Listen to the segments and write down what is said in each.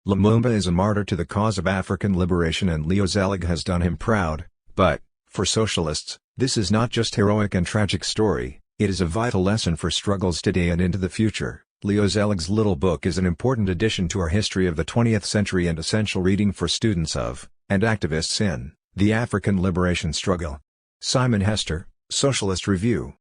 Lumumba is a martyr to the cause of African liberation and Leo Zeilig has done him proud, but, for socialists, this is not just heroic and tragic story, it is a vital lesson for struggles today and into the future. Leo Zeilig's little book is an important addition to our history of the 20th century and essential reading for students of, and activists in, the African liberation struggle. Simon Hester, Socialist Review.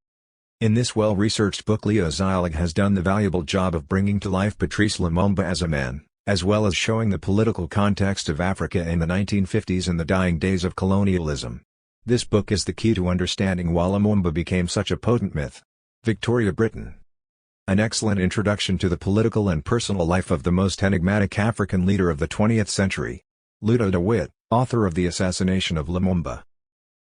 In this well-researched book Leo Zeilig has done the valuable job of bringing to life Patrice Lumumba as a man, as well as showing the political context of Africa in the 1950s and the dying days of colonialism. This book is the key to understanding why Lumumba became such a potent myth. Victoria, Britain. An excellent introduction to the political and personal life of the most enigmatic African leader of the 20th century. Ludo de Witt, author of The Assassination of Lumumba.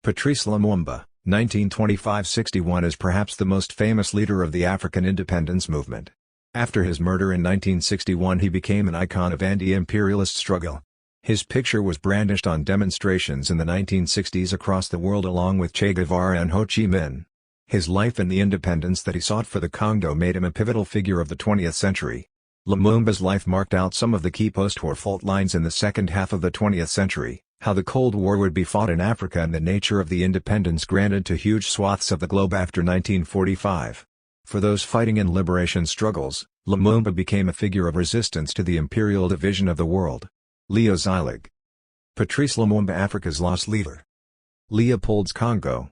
Patrice Lumumba, 1925–61 is perhaps the most famous leader of the African independence movement. After his murder in 1961 he became an icon of anti-imperialist struggle. His picture was brandished on demonstrations in the 1960s across the world along with Che Guevara and Ho Chi Minh. His life and the independence that he sought for the Congo made him a pivotal figure of the 20th century. Lumumba's life marked out some of the key post-war fault lines in the second half of the 20th century, how the Cold War would be fought in Africa and the nature of the independence granted to huge swaths of the globe after 1945. For those fighting in liberation struggles, Lumumba became a figure of resistance to the imperial division of the world. Leo Zeilig. Patrice Lumumba, Africa's lost leader. Leopold's Congo.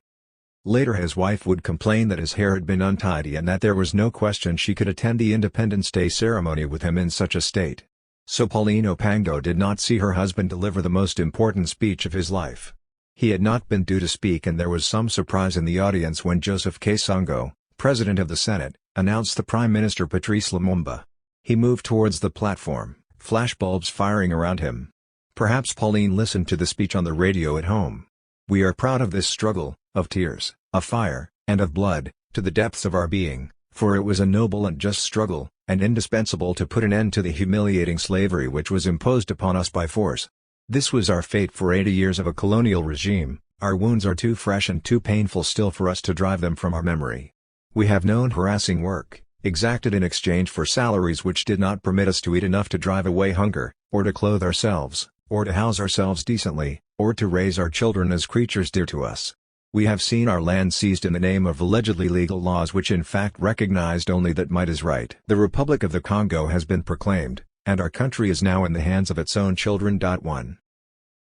Later his wife would complain that his hair had been untidy and that there was no question she could attend the Independence Day ceremony with him in such a state. So Pauline Opango did not see her husband deliver the most important speech of his life. He had not been due to speak and there was some surprise in the audience when Joseph Kasongo, President of the Senate, announced the Prime Minister Patrice Lumumba. He moved towards the platform, flashbulbs firing around him. Perhaps Pauline listened to the speech on the radio at home. We are proud of this struggle, of tears, of fire, and of blood, to the depths of our being, for it was a noble and just struggle, and indispensable to put an end to the humiliating slavery which was imposed upon us by force. This was our fate for 80 years of a colonial regime, our wounds are too fresh and too painful still for us to drive them from our memory. We have known harassing work, exacted in exchange for salaries which did not permit us to eat enough to drive away hunger, or to clothe ourselves, or to house ourselves decently, or to raise our children as creatures dear to us. We have seen our land seized in the name of allegedly legal laws which in fact recognized only that might is right. The Republic of the Congo has been proclaimed, and our country is now in the hands of its own children. 1.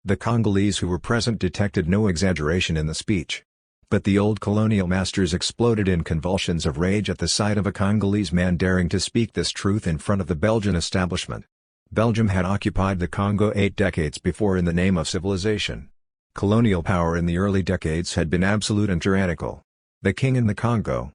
The Congolese who were present detected no exaggeration in the speech. But the old colonial masters exploded in convulsions of rage at the sight of a Congolese man daring to speak this truth in front of the Belgian establishment. Belgium had occupied the Congo 8 decades before in the name of civilization. Colonial power in the early decades had been absolute and tyrannical. The King in the Congo.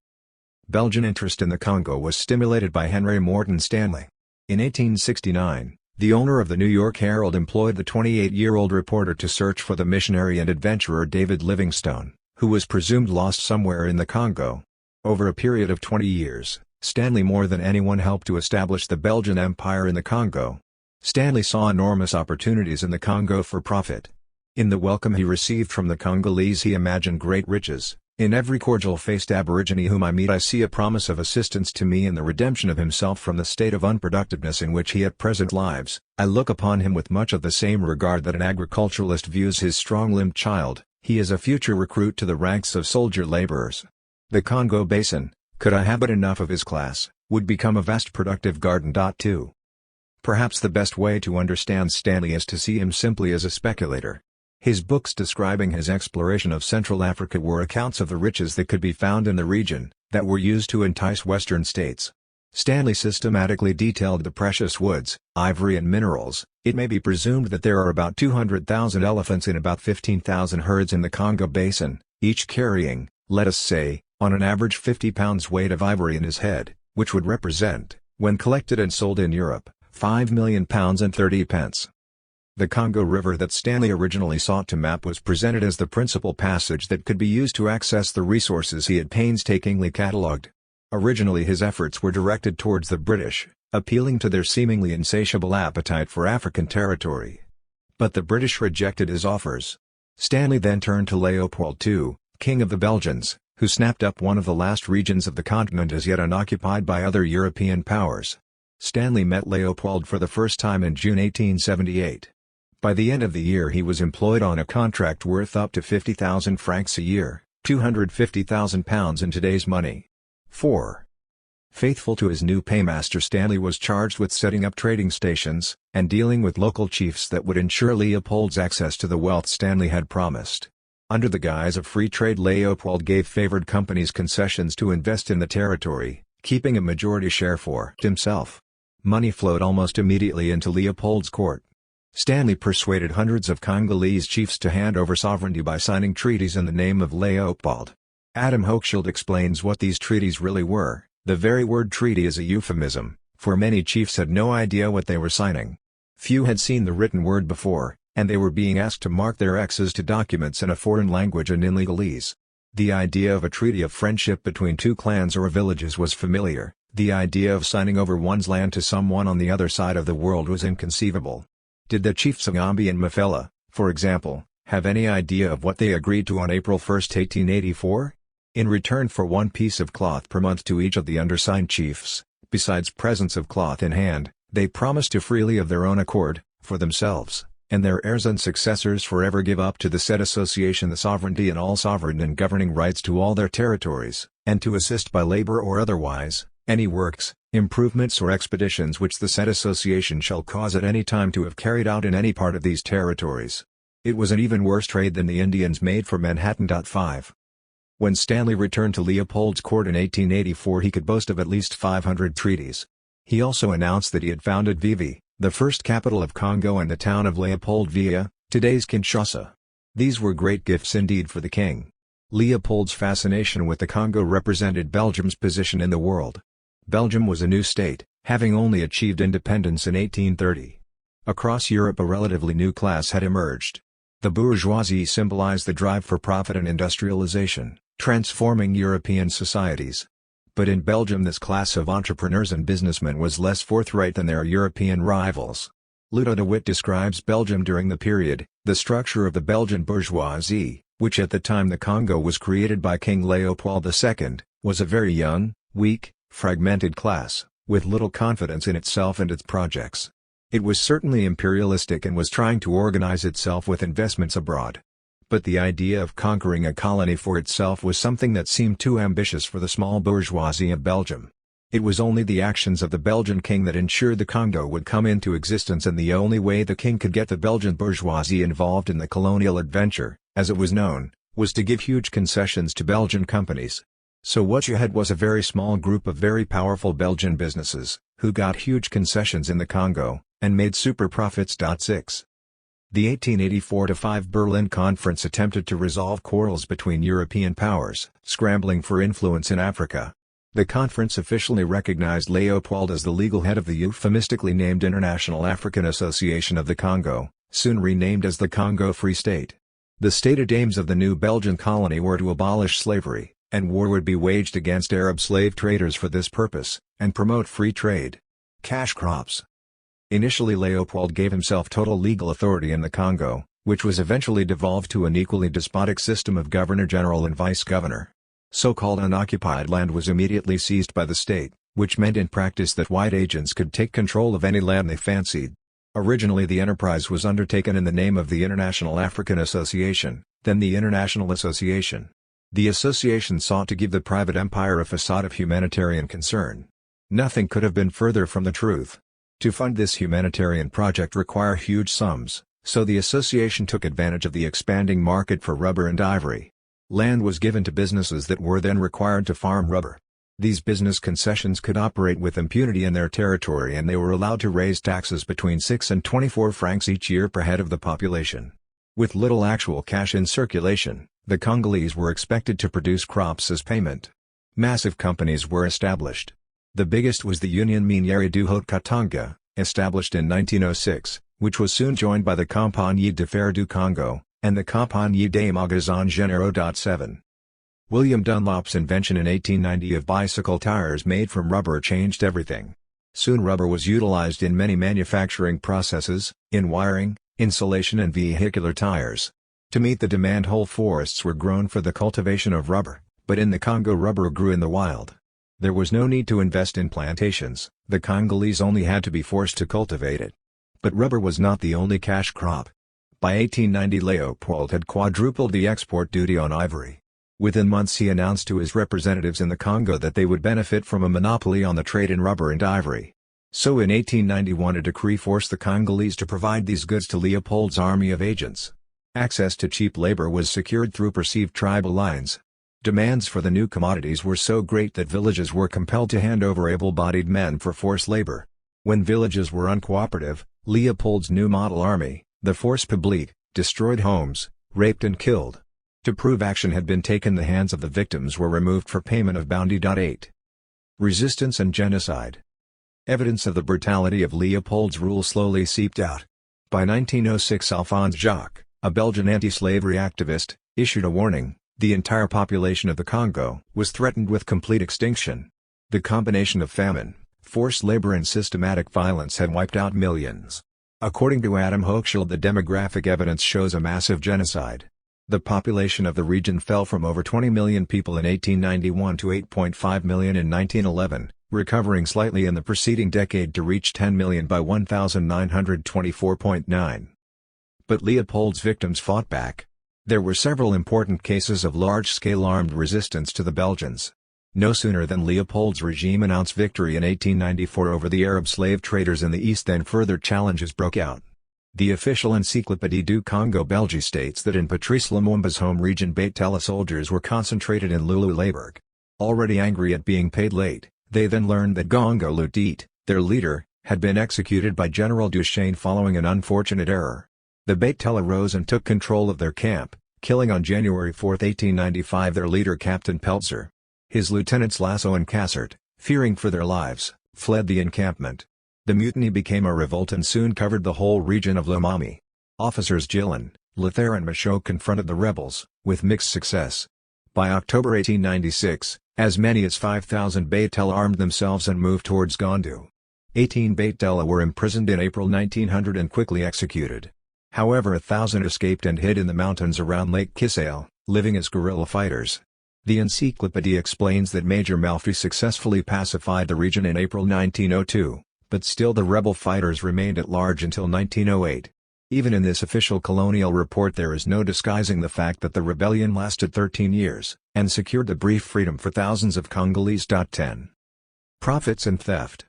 Belgian interest in the Congo was stimulated by Henry Morton Stanley. In 1869, the owner of the New York Herald employed the 28-year-old reporter to search for the missionary and adventurer David Livingstone, who was presumed lost somewhere in the Congo. Over a period of 20 years, Stanley more than anyone helped to establish the Belgian Empire in the Congo. Stanley saw enormous opportunities in the Congo for profit. In the welcome he received from the Congolese he imagined great riches. In every cordial-faced aborigine whom I meet I see a promise of assistance to me in the redemption of himself from the state of unproductiveness in which he at present lives. I look upon him with much of the same regard that an agriculturalist views his strong-limbed child. He is a future recruit to the ranks of soldier laborers. The Congo Basin, could I have but enough of his class, would become a vast productive garden. 2. Perhaps the best way to understand Stanley is to see him simply as a speculator. His books describing his exploration of Central Africa were accounts of the riches that could be found in the region, that were used to entice Western states. Stanley systematically detailed the precious woods, ivory and minerals. It may be presumed that there are about 200,000 elephants in about 15,000 herds in the Congo Basin, each carrying, let us say, on an average 50 pounds weight of ivory in his head, which would represent, when collected and sold in Europe, 5 million pounds and 30 pence. The Congo River that Stanley originally sought to map was presented as the principal passage that could be used to access the resources he had painstakingly catalogued. Originally his efforts were directed towards the British, appealing to their seemingly insatiable appetite for African territory. But the British rejected his offers. Stanley then turned to Leopold II, King of the Belgians, who snapped up one of the last regions of the continent as yet unoccupied by other European powers. Stanley met Leopold for the first time in June 1878. By the end of the year he was employed on a contract worth up to 50,000 francs a year, £250,000 in today's money. 4. Faithful to his new paymaster, Stanley was charged with setting up trading stations, and dealing with local chiefs that would ensure Leopold's access to the wealth Stanley had promised. Under the guise of free trade, Leopold gave favored companies concessions to invest in the territory, keeping a majority share for himself. Money flowed almost immediately into Leopold's court. Stanley persuaded hundreds of Congolese chiefs to hand over sovereignty by signing treaties in the name of Leopold. Adam Hochschild explains what these treaties really were. The very word treaty is a euphemism, for many chiefs had no idea what they were signing. Few had seen the written word before, and they were being asked to mark their X's to documents in a foreign language and in legalese. The idea of a treaty of friendship between two clans or villages was familiar. The idea of signing over one's land to someone on the other side of the world was inconceivable. Did the chiefs Ngambi and Mafela, for example, have any idea of what they agreed to on April 1, 1884? In return for one piece of cloth per month to each of the undersigned chiefs, besides presents of cloth in hand, they promised to freely of their own accord, for themselves, and their heirs and successors forever give up to the said association the sovereignty and all sovereign and governing rights to all their territories, and to assist by labor or otherwise, any works, improvements or expeditions which the said association shall cause at any time to have carried out in any part of these territories. It was an even worse trade than the Indians made for Manhattan. 5. When Stanley returned to Leopold's court in 1884 he could boast of at least 500 treaties. He also announced that he had founded Vivi, the first capital of Congo, and the town of Leopoldville, today's Kinshasa. These were great gifts indeed for the king. Leopold's fascination with the Congo represented Belgium's position in the world. Belgium was a new state, having only achieved independence in 1830. Across Europe a relatively new class had emerged. The bourgeoisie symbolized the drive for profit and industrialization, transforming European societies. But in Belgium this class of entrepreneurs and businessmen was less forthright than their European rivals. Ludo de Witt describes Belgium during the period, the structure of the Belgian bourgeoisie, which at the time the Congo was created by King Leopold II, was a very young, weak, fragmented class, with little confidence in itself and its projects. It was certainly imperialistic and was trying to organize itself with investments abroad. But the idea of conquering a colony for itself was something that seemed too ambitious for the small bourgeoisie of Belgium. It was only the actions of the Belgian king that ensured the Congo would come into existence, and the only way the king could get the Belgian bourgeoisie involved in the colonial adventure, as it was known, was to give huge concessions to Belgian companies. So what you had was a very small group of very powerful Belgian businesses, who got huge concessions in the Congo, and made super profits. 6. The 1884-5 Berlin Conference attempted to resolve quarrels between European powers, scrambling for influence in Africa. The conference officially recognized Leopold as the legal head of the euphemistically named International African Association of the Congo, soon renamed as the Congo Free State. The stated aims of the new Belgian colony were to abolish slavery, and war would be waged against Arab slave traders for this purpose, and promote free trade. Cash crops. Initially Leopold gave himself total legal authority in the Congo, which was eventually devolved to an equally despotic system of governor-general and vice-governor. So-called unoccupied land was immediately seized by the state, which meant in practice that white agents could take control of any land they fancied. Originally the enterprise was undertaken in the name of the International African Association, then the International Association. The association sought to give the private empire a facade of humanitarian concern. Nothing could have been further from the truth. To fund this humanitarian project require huge sums, so the association took advantage of the expanding market for rubber and ivory. Land was given to businesses that were then required to farm rubber. These business concessions could operate with impunity in their territory, and they were allowed to raise taxes between 6 and 24 francs each year per head of the population. With little actual cash in circulation, the Congolese were expected to produce crops as payment. Massive companies were established. The biggest was the Union Minière du Haut-Katanga, established in 1906, which was soon joined by the Compagnie de Fer du Congo, and the Compagnie des Magasins Généraux. 7. William Dunlop's invention in 1890 of bicycle tires made from rubber changed everything. Soon rubber was utilized in many manufacturing processes, in wiring, insulation and vehicular tires. To meet the demand whole forests were grown for the cultivation of rubber, but in the Congo rubber grew in the wild. There was no need to invest in plantations, the Congolese only had to be forced to cultivate it. But rubber was not the only cash crop. By 1890 Leopold had quadrupled the export duty on ivory. Within months he announced to his representatives in the Congo that they would benefit from a monopoly on the trade in rubber and ivory. So in 1891 a decree forced the Congolese to provide these goods to Leopold's army of agents. Access to cheap labor was secured through perceived tribal lines. Demands for the new commodities were so great that villages were compelled to hand over able-bodied men for forced labor. When villages were uncooperative, Leopold's new model army, the Force Publique, destroyed homes, raped and killed. To prove action had been taken, the hands of the victims were removed for payment of bounty. 8. Resistance and genocide. Evidence of the brutality of Leopold's rule slowly seeped out. By 1906 Alphonse Jacques, a Belgian anti-slavery activist, issued a warning: the entire population of the Congo was threatened with complete extinction. The combination of famine, forced labor and systematic violence had wiped out millions. According to Adam Hochschild, the demographic evidence shows a massive genocide. The population of the region fell from over 20 million people in 1891 to 8.5 million in 1911, recovering slightly in the preceding decade to reach 10 million by 1924.9. But Leopold's victims fought back. There were several important cases of large-scale armed resistance to the Belgians. No sooner than Leopold's regime announced victory in 1894 over the Arab slave traders in the east than further challenges broke out. The official Encyclopédie du Congo Belge states that in Patrice Lumumba's home region Bait-Tela soldiers were concentrated in Lulu-Leberg. Already angry at being paid late, they then learned that Gongo Lutit, their leader, had been executed by General Duchesne following an unfortunate error. The Bait-Tela rose and took control of their camp, killing on January 4, 1895 their leader Captain Peltzer. His lieutenants Lasso and Cassert, fearing for their lives, fled the encampment. The mutiny became a revolt and soon covered the whole region of Lomami. Officers Gillen, Lothaire and Michaud confronted the rebels, with mixed success. By October 1896, as many as 5,000 Bait-Tela armed themselves and moved towards Gondou. 18 Bait-Tela were imprisoned in April 1900 and quickly executed. However, 1,000 escaped and hid in the mountains around Lake Kisale, living as guerrilla fighters. The Encyclopédie explains that Major Malfy successfully pacified the region in April 1902, but still the rebel fighters remained at large until 1908. Even in this official colonial report there is no disguising the fact that the rebellion lasted 13 years, and secured the brief freedom for thousands of Congolese. 10. Profits and theft.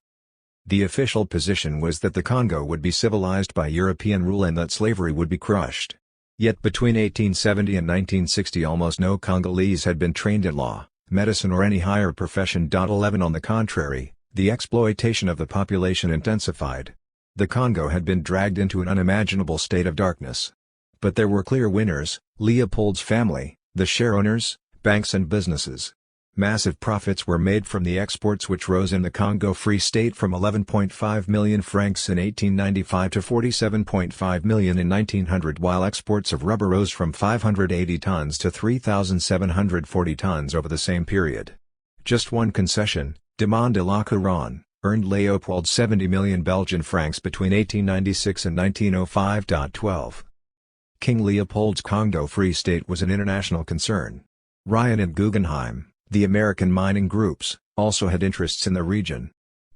The official position was that the Congo would be civilized by European rule and that slavery would be crushed. Yet between 1870 and 1960 almost no Congolese had been trained in law, medicine or any higher profession. 11 On the contrary, the exploitation of the population intensified. The Congo had been dragged into an unimaginable state of darkness. But there were clear winners: Leopold's family, the shareowners, banks and businesses. Massive profits were made from the exports, which rose in the Congo Free State from 11.5 million francs in 1895 to 47.5 million in 1900, while exports of rubber rose from 580 tons to 3,740 tons over the same period. Just one concession, Demande de la Couronne, earned Leopold 70 million Belgian francs between 1896 and 1905. 12. King Leopold's Congo Free State was an international concern. Ryan and Guggenheim, the American mining groups, also had interests in the region.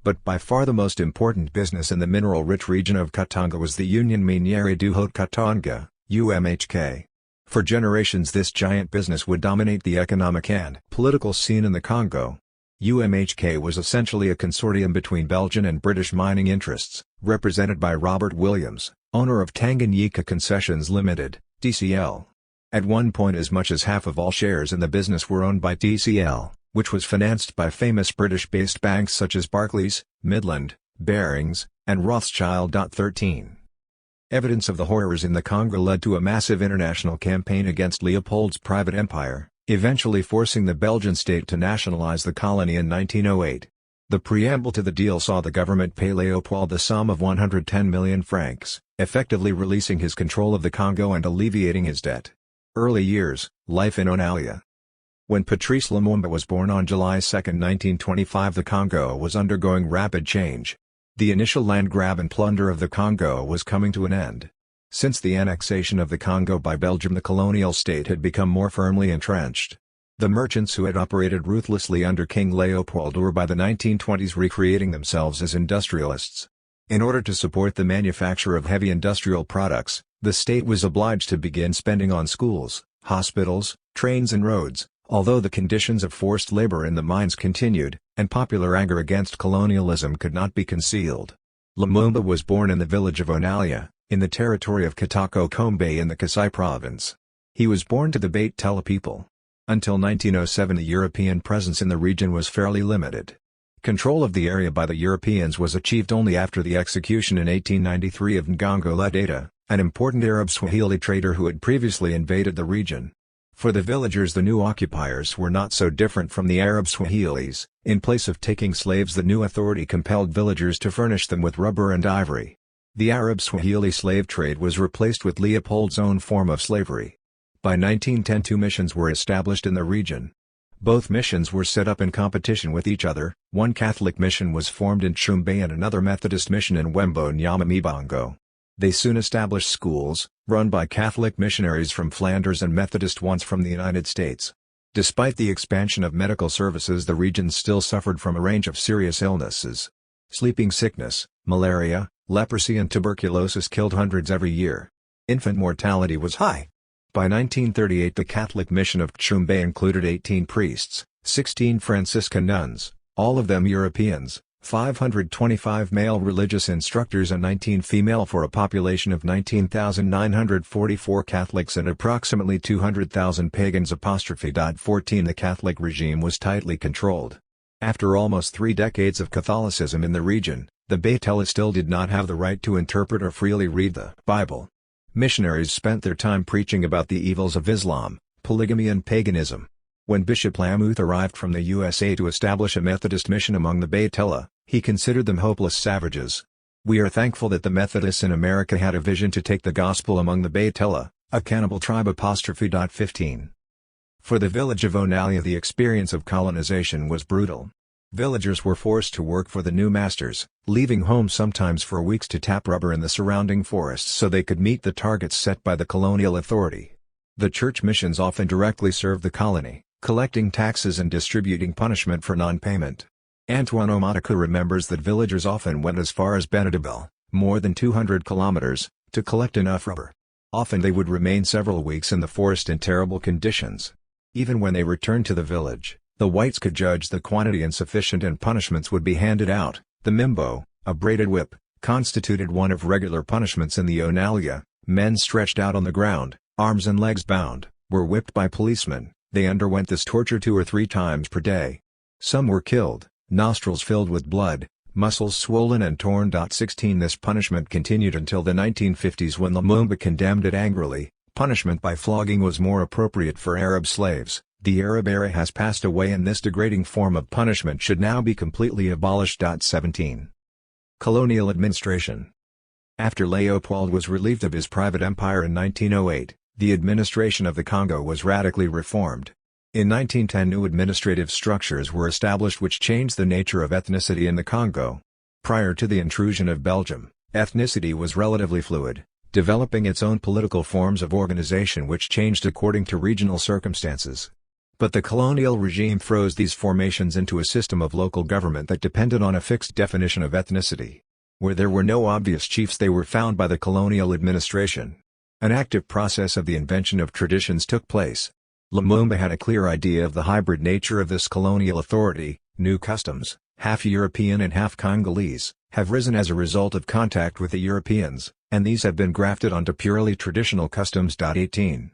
But by far the most important business in the mineral-rich region of Katanga was the Union Minière du Haut-Katanga, UMHK. For generations this giant business would dominate the economic and political scene in the Congo. UMHK was essentially a consortium between Belgian and British mining interests, represented by Robert Williams, owner of Tanganyika Concessions Limited, TCL. At one point as much as half of all shares in the business were owned by TCL, which was financed by famous British-based banks such as Barclays, Midland, Barings, and Rothschild. 13. Evidence of the horrors in the Congo led to a massive international campaign against Leopold's private empire, eventually forcing the Belgian state to nationalize the colony in 1908. The preamble to the deal saw the government pay Leopold the sum of 110 million francs, effectively releasing his control of the Congo and alleviating his debt. Early years, life in Onalia. When Patrice Lumumba was born on July 2, 1925, the Congo was undergoing rapid change. The initial land grab and plunder of the Congo was coming to an end. Since the annexation of the Congo by Belgium, the colonial state had become more firmly entrenched. The merchants who had operated ruthlessly under King Leopold were by the 1920s recreating themselves as industrialists. In order to support the manufacture of heavy industrial products, the state was obliged to begin spending on schools, hospitals, trains and roads, although the conditions of forced labor in the mines continued, and popular anger against colonialism could not be concealed. Lumumba was born in the village of Onalia, in the territory of Kitako-Kombe in the Kasai province. He was born to the Bait Tela people. Until 1907 the European presence in the region was fairly limited. Control of the area by the Europeans was achieved only after the execution in 1893 of Ngongo Ledata, an important Arab Swahili trader who had previously invaded the region. For the villagers the new occupiers were not so different from the Arab Swahilis. In place of taking slaves the new authority compelled villagers to furnish them with rubber and ivory. The Arab Swahili slave trade was replaced with Leopold's own form of slavery. By 1910 two missions were established in the region. Both missions were set up in competition with each other. One Catholic mission was formed in Chumbe and another Methodist mission in Wembo Nyamamibongo. They soon established schools, run by Catholic missionaries from Flanders and Methodist ones from the United States. Despite the expansion of medical services the region still suffered from a range of serious illnesses. Sleeping sickness, malaria, leprosy and tuberculosis killed hundreds every year. Infant mortality was high. By 1938 the Catholic mission of Chumbe included 18 priests, 16 Franciscan nuns, all of them Europeans, 525 male religious instructors and 19 female for a population of 19,944 Catholics and approximately 200,000 pagans. 14 The Catholic regime was tightly controlled. After almost 3 decades of Catholicism in the region, the Bait Tela still did not have the right to interpret or freely read the Bible. Missionaries spent their time preaching about the evils of Islam, polygamy and paganism. When Bishop Lamouth arrived from the USA to establish a Methodist mission among the Bait Tela, he considered them hopeless savages. We are thankful that the Methodists in America had a vision to take the gospel among the Bait Tela, a cannibal tribe. 15. For the village of Onalia the experience of colonization was brutal. Villagers were forced to work for the new masters, leaving home sometimes for weeks to tap rubber in the surrounding forests so they could meet the targets set by the colonial authority. The church missions often directly served the colony, collecting taxes and distributing punishment for non-payment. Antoine Omataka remembers that villagers often went as far as Benedabel, more than 200 kilometers, to collect enough rubber. Often they would remain several weeks in the forest in terrible conditions. Even when they returned to the village, the whites could judge the quantity insufficient and punishments would be handed out. The mimbo, a braided whip, constituted one of regular punishments in the Onalia. Men stretched out on the ground, arms and legs bound, were whipped by policemen. They underwent this torture 2 or 3 times per day. Some were killed, nostrils filled with blood, muscles swollen and torn. 16 This punishment continued until the 1950s when Lumumba condemned it angrily. Punishment by flogging was more appropriate for Arab slaves. The Arab era has passed away and this degrading form of punishment should now be completely abolished. 17. Colonial administration. After Leopold was relieved of his private empire in 1908, the administration of the Congo was radically reformed. In 1910 new administrative structures were established which changed the nature of ethnicity in the Congo. Prior to the intrusion of Belgium, ethnicity was relatively fluid, developing its own political forms of organization which changed according to regional circumstances. But the colonial regime froze these formations into a system of local government that depended on a fixed definition of ethnicity. Where there were no obvious chiefs they were found by the colonial administration. An active process of the invention of traditions took place. Lumumba had a clear idea of the hybrid nature of this colonial authority. New customs, half European and half Congolese, have risen as a result of contact with the Europeans, and these have been grafted onto purely traditional customs. 18.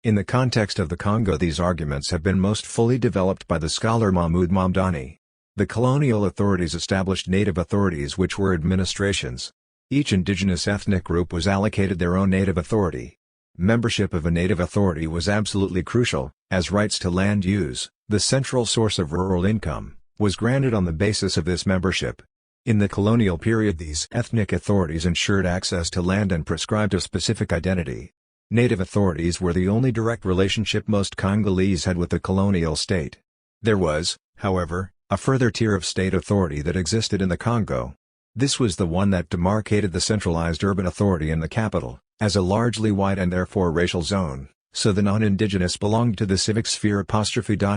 In the context of the Congo these arguments have been most fully developed by the scholar Mahmoud Mamdani. The colonial authorities established native authorities which were administrations. Each indigenous ethnic group was allocated their own native authority. Membership of a native authority was absolutely crucial, as rights to land use, the central source of rural income, was granted on the basis of this membership. In the colonial period these ethnic authorities ensured access to land and prescribed a specific identity. Native authorities were the only direct relationship most Congolese had with the colonial state. There was, however, a further tier of state authority that existed in the Congo. This was the one that demarcated the centralized urban authority in the capital, as a largely white and therefore racial zone, so the non-indigenous belonged to the civic sphere.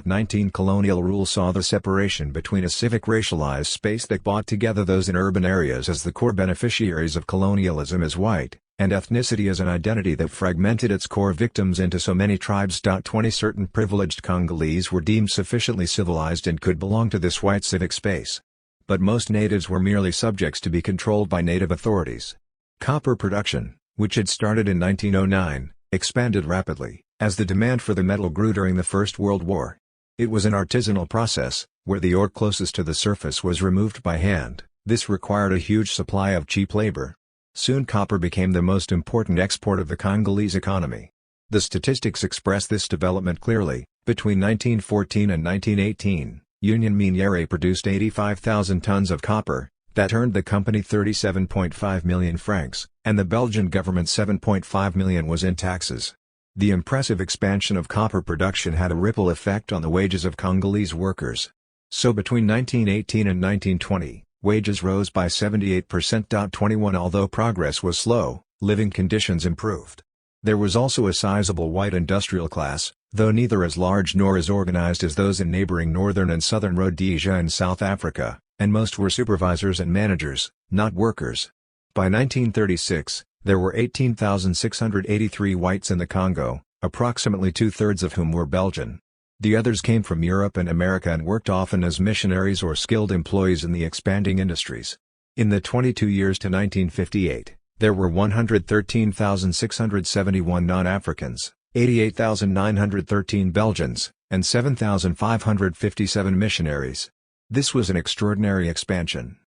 19 Colonial rule saw the separation between a civic racialized space that brought together those in urban areas as the core beneficiaries of colonialism as white, and ethnicity as an identity that fragmented its core victims into so many tribes. 20 Certain privileged Congolese were deemed sufficiently civilized and could belong to this white civic space. But most natives were merely subjects to be controlled by native authorities. Copper production, which had started in 1909, expanded rapidly, as the demand for the metal grew during the First World War. It was an artisanal process, where the ore closest to the surface was removed by hand. This required a huge supply of cheap labor. Soon copper became the most important export of the Congolese economy. The statistics express this development clearly. Between 1914 and 1918, Union Miniere produced 85,000 tons of copper, that earned the company 37.5 million francs, and the Belgian government 7.5 million was in taxes. The impressive expansion of copper production had a ripple effect on the wages of Congolese workers. So between 1918 and 1920, wages rose by 78%. 21 Although progress was slow, living conditions improved. There was also a sizable white industrial class, though neither as large nor as organized as those in neighboring northern and southern Rhodesia and South Africa, and most were supervisors and managers, not workers. By 1936, there were 18,683 whites in the Congo, approximately two-thirds of whom were Belgian. The others came from Europe and America and worked often as missionaries or skilled employees in the expanding industries. In the 22 years to 1958, there were 113,671 non-Africans, 88,913 Belgians, and 7,557 missionaries. This was an extraordinary expansion.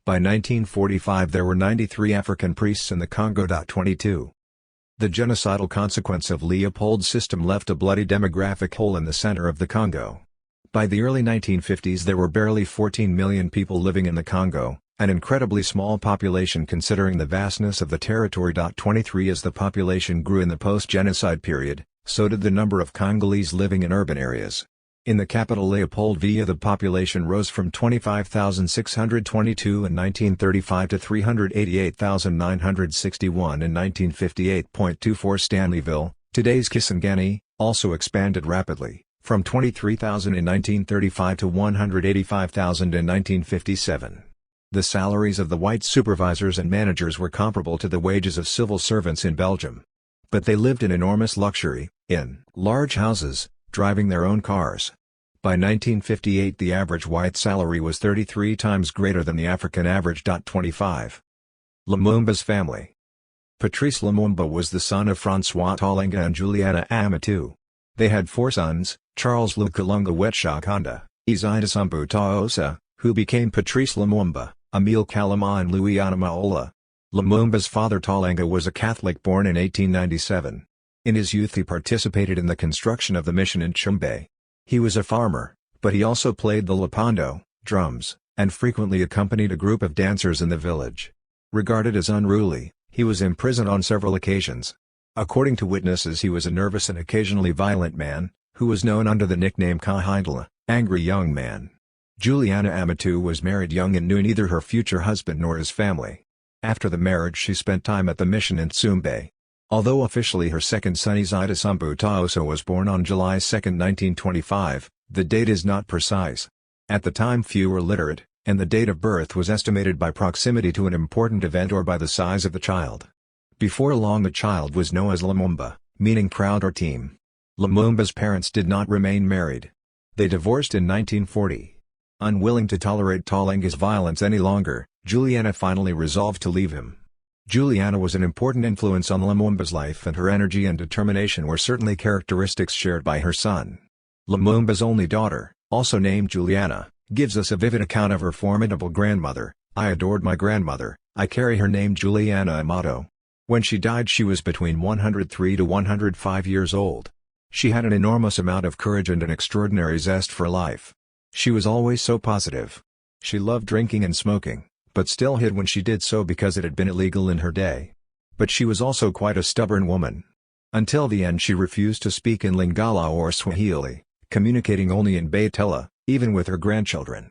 By 1945 there were 93 African priests in the Congo. 22. The genocidal consequence of Leopold's system left a bloody demographic hole in the center of the Congo. By the early 1950s there were barely 14 million people living in the Congo, an incredibly small population considering the vastness of the territory. 23 As the population grew in the post-genocide period, so did the number of Congolese living in urban areas. In the capital Leopoldville the population rose from 25,622 in 1935 to 388,961 in 1958. 24 Stanleyville, today's Kisangani, also expanded rapidly, from 23,000 in 1935 to 185,000 in 1957. The salaries of the white supervisors and managers were comparable to the wages of civil servants in Belgium. But they lived in enormous luxury, in large houses, driving their own cars. By 1958 the average white salary was 33 times greater than the African average. 25. Lumumba's family. Patrice Lumumba was the son of François Talenga and Juliana Amatou. They had four sons, Charles Lukalunga Wetshakanda, Isaida Taosa, who became Patrice Lumumba, Emile Kalama and Louis Anamaola. Lumumba's father Talenga was a Catholic born in 1897. In his youth he participated in the construction of the mission in Chumbe. He was a farmer, but he also played the lapando, drums, and frequently accompanied a group of dancers in the village. Regarded as unruly, he was imprisoned on several occasions. According to witnesses he was a nervous and occasionally violent man, who was known under the nickname Kahindla, angry young man. Juliana Amatou was married young and knew neither her future husband nor his family. After the marriage she spent time at the mission in Tsumbe. Although officially her second son Isaida Taosa was born on July 2, 1925, the date is not precise. At the time few were literate, and the date of birth was estimated by proximity to an important event or by the size of the child. Before long the child was known as Lumumba, meaning proud or team. Lumumba's parents did not remain married. They divorced in 1940. Unwilling to tolerate Talenga's violence any longer, Juliana finally resolved to leave him. Juliana was an important influence on Lumumba's life and her energy and determination were certainly characteristics shared by her son. Lumumba's only daughter, also named Juliana, gives us a vivid account of her formidable grandmother. "I adored my grandmother, I carry her name Juliana Amato. When she died she was between 103 to 105 years old. She had an enormous amount of courage and an extraordinary zest for life. She was always so positive. She loved drinking and smoking, but still hid when she did so because it had been illegal in her day. But she was also quite a stubborn woman. Until the end she refused to speak in Lingala or Swahili, communicating only in Baitela, even with her grandchildren.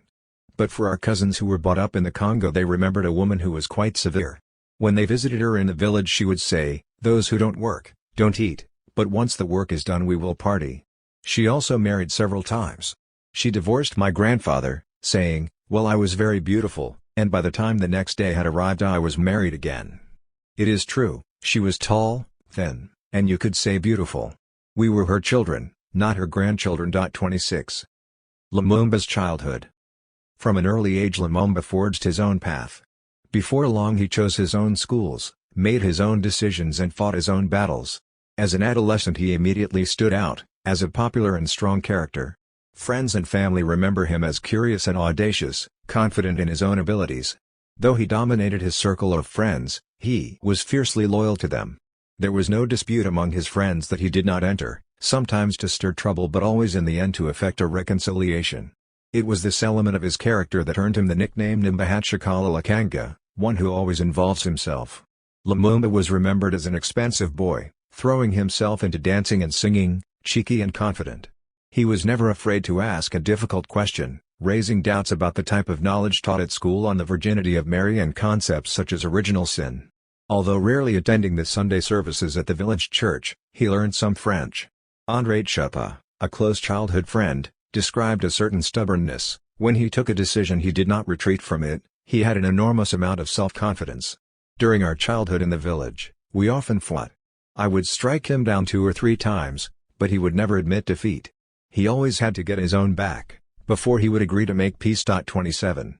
But for our cousins who were brought up in the Congo they remembered a woman who was quite severe. When they visited her in the village she would say, 'Those who don't work, don't eat,' but once the work is done we will party. She also married several times. She divorced my grandfather, saying, "Well, I was very beautiful, and by the time the next day had arrived I was married again." It is true, she was tall, thin, and you could say beautiful. We were her children, not her grandchildren. 26. Lumumba's childhood. From an early age Lumumba forged his own path. Before long he chose his own schools, made his own decisions and fought his own battles. As an adolescent he immediately stood out, as a popular and strong character. Friends and family remember him as curious and audacious, confident in his own abilities. Though he dominated his circle of friends, he was fiercely loyal to them. There was no dispute among his friends that he did not enter, sometimes to stir trouble but always in the end to effect a reconciliation. It was this element of his character that earned him the nickname Nimbahatshakala Lakanga, one who always involves himself. Lumumba was remembered as an expansive boy, throwing himself into dancing and singing, cheeky and confident. He was never afraid to ask a difficult question, raising doubts about the type of knowledge taught at school on the virginity of Mary and concepts such as original sin. Although rarely attending the Sunday services at the village church, he learned some French. André Chuppa, a close childhood friend, described a certain stubbornness. When he took a decision he did not retreat from it. He had an enormous amount of self-confidence. During our childhood in the village, we often fought. I would strike him down 2 or 3 times, but he would never admit defeat. He always had to get his own back, before he would agree to make peace. 27.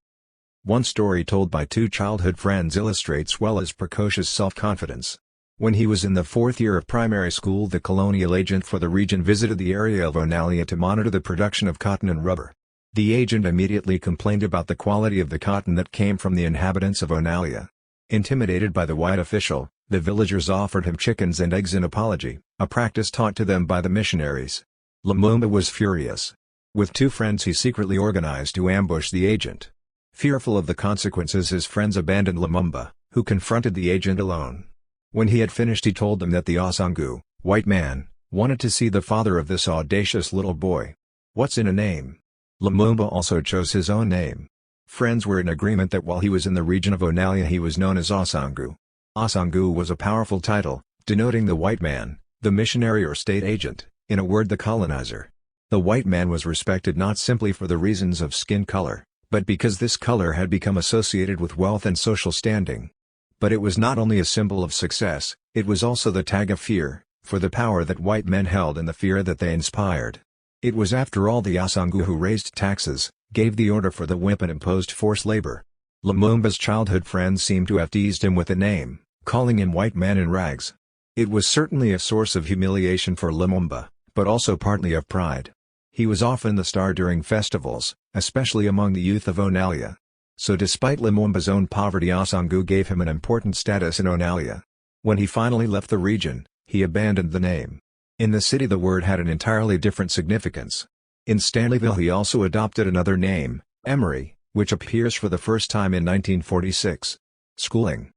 One story told by 2 childhood friends illustrates well his precocious self-confidence. When he was in the 4th year of primary school the colonial agent for the region visited the area of Onalia to monitor the production of cotton and rubber. The agent immediately complained about the quality of the cotton that came from the inhabitants of Onalia. Intimidated by the white official, the villagers offered him chickens and eggs in apology, a practice taught to them by the missionaries. Lumumba was furious. With 2 friends he secretly organized to ambush the agent. Fearful of the consequences his friends abandoned Lumumba, who confronted the agent alone. When he had finished he told them that the Asangu, white man, wanted to see the father of this audacious little boy. What's in a name? Lumumba also chose his own name. Friends were in agreement that while he was in the region of Onalia he was known as Asangu. Asangu was a powerful title, denoting the white man, the missionary or state agent, in a word the colonizer. The white man was respected not simply for the reasons of skin color, but because this color had become associated with wealth and social standing. But it was not only a symbol of success, it was also the tag of fear, for the power that white men held and the fear that they inspired. It was after all the Asangu who raised taxes, gave the order for the whip and imposed forced labor. Lumumba's childhood friends seem to have teased him with the name, calling him white man in rags. It was certainly a source of humiliation for Lumumba, but also partly of pride. He was often the star during festivals, especially among the youth of Onalia. So despite Lumumba's own poverty Asangu gave him an important status in Onalia. When he finally left the region, he abandoned the name. In the city the word had an entirely different significance. In Stanleyville he also adopted another name, Emery, which appears for the first time in 1946. Schooling.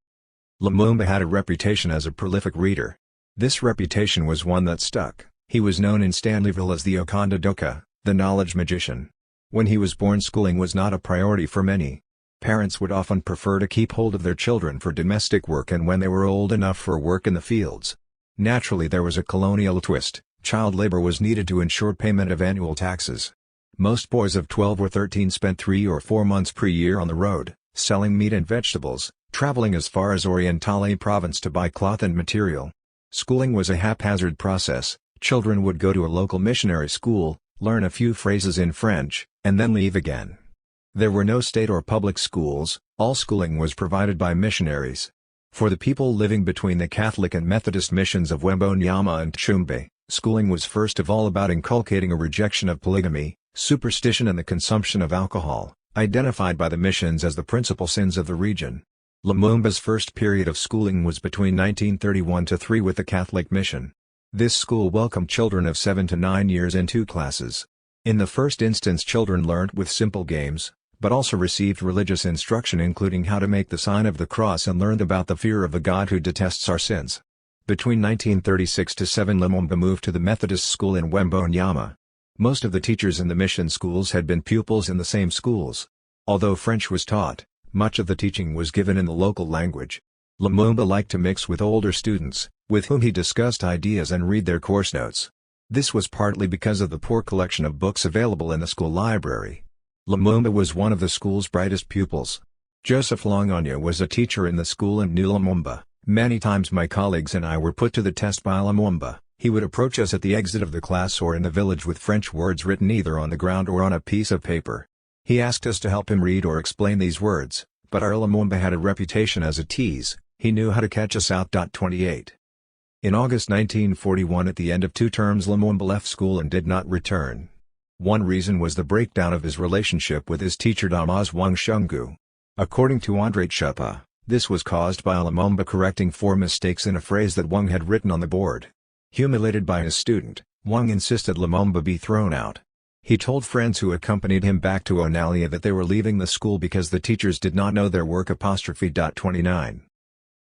Lumumba had a reputation as a prolific reader. This reputation was one that stuck. He was known in Stanleyville as the Okonda Doka, the knowledge magician. When he was born schooling was not a priority for many. Parents would often prefer to keep hold of their children for domestic work and when they were old enough for work in the fields. Naturally there was a colonial twist. Child labor was needed to ensure payment of annual taxes. Most boys of 12 or 13 spent 3 or 4 months per year on the road, selling meat and vegetables, traveling as far as Orientale province to buy cloth and material. Schooling was a haphazard process. Children would go to a local missionary school, learn a few phrases in French, and then leave again. There were no state or public schools, all schooling was provided by missionaries. For the people living between the Catholic and Methodist missions of Wembonyama and Chumbe, schooling was first of all about inculcating a rejection of polygamy, superstition and the consumption of alcohol, identified by the missions as the principal sins of the region. Lumumba's first period of schooling was between 1931-3 with the Catholic mission. This school welcomed children of 7 to 9 years in 2 classes. In the first instance children learnt with simple games, but also received religious instruction including how to make the sign of the cross and learned about the fear of the God who detests our sins. Between 1936-7 Lumumba moved to the Methodist school in Wembonyama. Most of the teachers in the mission schools had been pupils in the same schools. Although French was taught, much of the teaching was given in the local language. Lumumba liked to mix with older students, with whom he discussed ideas and read their course notes. This was partly because of the poor collection of books available in the school library. Lumumba was one of the school's brightest pupils. Joseph Longonia was a teacher in the school and knew Lumumba. Many times my colleagues and I were put to the test by Lumumba. He would approach us at the exit of the class or in the village with French words written either on the ground or on a piece of paper. He asked us to help him read or explain these words, but our Lumumba had a reputation as a tease. He knew how to catch us out. 28. In August 1941, at the end of 2 terms, Lumumba left school and did not return. One reason was the breakdown of his relationship with his teacher Damas Wang Shungu. According to André Chuppa, this was caused by Lumumba correcting 4 mistakes in a phrase that Wang had written on the board. Humiliated by his student, Wang insisted Lumumba be thrown out. He told friends who accompanied him back to Onalia that they were leaving the school because the teachers did not know their work. 29.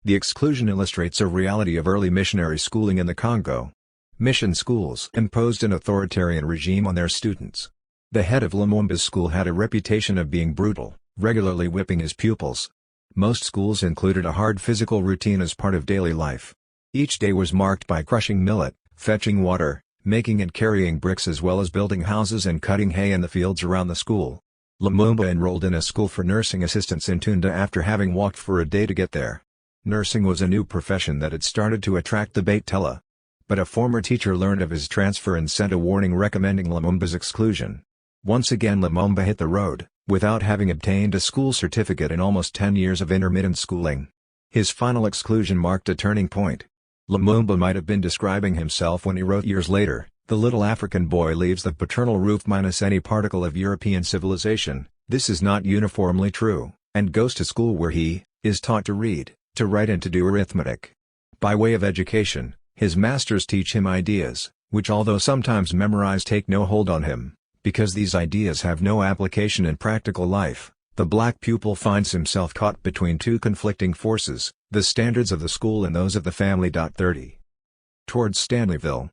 The exclusion illustrates a reality of early missionary schooling in the Congo. Mission schools imposed an authoritarian regime on their students. The head of Lumumba's school had a reputation of being brutal, regularly whipping his pupils. Most schools included a hard physical routine as part of daily life. Each day was marked by crushing millet, fetching water, making and carrying bricks, as well as building houses and cutting hay in the fields around the school. Lumumba enrolled in a school for nursing assistants in Tunda after having walked for a day to get there. Nursing was a new profession that had started to attract the Baitella. But a former teacher learned of his transfer and sent a warning recommending Lumumba's exclusion. Once again Lumumba hit the road, without having obtained a school certificate in almost 10 years of intermittent schooling. His final exclusion marked a turning point. Lumumba might have been describing himself when he wrote years later, "The little African boy leaves the paternal roof minus any particle of European civilization, this is not uniformly true, and goes to school where he is taught to read, to write and to do arithmetic." By way of education, his masters teach him ideas, which although sometimes memorized take no hold on him, because these ideas have no application in practical life. The black pupil finds himself caught between 2 conflicting forces, the standards of the school and those of the family. 30. Towards Stanleyville.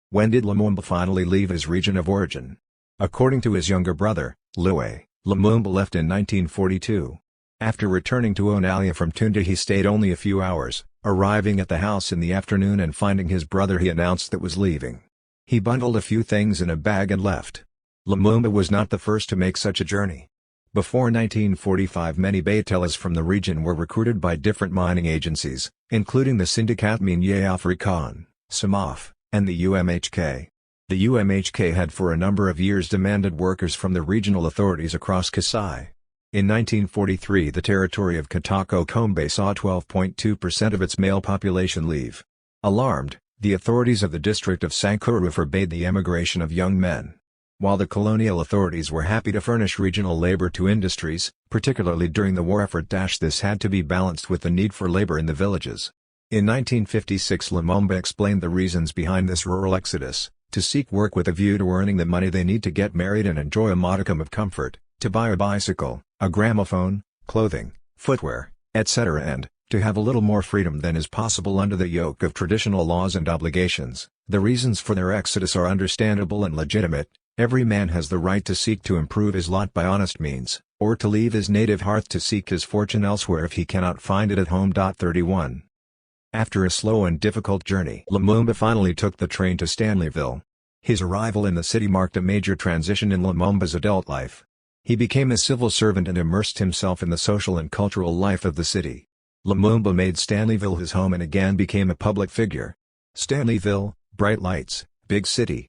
When did Lumumba finally leave his region of origin? According to his younger brother, Louis, Lumumba left in 1942. After returning to Onalia from Tunda he stayed only a few hours, arriving at the house in the afternoon and finding his brother he announced that was leaving. He bundled a few things in a bag and left. Lumumba was not the first to make such a journey. Before 1945 many Baitellas from the region were recruited by different mining agencies, including the Syndicat Minier Africain, SAMAF, and the UMHK. The UMHK had for a number of years demanded workers from the regional authorities across Kasai. In 1943 the territory of Katako-Kombe saw 12.2% of its male population leave. Alarmed, the authorities of the district of Sankuru forbade the emigration of young men. While the colonial authorities were happy to furnish regional labor to industries, particularly during the war effort, this had to be balanced with the need for labor in the villages. In 1956 Lumumba explained the reasons behind this rural exodus: to seek work with a view to earning the money they need to get married and enjoy a modicum of comfort, to buy a bicycle, a gramophone, clothing, footwear, etc., and to have a little more freedom than is possible under the yoke of traditional laws and obligations. The reasons for their exodus are understandable and legitimate. Every man has the right to seek to improve his lot by honest means, or to leave his native hearth to seek his fortune elsewhere if he cannot find it at home. 31. After a slow and difficult journey, Lumumba finally took the train to Stanleyville. His arrival in the city marked a major transition in Lumumba's adult life. He became a civil servant and immersed himself in the social and cultural life of the city. Lumumba made Stanleyville his home and again became a public figure. Stanleyville, bright lights, big city.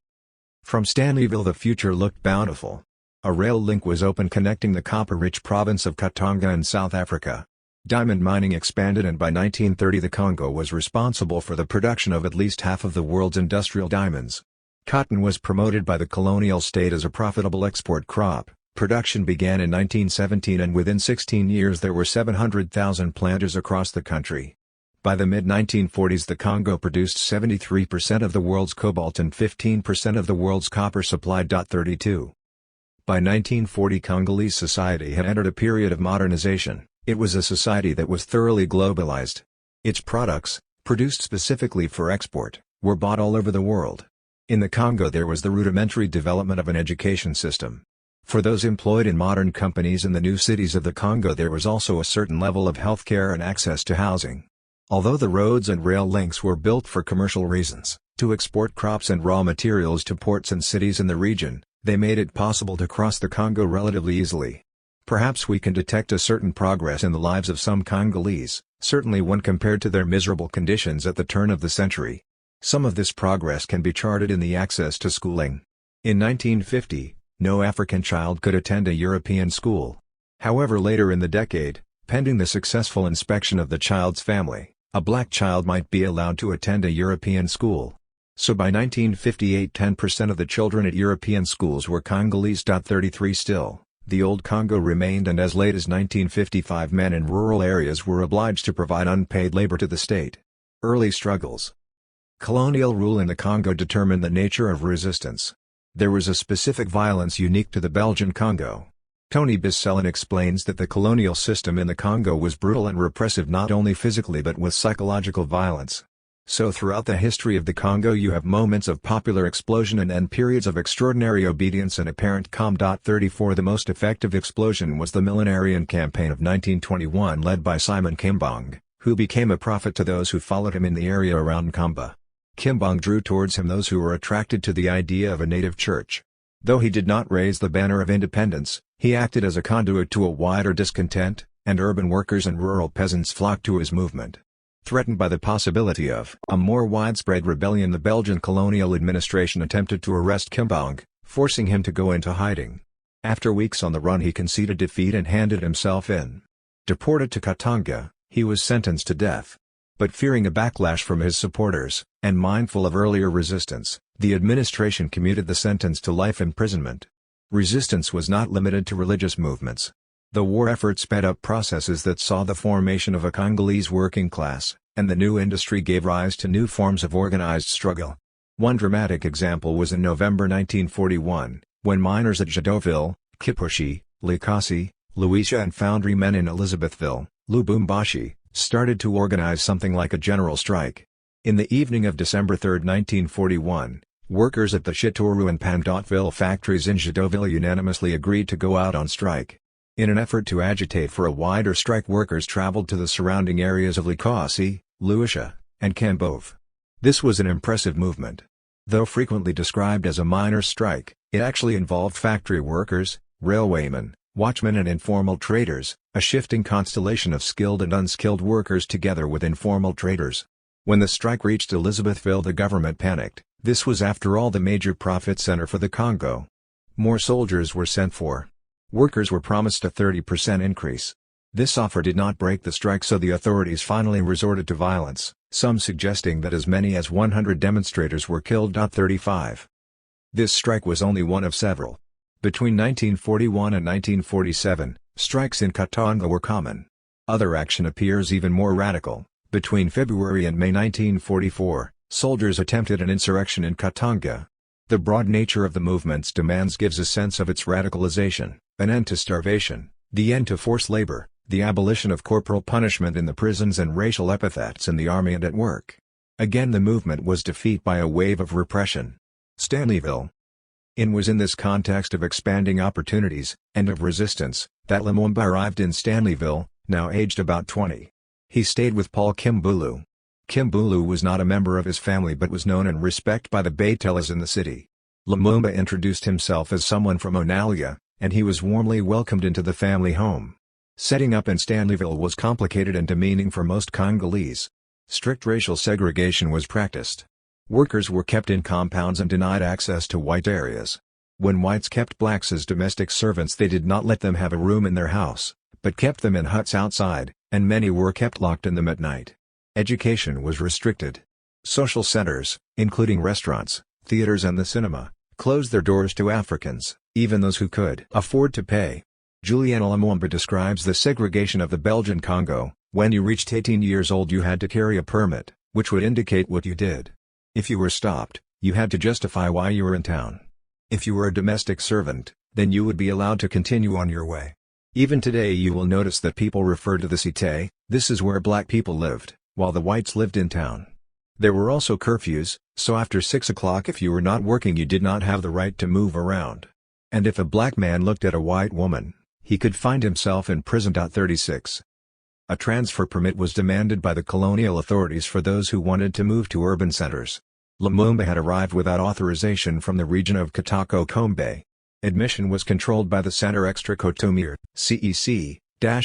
From Stanleyville the future looked bountiful. A rail link was open connecting the copper-rich province of Katanga and South Africa. Diamond mining expanded, and by 1930 the Congo was responsible for the production of at least half of the world's industrial diamonds. Cotton was promoted by the colonial state as a profitable export crop. Production began in 1917 and within 16 years there were 700,000 planters across the country. By the mid-1940s the Congo produced 73% of the world's cobalt and 15% of the world's copper supply. 32. By 1940 Congolese society had entered a period of modernization. It was a society that was thoroughly globalized. Its products, produced specifically for export, were bought all over the world. In the Congo there was the rudimentary development of an education system. For those employed in modern companies in the new cities of the Congo, there was also a certain level of healthcare and access to housing. Although the roads and rail links were built for commercial reasons, to export crops and raw materials to ports and cities in the region, they made it possible to cross the Congo relatively easily. Perhaps we can detect a certain progress in the lives of some Congolese, certainly when compared to their miserable conditions at the turn of the century. Some of this progress can be charted in the access to schooling. In 1950, no African child could attend a European school. However, later in the decade, pending the successful inspection of the child's family, a black child might be allowed to attend a European school. So by 1958, 10% of the children at European schools were Congolese. 33 Still, the old Congo remained, and as late as 1955 men in rural areas were obliged to provide unpaid labor to the state. Early struggles. Colonial rule in the Congo determined the nature of resistance. There was a specific violence unique to the Belgian Congo. Tony Bisselin explains that the colonial system in the Congo was brutal and repressive, not only physically but with psychological violence. So throughout the history of the Congo you have moments of popular explosion and then periods of extraordinary obedience and apparent calm. 34 The most effective explosion was the millenarian campaign of 1921 led by Simon Kimbang, who became a prophet to those who followed him in the area around Kamba. Kimbang drew towards him those who were attracted to the idea of a native church. Though he did not raise the banner of independence, he acted as a conduit to a wider discontent, and urban workers and rural peasants flocked to his movement. Threatened by the possibility of a more widespread rebellion, the Belgian colonial administration attempted to arrest Kimbang, forcing him to go into hiding. After weeks on the run, he conceded defeat and handed himself in. Deported to Katanga, he was sentenced to death. But fearing a backlash from his supporters, and mindful of earlier resistance, the administration commuted the sentence to life imprisonment. Resistance was not limited to religious movements. The war effort sped up processes that saw the formation of a Congolese working class, and the new industry gave rise to new forms of organized struggle. One dramatic example was in November 1941, when miners at Jadoville, Kipushi, Likasi, Luisha and foundrymen in Elizabethville, Lubumbashi, started to organize something like a general strike. In the evening of December 3, 1941, workers at the Chitoru and Pandotville factories in Jadoville unanimously agreed to go out on strike. In an effort to agitate for a wider strike, workers traveled to the surrounding areas of Likasi, Luisha, and Kambove. This was an impressive movement. Though frequently described as a miners' strike, it actually involved factory workers, railwaymen, watchmen and informal traders, a shifting constellation of skilled and unskilled workers together with informal traders. When the strike reached Elizabethville, the government panicked. This was after all the major profit center for the Congo. More soldiers were sent for. Workers were promised a 30% increase. This offer did not break the strike, so the authorities finally resorted to violence, some suggesting that as many as 100 demonstrators were killed. 35. This strike was only one of several. Between 1941 and 1947, strikes in Katanga were common. Other action appears even more radical. Between February and May 1944, soldiers attempted an insurrection in Katanga. The broad nature of the movement's demands gives a sense of its radicalization: an end to starvation, the end to forced labor, the abolition of corporal punishment in the prisons and racial epithets in the army and at work. Again, the movement was defeated by a wave of repression. Stanleyville. It was in this context of expanding opportunities, and of resistance, that Lumumba arrived in Stanleyville, now aged about 20. He stayed with Paul Kimbulu. Kimbulu was not a member of his family but was known and respected by the Batelas in the city. Lumumba introduced himself as someone from Onalia, and he was warmly welcomed into the family home. Setting up in Stanleyville was complicated and demeaning for most Congolese. Strict racial segregation was practiced. Workers were kept in compounds and denied access to white areas. When whites kept blacks as domestic servants, they did not let them have a room in their house, but kept them in huts outside, and many were kept locked in them at night. Education was restricted. Social centers, including restaurants, theaters and the cinema, closed their doors to Africans, even those who could afford to pay. Juliana Lumumba describes the segregation of the Belgian Congo. When you reached 18 years old you had to carry a permit, which would indicate what you did. If you were stopped, you had to justify why you were in town. If you were a domestic servant, then you would be allowed to continue on your way. Even today you will notice that people refer to the cité, this is where black people lived, while the whites lived in town. There were also curfews, so after 6 o'clock if you were not working you did not have the right to move around. And if a black man looked at a white woman, he could find himself in prison. 36. A transfer permit was demanded by the colonial authorities for those who wanted to move to urban centers. Lumumba had arrived without authorization from the region of Kitako-Kombe. Admission was controlled by the Centre Extra-Cotumier, CEC,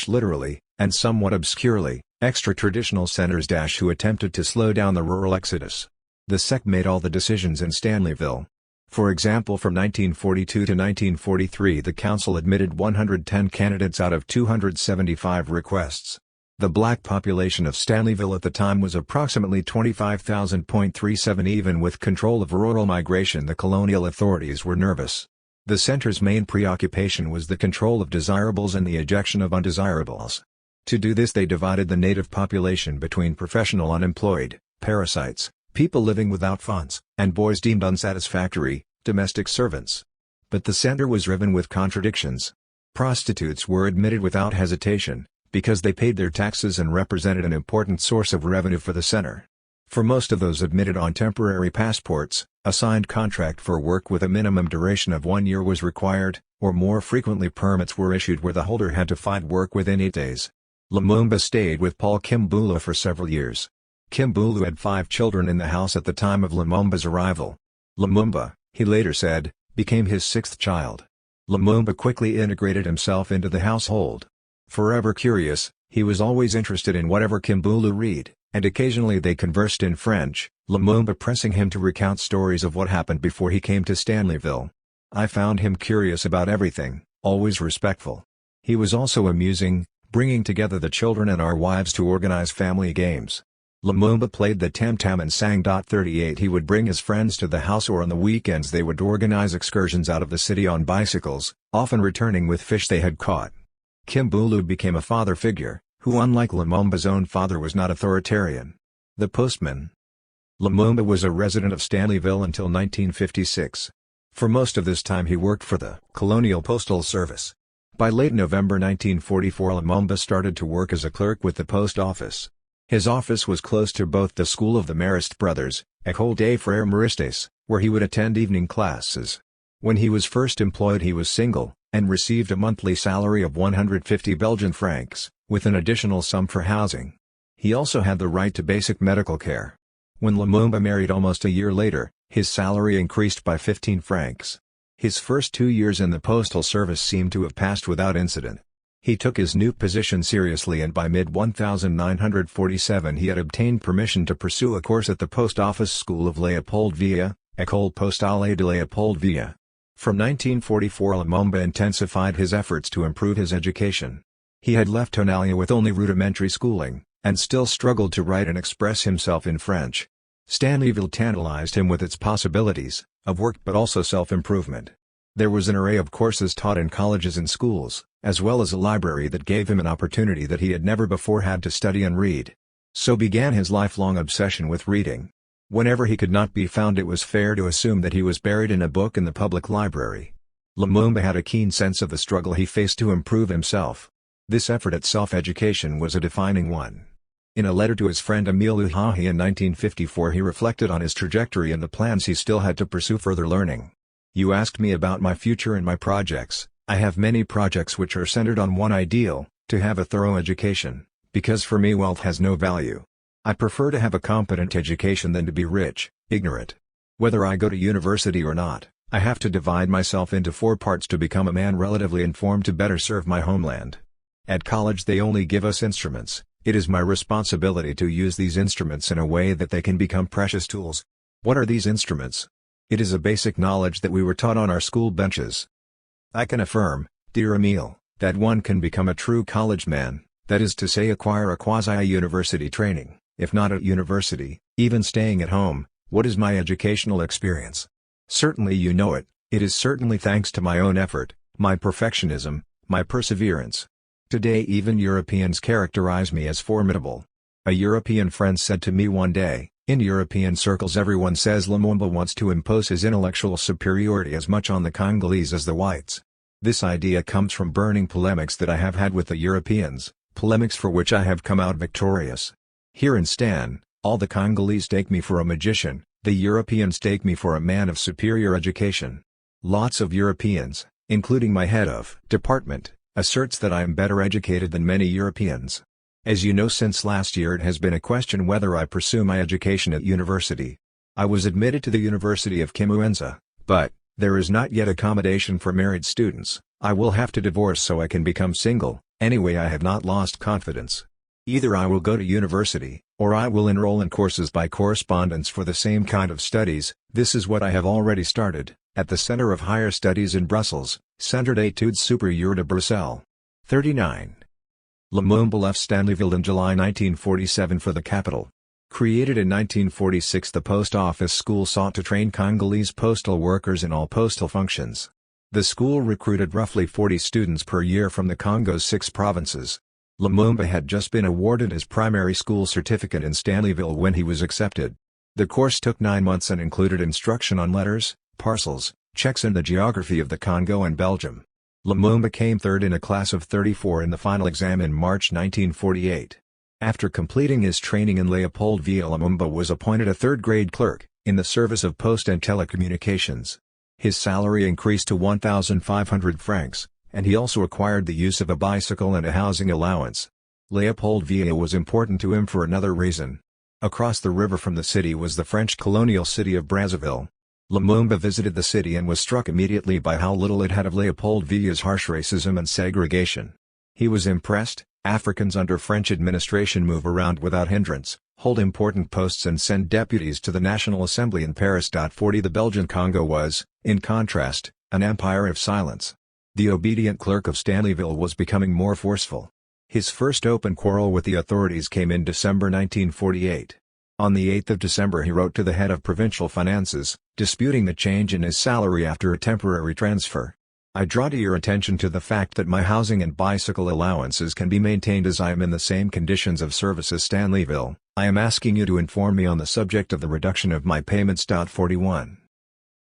literally, and somewhat obscurely, extra-traditional centers who attempted to slow down the rural exodus. The SEC made all the decisions in Stanleyville. For example, from 1942 to 1943 the council admitted 110 candidates out of 275 requests. The black population of Stanleyville at the time was approximately 25,000.37. Even with control of rural migration, the colonial authorities were nervous. The center's main preoccupation was the control of desirables and the ejection of undesirables. To do this they divided the native population between professional unemployed, parasites, people living without funds, and boys deemed unsatisfactory, domestic servants. But the center was riven with contradictions. Prostitutes were admitted without hesitation, because they paid their taxes and represented an important source of revenue for the center. For most of those admitted on temporary passports, a signed contract for work with a minimum duration of 1 year was required, or more frequently permits were issued where the holder had to find work within 8 days. Lumumba stayed with Paul Kimbulu for several years. Kimbulu had 5 children in the house at the time of Lumumba's arrival. Lumumba, he later said, became his 6th child. Lumumba quickly integrated himself into the household. Forever curious, he was always interested in whatever Kimbulu read, and occasionally they conversed in French, Lumumba pressing him to recount stories of what happened before he came to Stanleyville. I found him curious about everything, always respectful. He was also amusing, bringing together the children and our wives to organize family games. Lumumba played the tam-tam and sang. 38 He would bring his friends to the house, or on the weekends they would organize excursions out of the city on bicycles, often returning with fish they had caught. Kimbulu became a father figure, who unlike Lumumba's own father was not authoritarian. The postman. Lumumba was a resident of Stanleyville until 1956. For most of this time he worked for the Colonial Postal Service. By late November 1944 Lumumba started to work as a clerk with the post office. His office was close to both the school of the Marist brothers, École des Frères Maristes, where he would attend evening classes. When he was first employed he was single, and received a monthly salary of 150 Belgian francs, with an additional sum for housing. He also had the right to basic medical care. When Lumumba married almost a year later, his salary increased by 15 francs. His first 2 years in the postal service seemed to have passed without incident. He took his new position seriously, and by mid-1947 he had obtained permission to pursue a course at the Post Office School of Léopoldville, École Postale de Léopoldville. From 1944 Lumumba intensified his efforts to improve his education. He had left Tonalia with only rudimentary schooling, and still struggled to write and express himself in French. Stanleyville tantalized him with its possibilities, of work but also self-improvement. There was an array of courses taught in colleges and schools, as well as a library that gave him an opportunity that he had never before had to study and read. So began his lifelong obsession with reading. Whenever he could not be found it was fair to assume that he was buried in a book in the public library. Lumumba had a keen sense of the struggle he faced to improve himself. This effort at self-education was a defining one. In a letter to his friend Emile Uhahi in 1954 he reflected on his trajectory and the plans he still had to pursue further learning. You asked me about my future and my projects. I have many projects which are centered on one ideal, to have a thorough education, because for me wealth has no value. I prefer to have a competent education than to be rich, ignorant. Whether I go to university or not, I have to divide myself into 4 parts to become a man relatively informed to better serve my homeland. At college they only give us instruments. It is my responsibility to use these instruments in a way that they can become precious tools. What are these instruments? It is a basic knowledge that we were taught on our school benches. I can affirm, dear Emile, that one can become a true college man, that is to say acquire a quasi-university training, if not at university, even staying at home. What is my educational experience? Certainly you know it. It is certainly thanks to my own effort, my perfectionism, my perseverance. Today even Europeans characterize me as formidable. A European friend said to me one day, in European circles everyone says Lumumba wants to impose his intellectual superiority as much on the Congolese as the whites. This idea comes from burning polemics that I have had with the Europeans, polemics for which I have come out victorious. Here in Stan, all the Congolese take me for a magician, the Europeans take me for a man of superior education. Lots of Europeans, including my head of department, asserts that I am better educated than many Europeans. As you know, since last year it has been a question whether I pursue my education at university. I was admitted to the University of Kimuenza, but there is not yet accommodation for married students. I will have to divorce so I can become single. Anyway, I have not lost confidence. Either I will go to university, or I will enroll in courses by correspondence for the same kind of studies. This is what I have already started, at the Center of Higher Studies in Brussels, Centre d'études supérieures de Bruxelles. 39. Lumumba left Stanleyville in July 1947 for the capital. Created in 1946, the post office school sought to train Congolese postal workers in all postal functions. The school recruited roughly 40 students per year from the Congo's 6 provinces. Lumumba had just been awarded his primary school certificate in Stanleyville when he was accepted. The course took 9 months and included instruction on letters, parcels, checks and the geography of the Congo and Belgium. Lumumba came third in a class of 34 in the final exam in March 1948. After completing his training in Leopoldville, Lumumba was appointed a third-grade clerk, in the service of post and telecommunications. His salary increased to 1,500 francs. And he also acquired the use of a bicycle and a housing allowance. Leopoldville was important to him for another reason. Across the river from the city was the French colonial city of Brazzaville. Lumumba visited the city and was struck immediately by how little it had of Leopoldville's harsh racism and segregation. He was impressed. Africans under French administration move around without hindrance, hold important posts and send deputies to the National Assembly in Paris. 40 The Belgian Congo was, in contrast, an empire of silence. The obedient clerk of Stanleyville was becoming more forceful. His first open quarrel with the authorities came in December 1948. On the 8th of December he wrote to the head of provincial finances, disputing the change in his salary after a temporary transfer. I draw to your attention to the fact that my housing and bicycle allowances can be maintained as I am in the same conditions of service as Stanleyville. I am asking you to inform me on the subject of the reduction of my payments. 41.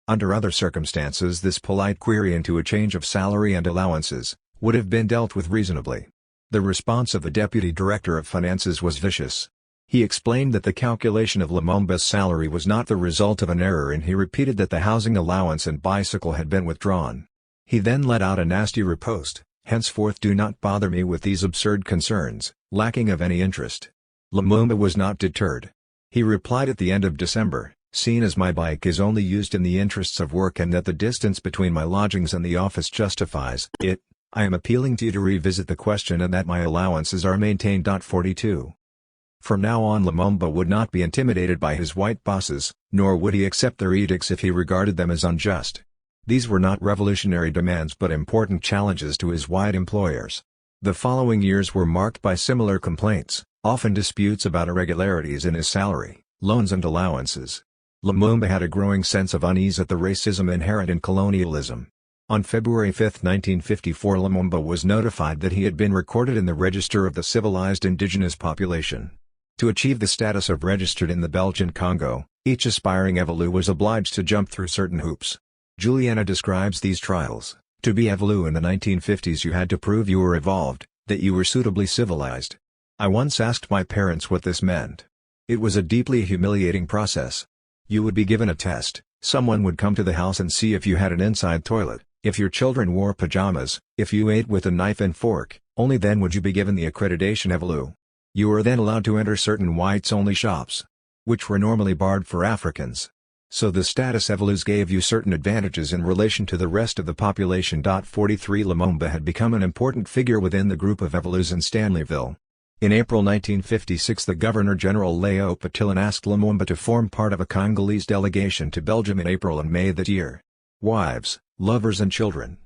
Under other circumstances this polite query into a change of salary and allowances, would have been dealt with reasonably. The response of the Deputy Director of Finances was vicious. He explained that the calculation of Lumumba's salary was not the result of an error, and he repeated that the housing allowance and bicycle had been withdrawn. He then let out a nasty riposte: "Henceforth do not bother me with these absurd concerns, lacking of any interest." Lumumba was not deterred. He replied at the end of December, "Seeing as my bike is only used in the interests of work and that the distance between my lodgings and the office justifies it, I am appealing to you to revisit the question and that my allowances are maintained." 42. From now on Lumumba would not be intimidated by his white bosses, nor would he accept their edicts if he regarded them as unjust. These were not revolutionary demands but important challenges to his white employers. The following years were marked by similar complaints, often disputes about irregularities in his salary, loans and allowances. Lumumba had a growing sense of unease at the racism inherent in colonialism. On February 5, 1954, Lumumba was notified that he had been recorded in the register of the civilized indigenous population. To achieve the status of registered in the Belgian Congo, each aspiring Evolue was obliged to jump through certain hoops. Juliana describes these trials: "To be Evolue in the 1950s you had to prove you were evolved, that you were suitably civilized. I once asked my parents what this meant. It was a deeply humiliating process. You would be given a test, someone would come to the house and see if you had an inside toilet, if your children wore pajamas, if you ate with a knife and fork, only then would you be given the accreditation Evolue. You were then allowed to enter certain whites-only shops, which were normally barred for Africans. So the status Evolues gave you certain advantages in relation to the rest of the population." 43 Lumumba had become an important figure within the group of Evolues in Stanleyville. In April 1956 the Governor-General Leo Patilin asked Lumumba to form part of a Congolese delegation to Belgium in April and May that year. Wives, lovers and children.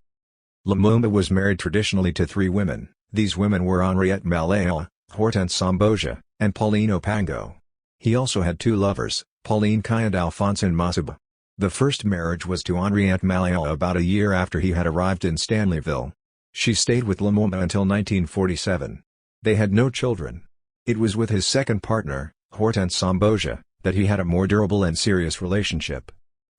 Lumumba was married traditionally to 3 women. These women were Henriette Malaya, Hortense Samboja, and Pauline Opango. He also had 2 lovers, Pauline Kai and Alphonsine Masaba. The first marriage was to Henriette Malaya about a year after he had arrived in Stanleyville. She stayed with Lumumba until 1947. They had no children. It was with his second partner, Hortense Samboja, that he had a more durable and serious relationship.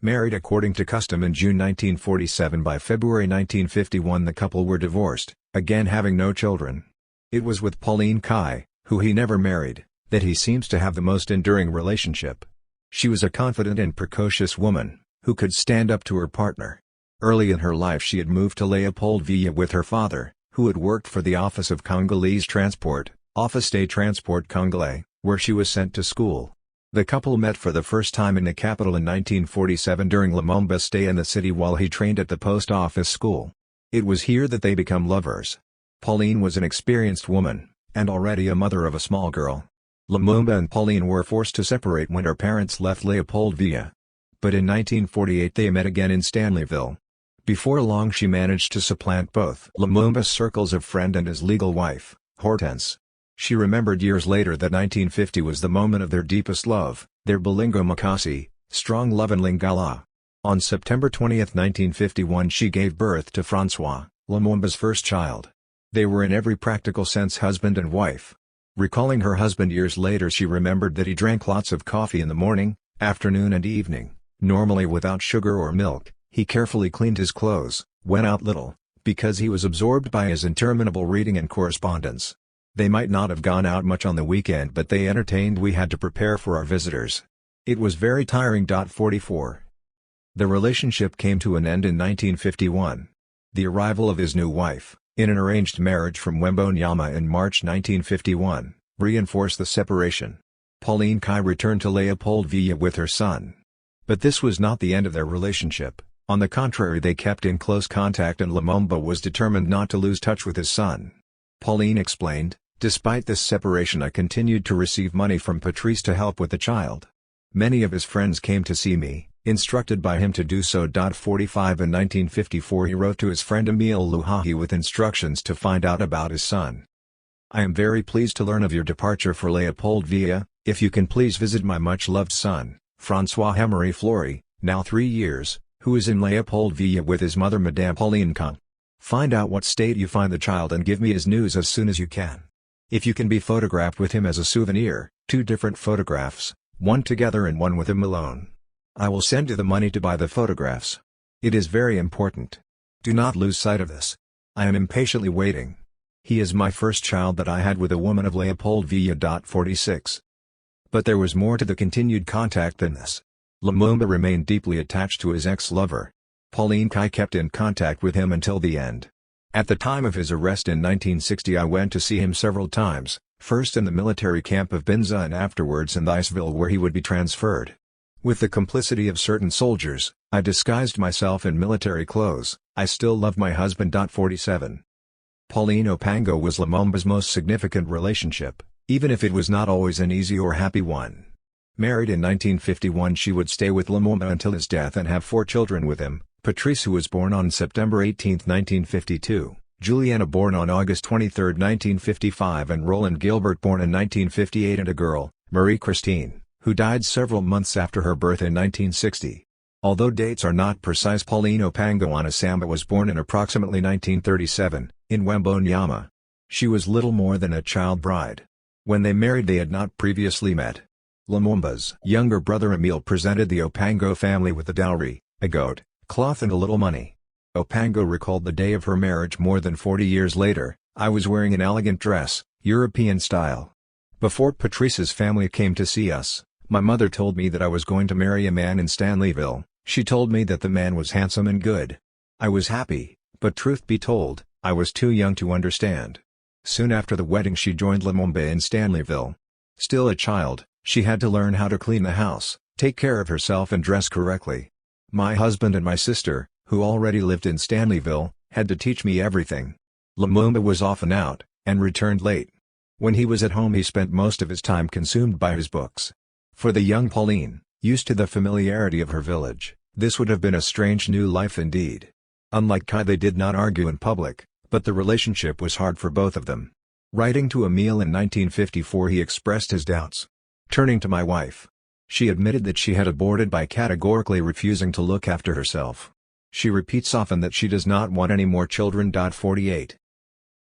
Married according to custom in June 1947, by February 1951 the couple were divorced, again having no children. It was with Pauline Kai, who he never married, that he seems to have the most enduring relationship. She was a confident and precocious woman, who could stand up to her partner. Early in her life she had moved to Leopoldville with her father, who had worked for the Office of Congolese Transport, Office des Transports Congolais, where she was sent to school. The couple met for the first time in the capital in 1947 during Lumumba's stay in the city while he trained at the post office school. It was here that they became lovers. Pauline was an experienced woman, and already a mother of a small girl. Lumumba and Pauline were forced to separate when her parents left Leopoldville. But in 1948 they met again in Stanleyville. Before long she managed to supplant both Lumumba's circles of friend and his legal wife, Hortense. She remembered years later that 1950 was the moment of their deepest love, their Bolingo Makasi, strong love in Lingala. On September 20, 1951 she gave birth to François, Lumumba's first child. They were in every practical sense husband and wife. Recalling her husband years later she remembered that he drank lots of coffee in the morning, afternoon and evening, normally without sugar or milk. He carefully cleaned his clothes, went out little, because he was absorbed by his interminable reading and correspondence. They might not have gone out much on the weekend but they entertained. We had to prepare for our visitors. It was very tiring. 44. The relationship came to an end in 1951. The arrival of his new wife, in an arranged marriage from Wembonyama in March 1951, reinforced the separation. Pauline Kai returned to Leopoldville with her son. But this was not the end of their relationship. On the contrary, they kept in close contact and Lumumba was determined not to lose touch with his son. Pauline explained, "Despite this separation I continued to receive money from Patrice to help with the child. Many of his friends came to see me, instructed by him to do so." 45 In 1954 he wrote to his friend Emile Luhahi with instructions to find out about his son. "I am very pleased to learn of your departure for Leopoldville. If you can please visit my much-loved son, François Emery Fleury, now 3 years, who is in Leopoldville with his mother Madame Pauline Kahn. Find out what state you find the child and give me his news as soon as you can. If you can be photographed with him as a souvenir, 2 different photographs, one together and one with him alone. I will send you the money to buy the photographs. It is very important. Do not lose sight of this. I am impatiently waiting. He is my first child that I had with a woman of Leopoldville." 46. But there was more to the continued contact than this. Lumumba remained deeply attached to his ex-lover. Pauline Kai kept in contact with him until the end. At the time of his arrest in 1960 I went to see him several times, first in the military camp of Binza and afterwards in Iceville where he would be transferred. With the complicity of certain soldiers, I disguised myself in military clothes. I still love my husband. 47. Pauline Opango was Lumumba's most significant relationship, even if it was not always an easy or happy one. Married in 1951 she would stay with Lumumba until his death and have 4 children with him, Patrice who was born on September 18, 1952, Juliana born on August 23, 1955 and Roland Gilbert born in 1958 and a girl, Marie-Christine, who died several months after her birth in 1960. Although dates are not precise, Pauline Opango Anasamba was born in approximately 1937, in Wembonyama. She was little more than a child bride. When they married they had not previously met. Lumumba's younger brother Emile presented the Opango family with a dowry, a goat, cloth and a little money. Opango recalled the day of her marriage more than 40 years later. "I was wearing an elegant dress, European style. Before Patrice's family came to see us, my mother told me that I was going to marry a man in Stanleyville. She told me that the man was handsome and good. I was happy, but truth be told, I was too young to understand." Soon after the wedding she joined Lumumba in Stanleyville. Still a child, she had to learn how to clean the house, take care of herself and dress correctly. My husband and my sister, who already lived in Stanleyville, had to teach me everything. Lumumba was often out, and returned late. When he was at home he spent most of his time consumed by his books. For the young Pauline, used to the familiarity of her village, this would have been a strange new life indeed. Unlike Kai they did not argue in public, but the relationship was hard for both of them. Writing to Emile in 1954 he expressed his doubts. "Turning to my wife. She admitted that she had aborted by categorically refusing to look after herself. She repeats often that she does not want any more children." 48.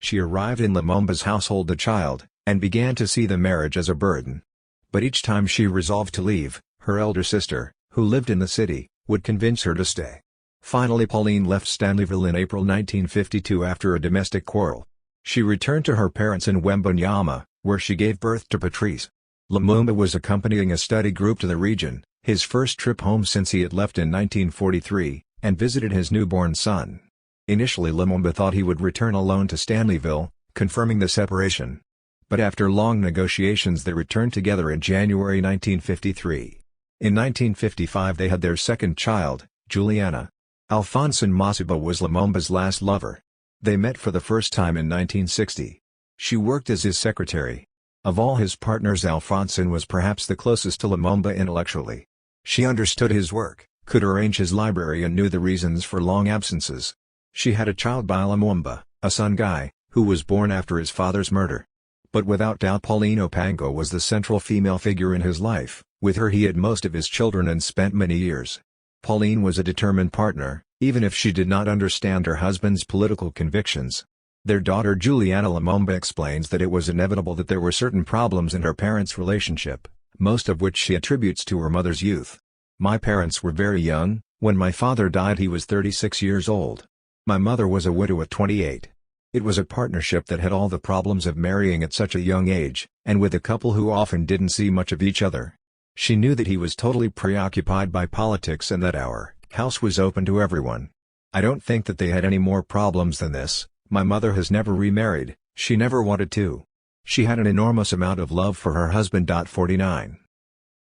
She arrived in Lumumba's household a child, and began to see the marriage as a burden. But each time she resolved to leave, her elder sister, who lived in the city, would convince her to stay. Finally Pauline left Stanleyville in April 1952 after a domestic quarrel. She returned to her parents in Wembonyama, where she gave birth to Patrice. Lumumba was accompanying a study group to the region, his first trip home since he had left in 1943, and visited his newborn son. Initially Lumumba thought he would return alone to Stanleyville, confirming the separation. But after long negotiations they returned together in January 1953. In 1955 they had their second child, Juliana. Alphonsine Masiba was Lumumba's last lover. They met for the first time in 1960. She worked as his secretary. Of all his partners, Alphonsine was perhaps the closest to Lumumba intellectually. She understood his work, could arrange his library and knew the reasons for long absences. She had a child by Lumumba, a son Guy, who was born after his father's murder. But without doubt Pauline Opango was the central female figure in his life. With her he had most of his children and spent many years. Pauline was a determined partner, even if she did not understand her husband's political convictions. Their daughter Juliana Lumumba explains that it was inevitable that there were certain problems in her parents' relationship, most of which she attributes to her mother's youth. "My parents were very young. When my father died he was 36 years old. My mother was a widow at 28. It was a partnership that had all the problems of marrying at such a young age, and with a couple who often didn't see much of each other. She knew that he was totally preoccupied by politics and that our house was open to everyone. I don't think that they had any more problems than this. My mother has never remarried, she never wanted to. She had an enormous amount of love for her husband. 49.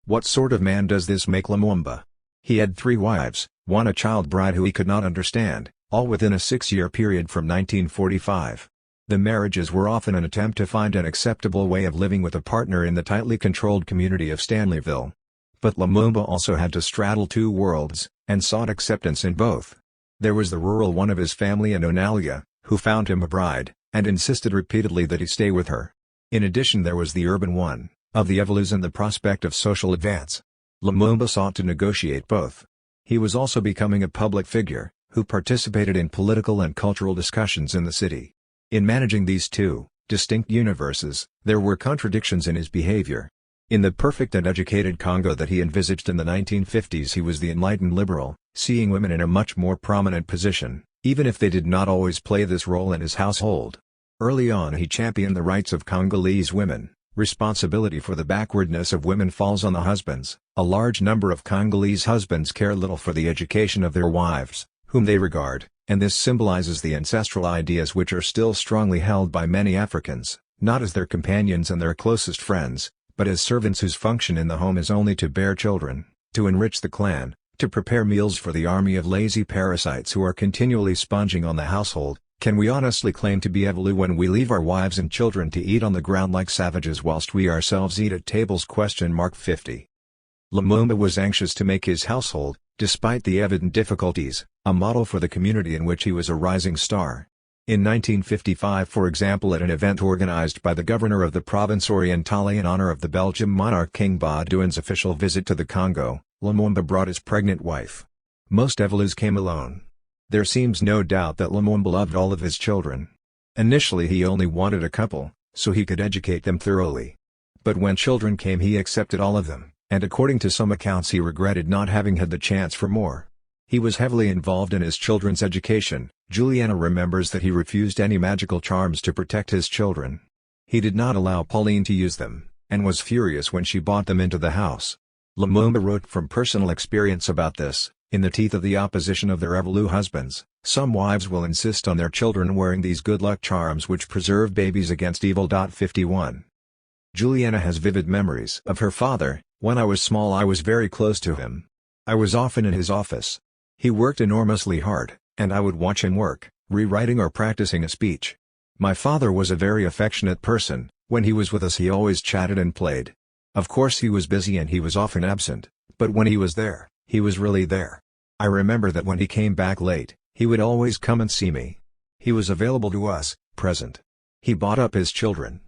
What sort of man does this make Lumumba? He had 3 wives, one a child bride who he could not understand, all within a 6-year period from 1945. The marriages were often an attempt to find an acceptable way of living with a partner in the tightly controlled community of Stanleyville. But Lumumba also had to straddle 2 worlds, and sought acceptance in both. There was the rural one of his family and Onalia, who found him a bride, and insisted repeatedly that he stay with her. In addition there was the urban one, of the Evolus and the prospect of social advance. Lumumba sought to negotiate both. He was also becoming a public figure, who participated in political and cultural discussions in the city. In managing these 2 distinct universes, there were contradictions in his behavior. In the perfect and educated Congo that he envisaged in the 1950s he was the enlightened liberal, seeing women in a much more prominent position, even if they did not always play this role in his household. Early on he championed the rights of Congolese women. Responsibility for the backwardness of women falls on the husbands. A large number of Congolese husbands care little for the education of their wives, whom they regard, and this symbolizes the ancestral ideas which are still strongly held by many Africans, not as their companions and their closest friends, but as servants whose function in the home is only to bear children, to enrich the clan, to prepare meals for the army of lazy parasites who are continually sponging on the household. Can we honestly claim to be Evolu when we leave our wives and children to eat on the ground like savages whilst we ourselves eat at tables? 50. Lumumba was anxious to make his household, despite the evident difficulties, a model for the community in which he was a rising star. In 1955, for example, at an event organized by the governor of the province Orientale in honor of the Belgian monarch King Baudouin's official visit to the Congo, Lumumba brought his pregnant wife. Most Evolus came alone. There seems no doubt that Lumumba loved all of his children. Initially he only wanted a couple, so he could educate them thoroughly. But when children came he accepted all of them, and according to some accounts he regretted not having had the chance for more. He was heavily involved in his children's education. Juliana remembers that he refused any magical charms to protect his children. He did not allow Pauline to use them, and was furious when she brought them into the house. Lumumba wrote from personal experience about this. In the teeth of the opposition of their Evolu husbands, some wives will insist on their children wearing these good luck charms which preserve babies against evil. 51. Juliana has vivid memories of her father. When I was small I was very close to him. I was often in his office. He worked enormously hard, and I would watch him work, rewriting or practicing a speech. My father was a very affectionate person. When he was with us he always chatted and played. Of course he was busy and he was often absent, but when he was there, he was really there. I remember that when he came back late, he would always come and see me. He was available to us, present. He brought up his children.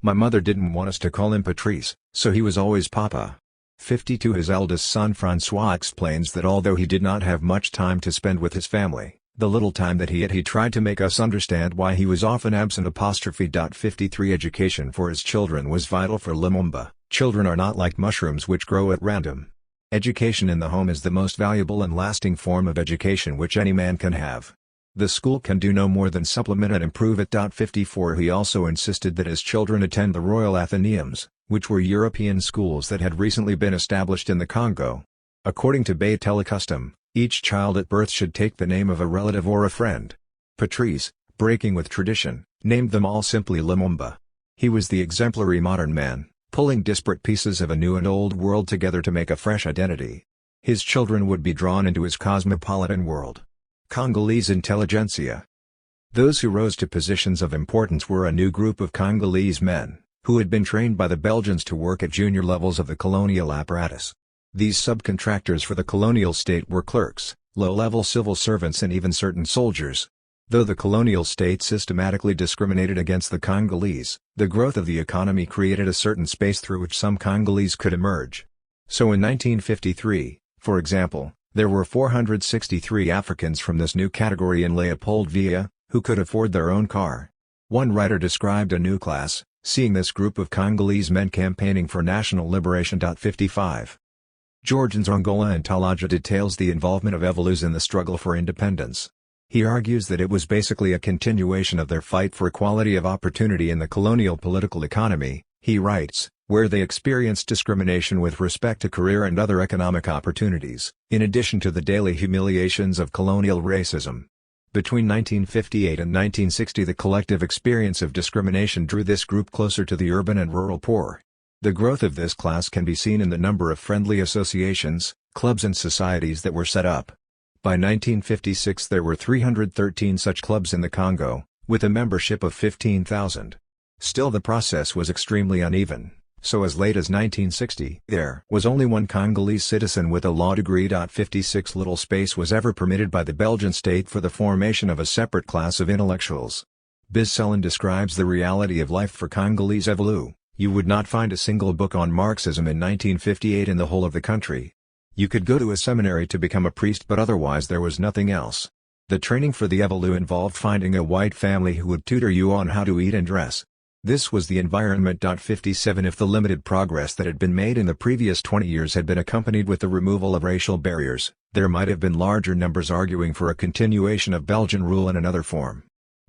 My mother didn't want us to call him Patrice, so he was always Papa. 52. His eldest son François explains that although he did not have much time to spend with his family, the little time that he had he tried to make us understand why he was often absent. 53. Education for his children was vital for Lumumba. Children are not like mushrooms which grow at random. Education in the home is the most valuable and lasting form of education which any man can have. The school can do no more than supplement and improve it. 54. He also insisted that his children attend the Royal Athenaeums, which were European schools that had recently been established in the Congo. According to Bay Telecustom, Each child at birth should take the name of a relative or a friend. Patrice, breaking with tradition, named them all simply Lumumba. He was the exemplary modern man, pulling disparate pieces of a new and old world together to make a fresh identity. His children would be drawn into his cosmopolitan world. Congolese intelligentsia. Those who rose to positions of importance were a new group of Congolese men, who had been trained by the Belgians to work at junior levels of the colonial apparatus. These subcontractors for the colonial state were clerks, low-level civil servants and even certain soldiers. Though the colonial state systematically discriminated against the Congolese, the growth of the economy created a certain space through which some Congolese could emerge. So in 1953, for example, there were 463 Africans from this new category in Leopoldville, who could afford their own car. One writer described a new class, seeing this group of Congolese men campaigning for national liberation. 55. George Nzongola Ntalaja details the involvement of Evolus in the struggle for independence. He argues that it was basically a continuation of their fight for equality of opportunity in the colonial political economy, he writes, where they experienced discrimination with respect to career and other economic opportunities, in addition to the daily humiliations of colonial racism. Between 1958 and 1960 the collective experience of discrimination drew this group closer to the urban and rural poor. The growth of this class can be seen in the number of friendly associations, clubs and societies that were set up. By 1956 there were 313 such clubs in the Congo, with a membership of 15,000. Still the process was extremely uneven, so as late as 1960 there was only one Congolese citizen with a law degree. 56 Little space was ever permitted by the Belgian state for the formation of a separate class of intellectuals. Bizcellin describes the reality of life for Congolese Evolus. You would not find a single book on Marxism in 1958 in the whole of the country. You could go to a seminary to become a priest but otherwise there was nothing else. The training for the Evolus involved finding a white family who would tutor you on how to eat and dress. This was the environment. 57 If the limited progress that had been made in the previous 20 years had been accompanied with the removal of racial barriers, there might have been larger numbers arguing for a continuation of Belgian rule in another form.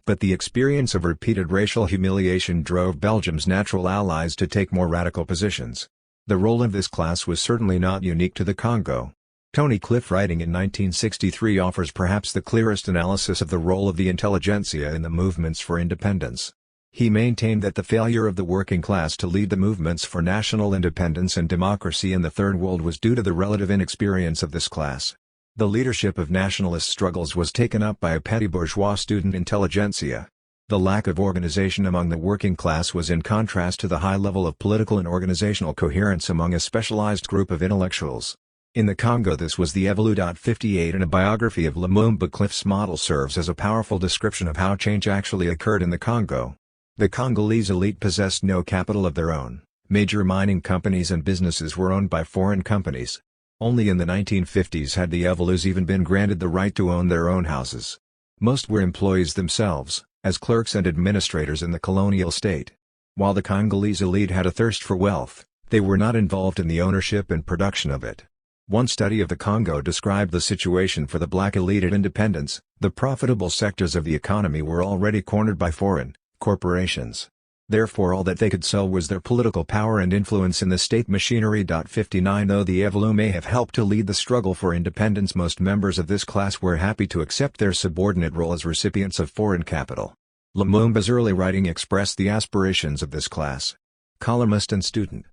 But the experience of repeated racial humiliation drove Belgium's natural allies to take more radical positions. The role of this class was certainly not unique to the Congo. Tony Cliff, writing in 1963, offers perhaps the clearest analysis of the role of the intelligentsia in the movements for independence. He maintained that the failure of the working class to lead the movements for national independence and democracy in the Third World was due to the relative inexperience of this class. The leadership of nationalist struggles was taken up by a petty bourgeois student intelligentsia. The lack of organization among the working class was in contrast to the high level of political and organizational coherence among a specialized group of intellectuals. In the Congo this was the Evolus. 58 And a biography of Lumumba. Cliff's model serves as a powerful description of how change actually occurred in the Congo. The Congolese elite possessed no capital of their own. Major mining companies and businesses were owned by foreign companies. Only in the 1950s had the Evolus even been granted the right to own their own houses. Most were employees themselves, as clerks and administrators in the colonial state. While the Congolese elite had a thirst for wealth, they were not involved in the ownership and production of it. One study of the Congo described the situation for the black elite at independence. The profitable sectors of the economy were already cornered by foreign corporations. Therefore all that they could sell was their political power and influence in the state machinery. 59 Though the Evolus may have helped to lead the struggle for independence, most members of this class were happy to accept their subordinate role as recipients of foreign capital. Lumumba's early writing expressed the aspirations of this class. Columnist and student.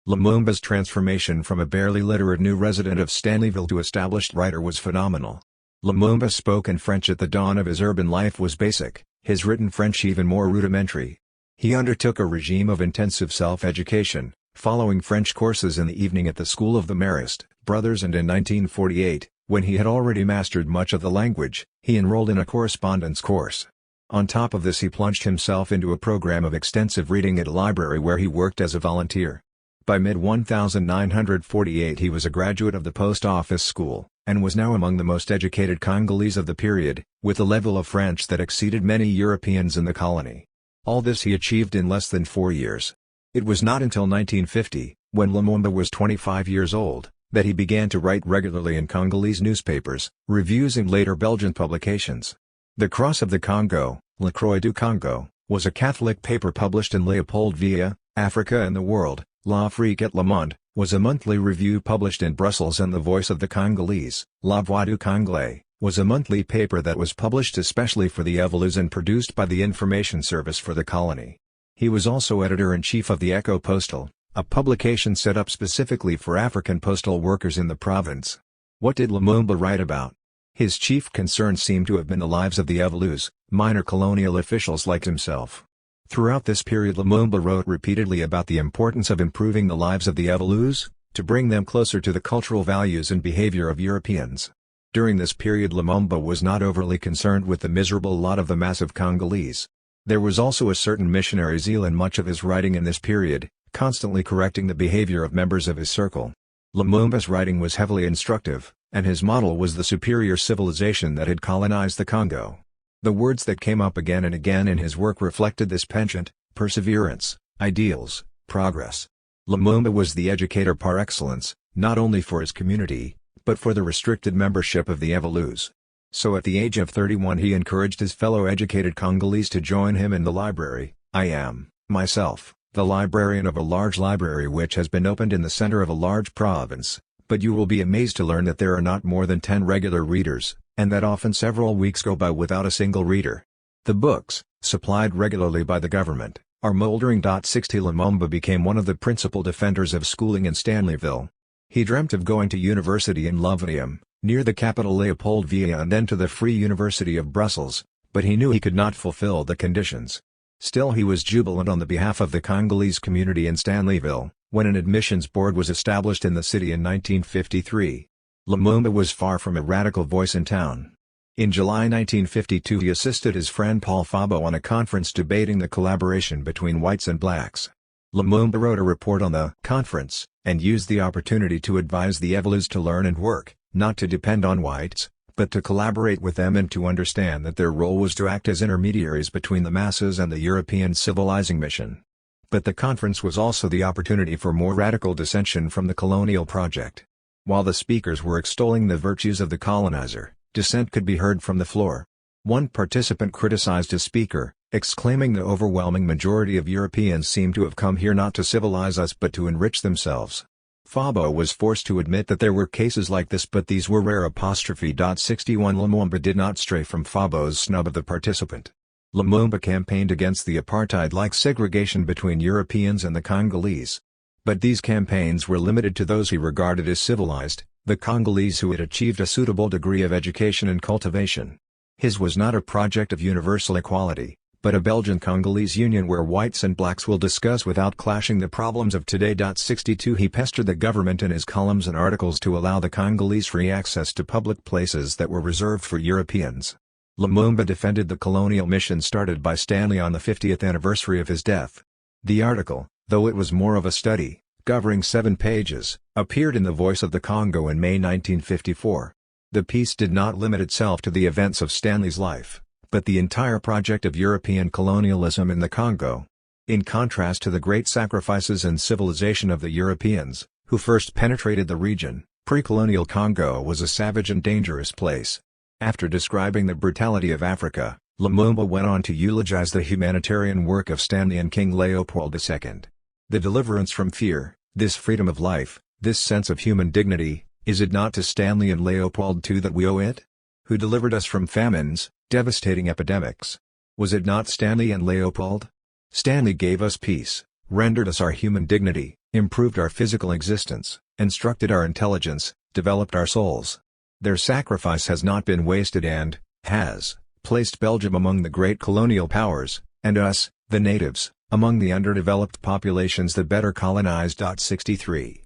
Lumumba's transformation from a barely literate new resident of Stanleyville to established writer was phenomenal. Lumumba's spoken French at the dawn of his urban life was basic, his written French even more rudimentary. He undertook a regime of intensive self-education, following French courses in the evening at the school of the Marist brothers, and in 1948, when he had already mastered much of the language, he enrolled in a correspondence course. On top of this he plunged himself into a program of extensive reading at a library where he worked as a volunteer. By mid-1948 he was a graduate of the post office school, and was now among the most educated Congolese of the period, with a level of French that exceeded many Europeans in the colony. All this he achieved in less than 4 years. It was not until 1950, when Lumumba was 25 years old, that he began to write regularly in Congolese newspapers, reviews and later Belgian publications. The Cross of the Congo, La Croix du Congo, was a Catholic paper published in Leopoldville, Africa and the World, L'Afrique et le Monde, was a monthly review published in Brussels, and The Voice of the Congolese, La Voix du Congolais, was a monthly paper that was published especially for the Evolus and produced by the Information Service for the colony. He was also editor-in-chief of the Echo Postal, a publication set up specifically for African postal workers in the province. What did Lumumba write about? His chief concern seemed to have been the lives of the Evolus, minor colonial officials like himself. Throughout this period Lumumba wrote repeatedly about the importance of improving the lives of the Evolus, to bring them closer to the cultural values and behavior of Europeans. During this period Lumumba was not overly concerned with the miserable lot of the mass of Congolese. There was also a certain missionary zeal in much of his writing in this period, constantly correcting the behavior of members of his circle. Lumumba's writing was heavily instructive, and his model was the superior civilization that had colonized the Congo. The words that came up again and again in his work reflected this penchant: perseverance, ideals, progress. Lumumba was the educator par excellence, not only for his community, but for the restricted membership of the Evolus. So at the age of 31 he encouraged his fellow educated Congolese to join him in the library. I am, myself, the librarian of a large library which has been opened in the center of a large province, but you will be amazed to learn that there are not more than 10 regular readers, and that often several weeks go by without a single reader. The books, supplied regularly by the government, are moldering. 60 Lumumba became one of the principal defenders of schooling in Stanleyville. He dreamt of going to university in Lovanium, near the capital Leopoldville, and then to the Free University of Brussels, but he knew he could not fulfill the conditions. Still he was jubilant on the behalf of the Congolese community in Stanleyville, when an admissions board was established in the city in 1953. Lumumba was far from a radical voice in town. In July 1952 he assisted his friend Paul Fabo on a conference debating the collaboration between whites and blacks. Lumumba wrote a report on the conference, and used the opportunity to advise the Evolus to learn and work, not to depend on whites, but to collaborate with them and to understand that their role was to act as intermediaries between the masses and the European civilizing mission. But the conference was also the opportunity for more radical dissension from the colonial project. While the speakers were extolling the virtues of the colonizer, dissent could be heard from the floor. One participant criticized a speaker, exclaiming the overwhelming majority of Europeans seem to have come here not to civilize us but to enrich themselves. Fabo was forced to admit that there were cases like this, but these were rare. 61 Lumumba did not stray from Fabo's snub of the participant. Lumumba campaigned against the apartheid-like segregation between Europeans and the Congolese. But these campaigns were limited to those he regarded as civilized, the Congolese who had achieved a suitable degree of education and cultivation. His was not a project of universal equality, but a Belgian-Congolese union where whites and blacks will discuss without clashing the problems of today. 62 He pestered the government in his columns and articles to allow the Congolese free access to public places that were reserved for Europeans. Lumumba defended the colonial mission started by Stanley on the 50th anniversary of his death. The article, though it was more of a study, covering 7 pages, appeared in The Voice of the Congo in May 1954. The piece did not limit itself to the events of Stanley's life, but the entire project of European colonialism in the Congo. In contrast to the great sacrifices and civilization of the Europeans, who first penetrated the region, pre-colonial Congo was a savage and dangerous place. After describing the brutality of Africa, Lumumba went on to eulogize the humanitarian work of Stanley and King Leopold II. The deliverance from fear, this freedom of life, this sense of human dignity, is it not to Stanley and Leopold II that we owe it? Who delivered us from famines, devastating epidemics? Was it not Stanley and Leopold? Stanley gave us peace, rendered us our human dignity, improved our physical existence, instructed our intelligence, developed our souls. Their sacrifice has not been wasted and has placed Belgium among the great colonial powers, and us, the natives, among the underdeveloped populations that better colonized. 63.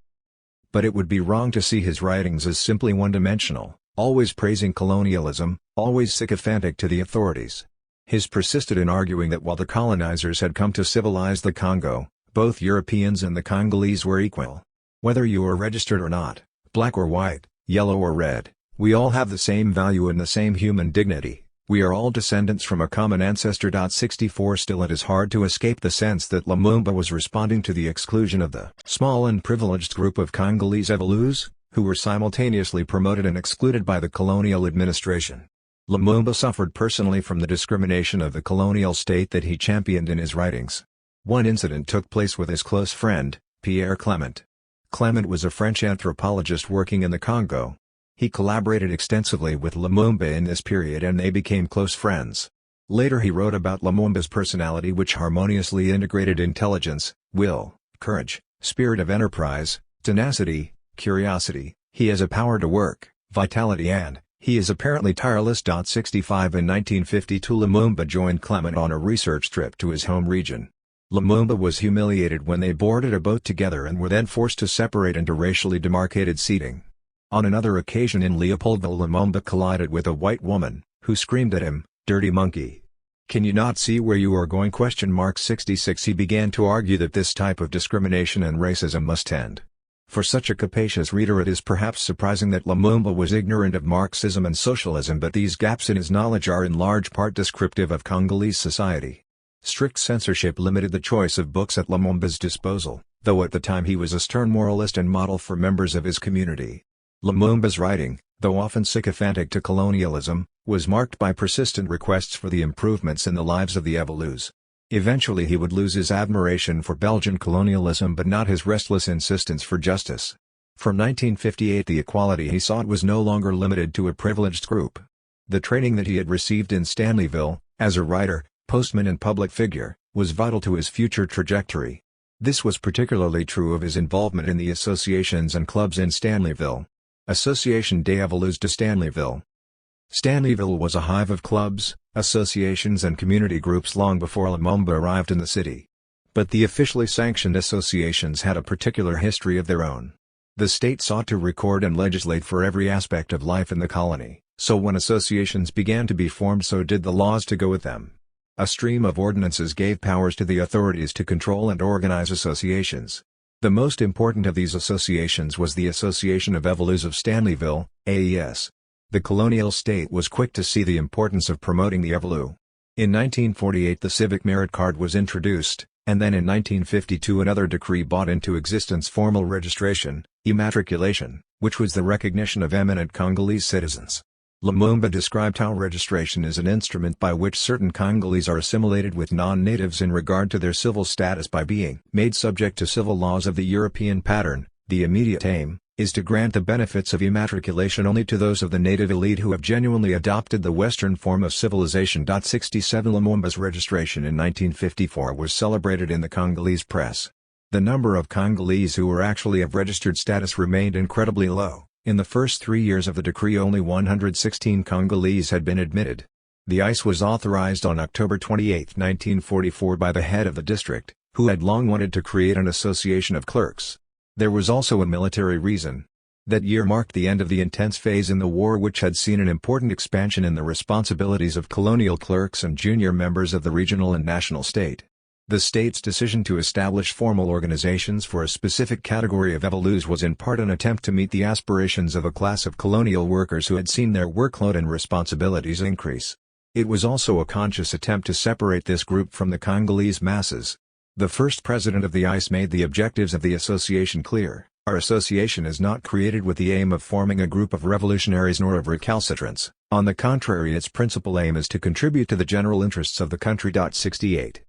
But it would be wrong to see his writings as simply one-dimensional, always praising colonialism, always sycophantic to the authorities. His persisted in arguing that while the colonizers had come to civilize the Congo, both Europeans and the Congolese were equal. Whether you are registered or not, black or white, yellow or red, we all have the same value and the same human dignity. We are all descendants from a common ancestor. 64 Still it is hard to escape the sense that Lumumba was responding to the exclusion of the small and privileged group of Congolese Evolus, who were simultaneously promoted and excluded by the colonial administration. Lumumba suffered personally from the discrimination of the colonial state that he championed in his writings. One incident took place with his close friend, Pierre Clement. Clement was a French anthropologist working in the Congo. He collaborated extensively with Lumumba in this period and they became close friends. Later he wrote about Lumumba's personality, which harmoniously integrated intelligence, will, courage, spirit of enterprise, tenacity, curiosity. He has a power to work, vitality, and he is apparently tireless. 65 In 1952 Lumumba joined Clement on a research trip to his home region. Lumumba was humiliated when they boarded a boat together and were then forced to separate into racially demarcated seating. On another occasion in Leopoldville, Lumumba collided with a white woman, who screamed at him, "Dirty monkey. Can you not see where you are going?" 66 He began to argue that this type of discrimination and racism must end. For such a capacious reader, it is perhaps surprising that Lumumba was ignorant of Marxism and socialism, but these gaps in his knowledge are in large part descriptive of Congolese society. Strict censorship limited the choice of books at Lumumba's disposal, though at the time he was a stern moralist and model for members of his community. Lumumba's writing, though often sycophantic to colonialism, was marked by persistent requests for the improvements in the lives of the Evolus. Eventually he would lose his admiration for Belgian colonialism but not his restless insistence for justice. From 1958 the equality he sought was no longer limited to a privileged group. The training that he had received in Stanleyville, as a writer, postman and public figure, was vital to his future trajectory. This was particularly true of his involvement in the associations and clubs in Stanleyville. Association des Evolus de Stanleyville. Stanleyville was a hive of clubs, associations and community groups long before Lumumba arrived in the city. But the officially sanctioned associations had a particular history of their own. The state sought to record and legislate for every aspect of life in the colony, so when associations began to be formed, so did the laws to go with them. A stream of ordinances gave powers to the authorities to control and organize associations. The most important of these associations was the Association of Evolus of Stanleyville, AES. The colonial state was quick to see the importance of promoting the Evolu. In 1948 the civic merit card was introduced, and then in 1952 another decree brought into existence formal registration, immatriculation, which was the recognition of eminent Congolese citizens. Lumumba described how registration is an instrument by which certain Congolese are assimilated with non-natives in regard to their civil status by being made subject to civil laws of the European pattern. The immediate aim is to grant the benefits of immatriculation only to those of the native elite who have genuinely adopted the Western form of civilization. 67 Lumumba's registration in 1954 was celebrated in the Congolese press. The number of Congolese who were actually of registered status remained incredibly low. In the first 3 years of the decree only 116 Congolese had been admitted. The ICE was authorized on October 28, 1944 by the head of the district, who had long wanted to create an association of clerks. There was also a military reason. That year marked the end of the intense phase in the war, which had seen an important expansion in the responsibilities of colonial clerks and junior members of the regional and national state. The state's decision to establish formal organizations for a specific category of Evolus was in part an attempt to meet the aspirations of a class of colonial workers who had seen their workload and responsibilities increase. It was also a conscious attempt to separate this group from the Congolese masses. The first president of the ICE made the objectives of the association clear. Our association is not created with the aim of forming a group of revolutionaries nor of recalcitrants. On the contrary, its principal aim is to contribute to the general interests of the country. 68.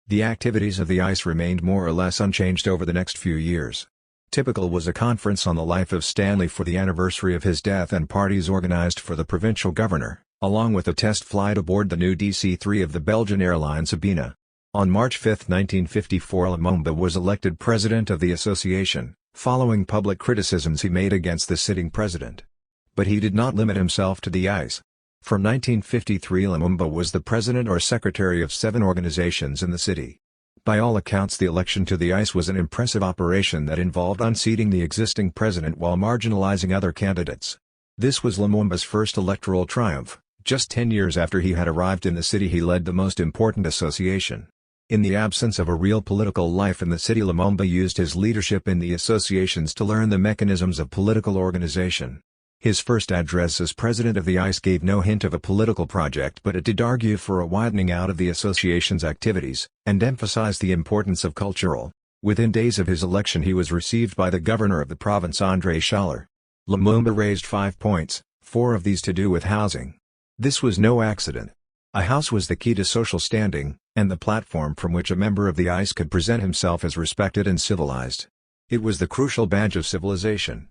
The activities of the ICE remained more or less unchanged over the next few years. Typical was a conference on the life of Stanley for the anniversary of his death and parties organized for the provincial governor, along with a test flight aboard the new DC-3 of the Belgian airline Sabena. On March 5, 1954 Lumumba was elected president of the association, following public criticisms he made against the sitting president. But he did not limit himself to the ICE. From 1953 Lumumba was the president or secretary of 7 organizations in the city. By all accounts the election to the ICE was an impressive operation that involved unseating the existing president while marginalizing other candidates. This was Lumumba's first electoral triumph. Just 10 years after he had arrived in the city he led the most important association. In the absence of a real political life in the city, Lumumba used his leadership in the associations to learn the mechanisms of political organization. His first address as president of the ICE gave no hint of a political project, but it did argue for a widening out of the association's activities, and emphasized the importance of cultural. Within days of his election he was received by the governor of the province André Schaller. Lumumba raised 5 points, 4 of these to do with housing. This was no accident. A house was the key to social standing, and the platform from which a member of the ICE could present himself as respected and civilized. It was the crucial badge of civilization.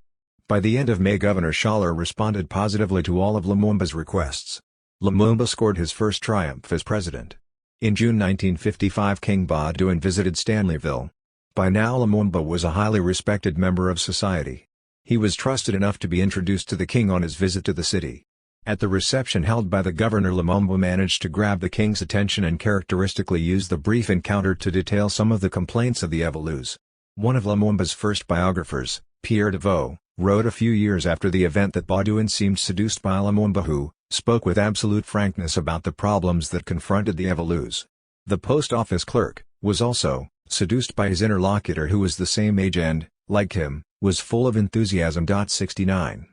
By the end of May, Governor Schaller responded positively to all of Lumumba's requests. Lumumba scored his first triumph as president. In June 1955, King Baudouin visited Stanleyville. By now Lumumba was a highly respected member of society. He was trusted enough to be introduced to the king on his visit to the city. At the reception held by the governor, Lumumba managed to grab the king's attention and characteristically used the brief encounter to detail some of the complaints of the Evolus. One of Lumumba's first biographers, Pierre Deveau, wrote a few years after the event that Baudouin seemed seduced by Lumumba, who spoke with absolute frankness about the problems that confronted the Evolus. The post office clerk was also seduced by his interlocutor, who was the same age and, like him, was full of enthusiasm. 69.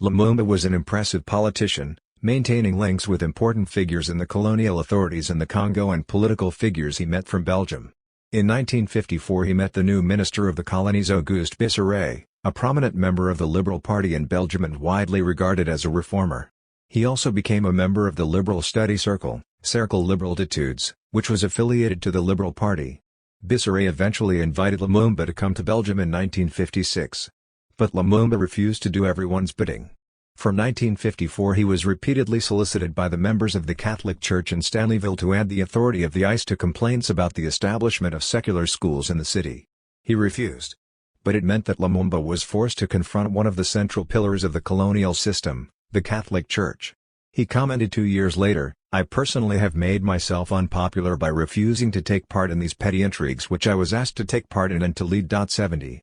Lumumba was an impressive politician, maintaining links with important figures in the colonial authorities in the Congo and political figures he met from Belgium. In 1954 he met the new Minister of the Colonies, Auguste Bisseret, a prominent member of the Liberal Party in Belgium and widely regarded as a reformer. He also became a member of the Liberal Study Circle, Cercle Liberal d'études, which was affiliated to the Liberal Party. Bisseret eventually invited Lumumba to come to Belgium in 1956. But Lumumba refused to do everyone's bidding. From 1954 he was repeatedly solicited by the members of the Catholic Church in Stanleyville to add the authority of the ICE to complaints about the establishment of secular schools in the city. He refused. But it meant that Lumumba was forced to confront one of the central pillars of the colonial system, the Catholic Church. He commented 2 years later, "I personally have made myself unpopular by refusing to take part in these petty intrigues which I was asked to take part in and to lead." 70.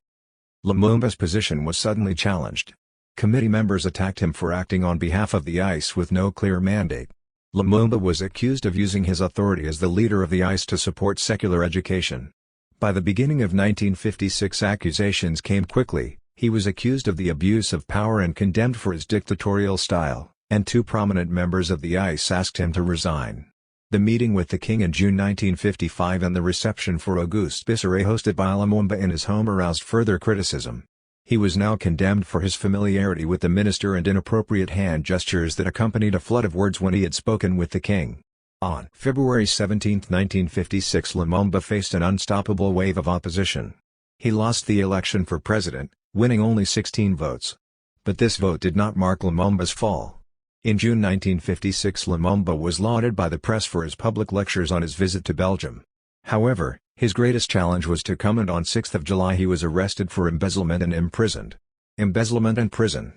Lumumba's position was suddenly challenged. Committee members attacked him for acting on behalf of the ICE with no clear mandate. Lumumba was accused of using his authority as the leader of the ICE to support secular education. By the beginning of 1956 accusations came quickly. He was accused of the abuse of power and condemned for his dictatorial style, and 2 prominent members of the ICE asked him to resign. The meeting with the king in June 1955 and the reception for Auguste Bisseret hosted by Lumumba in his home aroused further criticism. He was now condemned for his familiarity with the minister and inappropriate hand gestures that accompanied a flood of words when he had spoken with the king. On February 17, 1956, Lumumba faced an unstoppable wave of opposition. He lost the election for president, winning only 16 votes. But this vote did not mark Lumumba's fall. In June 1956 Lumumba was lauded by the press for his public lectures on his visit to Belgium. However, his greatest challenge was to come, and on 6 July he was arrested for embezzlement and imprisoned. Embezzlement and prison.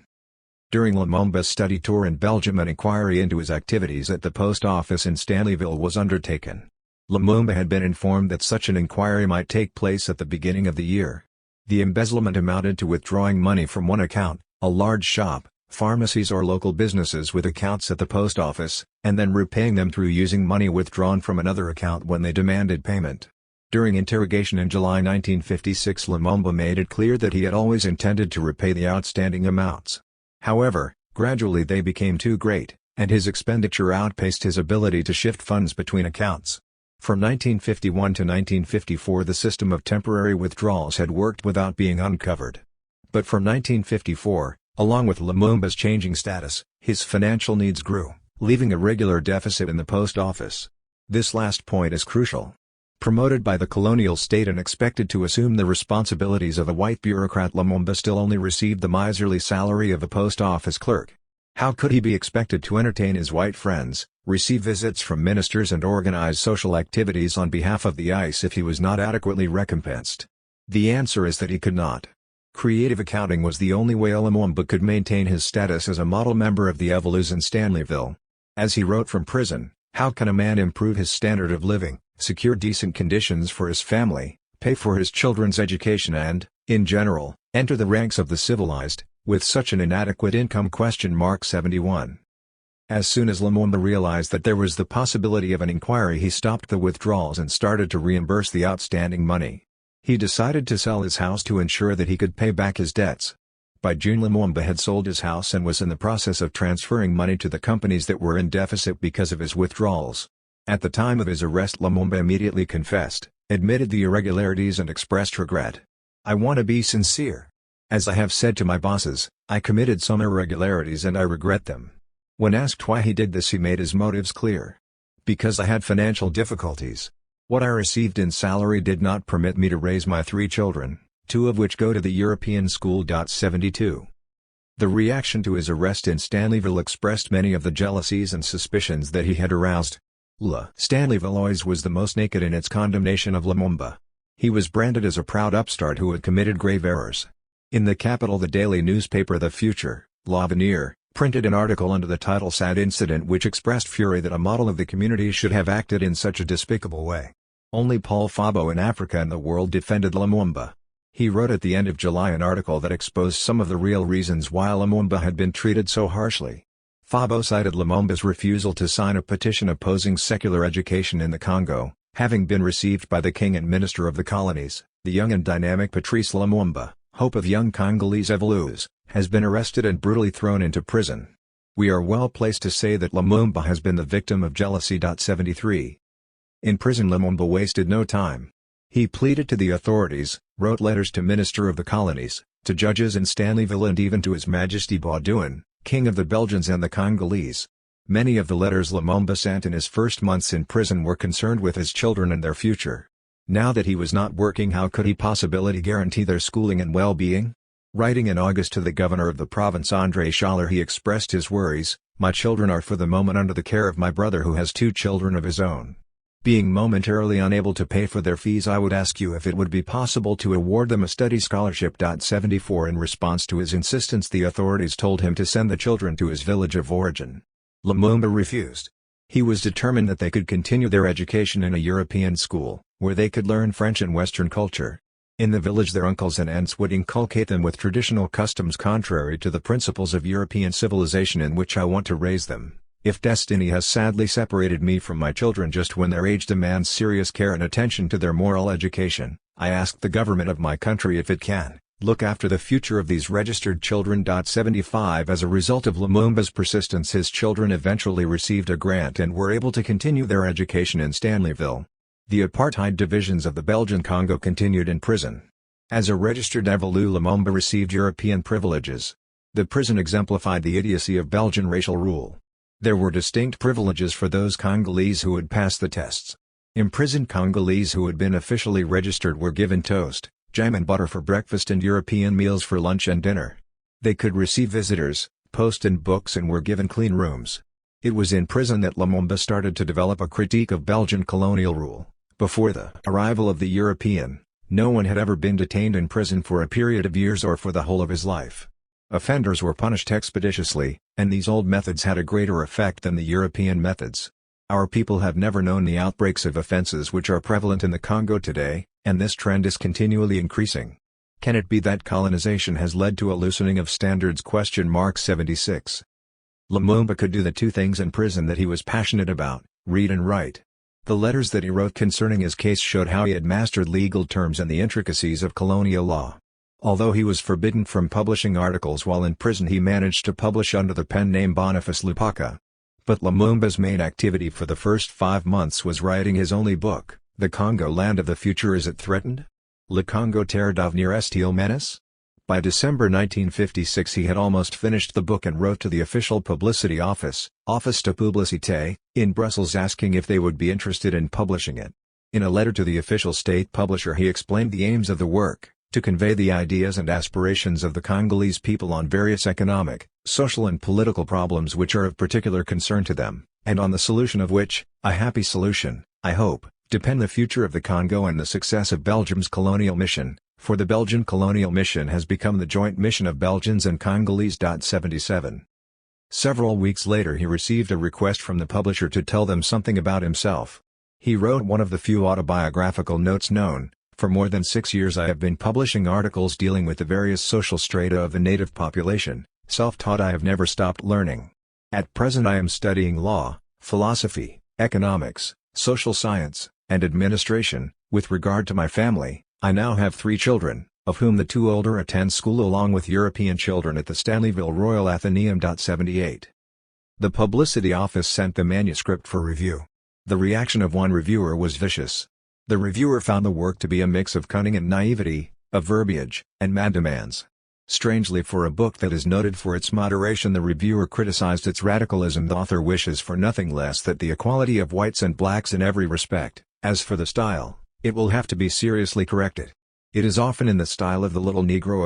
During Lumumba's study tour in Belgium, an inquiry into his activities at the post office in Stanleyville was undertaken. Lumumba had been informed that such an inquiry might take place at the beginning of the year. The embezzlement amounted to withdrawing money from one account, a large shop, pharmacies or local businesses with accounts at the post office, and then repaying them through using money withdrawn from another account when they demanded payment. During interrogation in July 1956, Lumumba made it clear that he had always intended to repay the outstanding amounts. However, gradually they became too great, and his expenditure outpaced his ability to shift funds between accounts. From 1951 to 1954 the system of temporary withdrawals had worked without being uncovered. But from 1954, along with Lumumba's changing status, his financial needs grew, leaving a regular deficit in the post office. This last point is crucial. Promoted by the colonial state and expected to assume the responsibilities of a white bureaucrat, Lumumba still only received the miserly salary of a post office clerk. How could he be expected to entertain his white friends, receive visits from ministers and organize social activities on behalf of the ICE if he was not adequately recompensed? The answer is that he could not. Creative accounting was the only way Lumumba could maintain his status as a model member of the Evolus in Stanleyville. As he wrote from prison, "How can a man improve his standard of living, secure decent conditions for his family, pay for his children's education and, in general, enter the ranks of the civilized, with such an inadequate income?" 71. As soon as Lumumba realized that there was the possibility of an inquiry, he stopped the withdrawals and started to reimburse the outstanding money. He decided to sell his house to ensure that he could pay back his debts. By June Lumumba had sold his house and was in the process of transferring money to the companies that were in deficit because of his withdrawals. At the time of his arrest Lumumba immediately confessed, admitted the irregularities and expressed regret. "I want to be sincere. As I have said to my bosses, I committed some irregularities and I regret them." When asked why he did this, he made his motives clear. "Because I had financial difficulties. What I received in salary did not permit me to raise my 3 children, 2 of which go to the European School. 72. The reaction to his arrest in Stanleyville expressed many of the jealousies and suspicions that he had aroused. Stanleyville always was the most naked in its condemnation of Lumumba. He was branded as a proud upstart who had committed grave errors. In the capital, the daily newspaper The Future, L'Avenir, printed an article under the title "Sad Incident," which expressed fury that a model of the community should have acted in such a despicable way. Only Paul Fabo in Africa and the world defended Lumumba. He wrote at the end of July an article that exposed some of the real reasons why Lumumba had been treated so harshly. Fabo cited Lumumba's refusal to sign a petition opposing secular education in the Congo, having been received by the king and minister of the colonies. The young and dynamic Patrice Lumumba, hope of young Congolese evolus, has been arrested and brutally thrown into prison. We are well placed to say that Lumumba has been the victim of jealousy. 73. In prison, Lumumba wasted no time. He pleaded to the authorities, wrote letters to Minister of the Colonies, to judges in Stanleyville, and even to His Majesty Baudouin, King of the Belgians and the Congolese. Many of the letters Lumumba sent in his first months in prison were concerned with his children and their future. Now that he was not working, how could he possibly guarantee their schooling and well-being? Writing in August to the governor of the province André Schaller, he expressed his worries: "My children are for the moment under the care of my brother, who has 2 children of his own. Being momentarily unable to pay for their fees, I would ask you if it would be possible to award them a study scholarship." 74. In response to his insistence, the authorities told him to send the children to his village of origin. Lumumba refused. He was determined that they could continue their education in a European school, where they could learn French and Western culture. In the village, their uncles and aunts would inculcate them with traditional customs contrary to the principles of European civilization in which I want to raise them. If destiny has sadly separated me from my children just when their age demands serious care and attention to their moral education, I ask the government of my country if it can look after the future of these registered children. 75. As a result of Lumumba's persistence, his children eventually received a grant and were able to continue their education in Stanleyville. The apartheid divisions of the Belgian Congo continued in prison. As a registered Evolu, Lumumba received European privileges. The prison exemplified the idiocy of Belgian racial rule. There were distinct privileges for those Congolese who had passed the tests. Imprisoned Congolese who had been officially registered were given toast, jam and butter for breakfast and European meals for lunch and dinner. They could receive visitors, post and books, and were given clean rooms. It was in prison that Lumumba started to develop a critique of Belgian colonial rule. Before the arrival of the European, no one had ever been detained in prison for a period of years or for the whole of his life. Offenders were punished expeditiously, and these old methods had a greater effect than the European methods. Our people have never known the outbreaks of offenses which are prevalent in the Congo today, and this trend is continually increasing. Can it be that colonization has led to a loosening of standards? 76. Lumumba could do the 2 things in prison that he was passionate about: read and write. The letters that he wrote concerning his case showed how he had mastered legal terms and the intricacies of colonial law. Although he was forbidden from publishing articles while in prison, he managed to publish under the pen name Boniface Lupaka. But Lumumba's main activity for the first 5 months was writing his only book, The Congo Land of the Future. Is it threatened? Le Congo Terre d'Avenir est-il menace? By December 1956 he had almost finished the book and wrote to the official publicity office, Office de Publicité, in Brussels, asking if they would be interested in publishing it. In a letter to the official state publisher, he explained the aims of the work: to convey the ideas and aspirations of the Congolese people on various economic, social and political problems which are of particular concern to them, and on the solution of which, a happy solution, I hope, depend the future of the Congo and the success of Belgium's colonial mission, for the Belgian colonial mission has become the joint mission of Belgians and Congolese. 77. Several weeks later he received a request from the publisher to tell them something about himself. He wrote one of the few autobiographical notes known: "For more than 6 years I have been publishing articles dealing with the various social strata of the native population. Self-taught, I have never stopped learning. At present I am studying law, philosophy, economics, social science, and administration. With regard to my family, I now have 3 children, of whom the 2 older attend school along with European children at the Stanleyville Royal Athenaeum. 78. The publicity office sent the manuscript for review. The reaction of one reviewer was vicious. The reviewer found the work to be a mix of cunning and naivety, of verbiage, and mad demands. Strangely, for a book that is noted for its moderation, the reviewer criticized its radicalism. The author wishes for nothing less than the equality of whites and blacks in every respect. As for the style, it will have to be seriously corrected. It is often in the style of the little Negro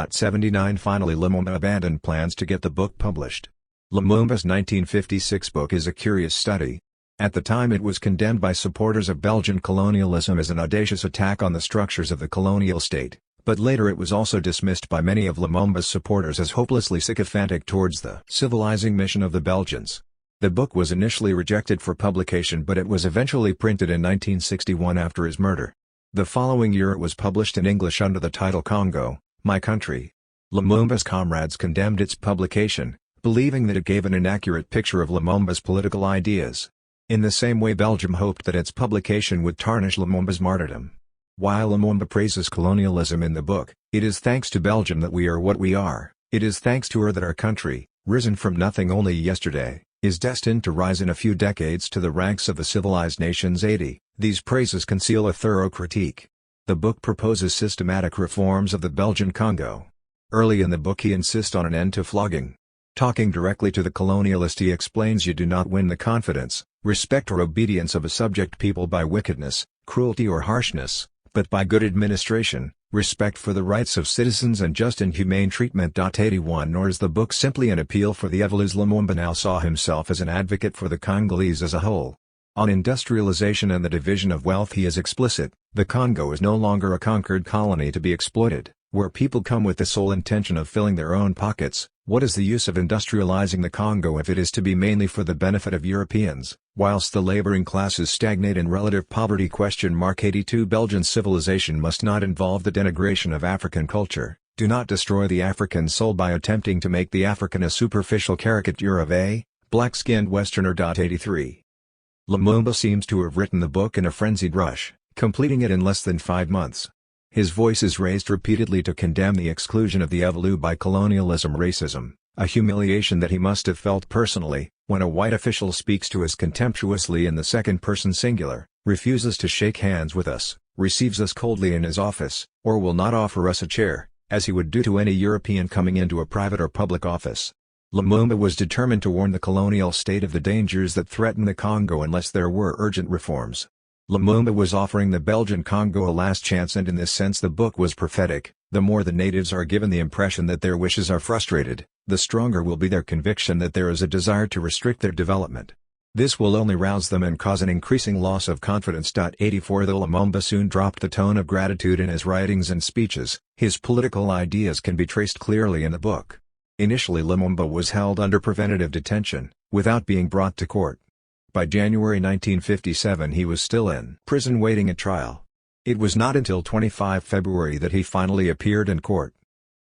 '. 79 Finally Lumumba abandoned plans to get the book published. Lumumba's 1956 book is a curious study. At the time it was condemned by supporters of Belgian colonialism as an audacious attack on the structures of the colonial state, but later it was also dismissed by many of Lumumba's supporters as hopelessly sycophantic towards the civilizing mission of the Belgians. The book was initially rejected for publication, but it was eventually printed in 1961 after his murder. The following year it was published in English under the title Congo, My Country. Lumumba's comrades condemned its publication, believing that it gave an inaccurate picture of Lumumba's political ideas. In the same way Belgium hoped that its publication would tarnish Lumumba's martyrdom. While Lumumba praises colonialism in the book, it is thanks to Belgium that we are what we are. It is thanks to her that our country, risen from nothing only yesterday, is destined to rise in a few decades to the ranks of the civilized nations. 80. These praises conceal a thorough critique. The book proposes systematic reforms of the Belgian Congo. Early in the book he insists on an end to flogging. Talking directly to the colonialist he explains you do not win the confidence, respect or obedience of a subject people by wickedness, cruelty or harshness, but by good administration, respect for the rights of citizens and just and humane treatment. 81 Nor is the book simply an appeal for the Evolus. Lumumba now saw himself as an advocate for the Congolese as a whole. On industrialization and the division of wealth he is explicit: the Congo is no longer a conquered colony to be exploited, where people come with the sole intention of filling their own pockets. What is the use of industrializing the Congo if it is to be mainly for the benefit of Europeans, whilst the laboring classes stagnate in relative poverty? 82 Belgian civilization must not involve the denigration of African culture. Do not destroy the African soul by attempting to make the African a superficial caricature of a black-skinned Westerner. 83 Lumumba seems to have written the book in a frenzied rush, completing it in less than 5 months. His voice is raised repeatedly to condemn the exclusion of the Evolus by colonialism racism, a humiliation that he must have felt personally, when a white official speaks to us contemptuously in the second person singular, refuses to shake hands with us, receives us coldly in his office, or will not offer us a chair, as he would do to any European coming into a private or public office. Lumumba was determined to warn the colonial state of the dangers that threaten the Congo unless there were urgent reforms. Lumumba was offering the Belgian Congo a last chance, and in this sense the book was prophetic. The more the natives are given the impression that their wishes are frustrated, the stronger will be their conviction that there is a desire to restrict their development. This will only rouse them and cause an increasing loss of confidence. 84 Though Lumumba soon dropped the tone of gratitude in his writings and speeches, his political ideas can be traced clearly in the book. Initially Lumumba was held under preventative detention, without being brought to court. By January 1957 he was still in prison waiting a trial. It was not until 25 February that he finally appeared in court.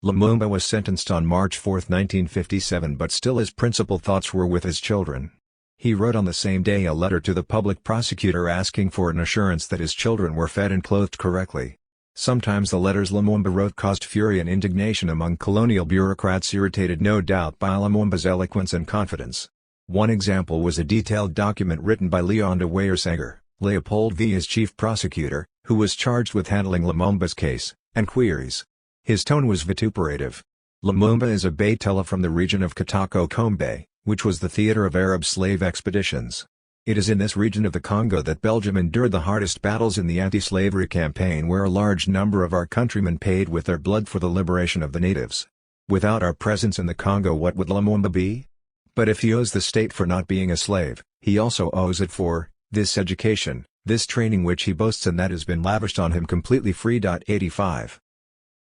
Lumumba was sentenced on March 4, 1957, but still his principal thoughts were with his children. He wrote on the same day a letter to the public prosecutor asking for an assurance that his children were fed and clothed correctly. Sometimes the letters Lumumba wrote caused fury and indignation among colonial bureaucrats, irritated no doubt by Lumumba's eloquence and confidence. One example was a detailed document written by Leon de Weersager, Leopold Villa's chief prosecutor, who was charged with handling Lumumba's case, and queries. His tone was vituperative. Lumumba is a Baytella from the region of Katako-Kombe, which was the theater of Arab slave expeditions. It is in this region of the Congo that Belgium endured the hardest battles in the anti-slavery campaign, where a large number of our countrymen paid with their blood for the liberation of the natives. Without our presence in the Congo, what would Lumumba be? But if he owes the state for not being a slave, he also owes it for this education, this training which he boasts and that has been lavished on him completely free. 85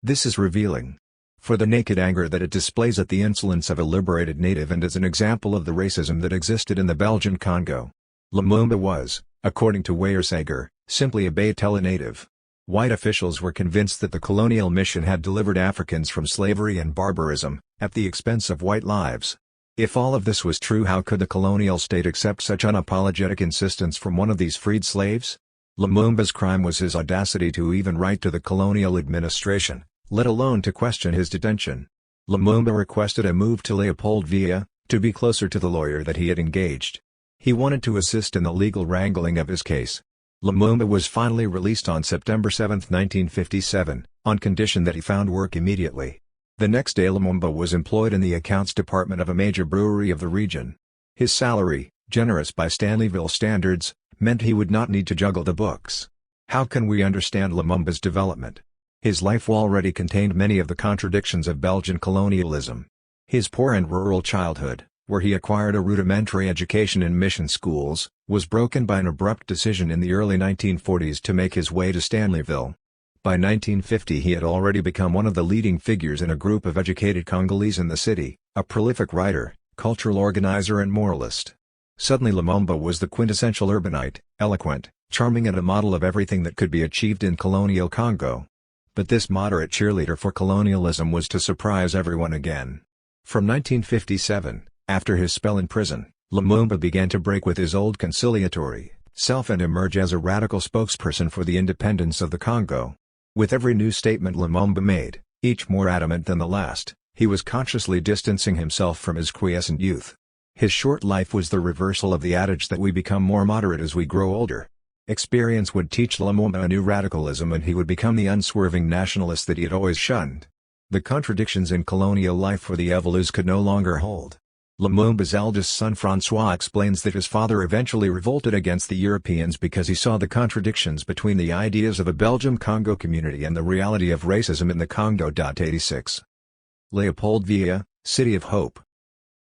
This is revealing. For the naked anger that it displays at the insolence of a liberated native, and as an example of the racism that existed in the Belgian Congo. Lumumba was, according to Weersager, simply a Baytella native. White officials were convinced that the colonial mission had delivered Africans from slavery and barbarism, at the expense of white lives. If all of this was true, how could the colonial state accept such unapologetic insistence from one of these freed slaves? Lumumba's crime was his audacity to even write to the colonial administration, let alone to question his detention. Lumumba requested a move to Leopold Villa, to be closer to the lawyer that he had engaged. He wanted to assist in the legal wrangling of his case. Lumumba was finally released on September 7, 1957, on condition that he found work immediately. The next day Lumumba was employed in the accounts department of a major brewery of the region. His salary, generous by Stanleyville standards, meant he would not need to juggle the books. How can we understand Lumumba's development? His life already contained many of the contradictions of Belgian colonialism. His poor and rural childhood, where he acquired a rudimentary education in mission schools, was broken by an abrupt decision in the early 1940s to make his way to Stanleyville. By 1950 he had already become one of the leading figures in a group of educated Congolese in the city, a prolific writer, cultural organizer and moralist. Suddenly Lumumba was the quintessential urbanite, eloquent, charming and a model of everything that could be achieved in colonial Congo. But this moderate cheerleader for colonialism was to surprise everyone again. From 1957, after his spell in prison, Lumumba began to break with his old conciliatory self and emerge as a radical spokesperson for the independence of the Congo. With every new statement Lumumba made, each more adamant than the last, he was consciously distancing himself from his quiescent youth. His short life was the reversal of the adage that we become more moderate as we grow older. Experience would teach Lumumba a new radicalism and he would become the unswerving nationalist that he had always shunned. The contradictions in colonial life for the Evolus could no longer hold. Lumumba's eldest son François explains that his father eventually revolted against the Europeans because he saw the contradictions between the ideas of a Belgian Congo community and the reality of racism in the Congo. 86. Leopoldville, City of Hope.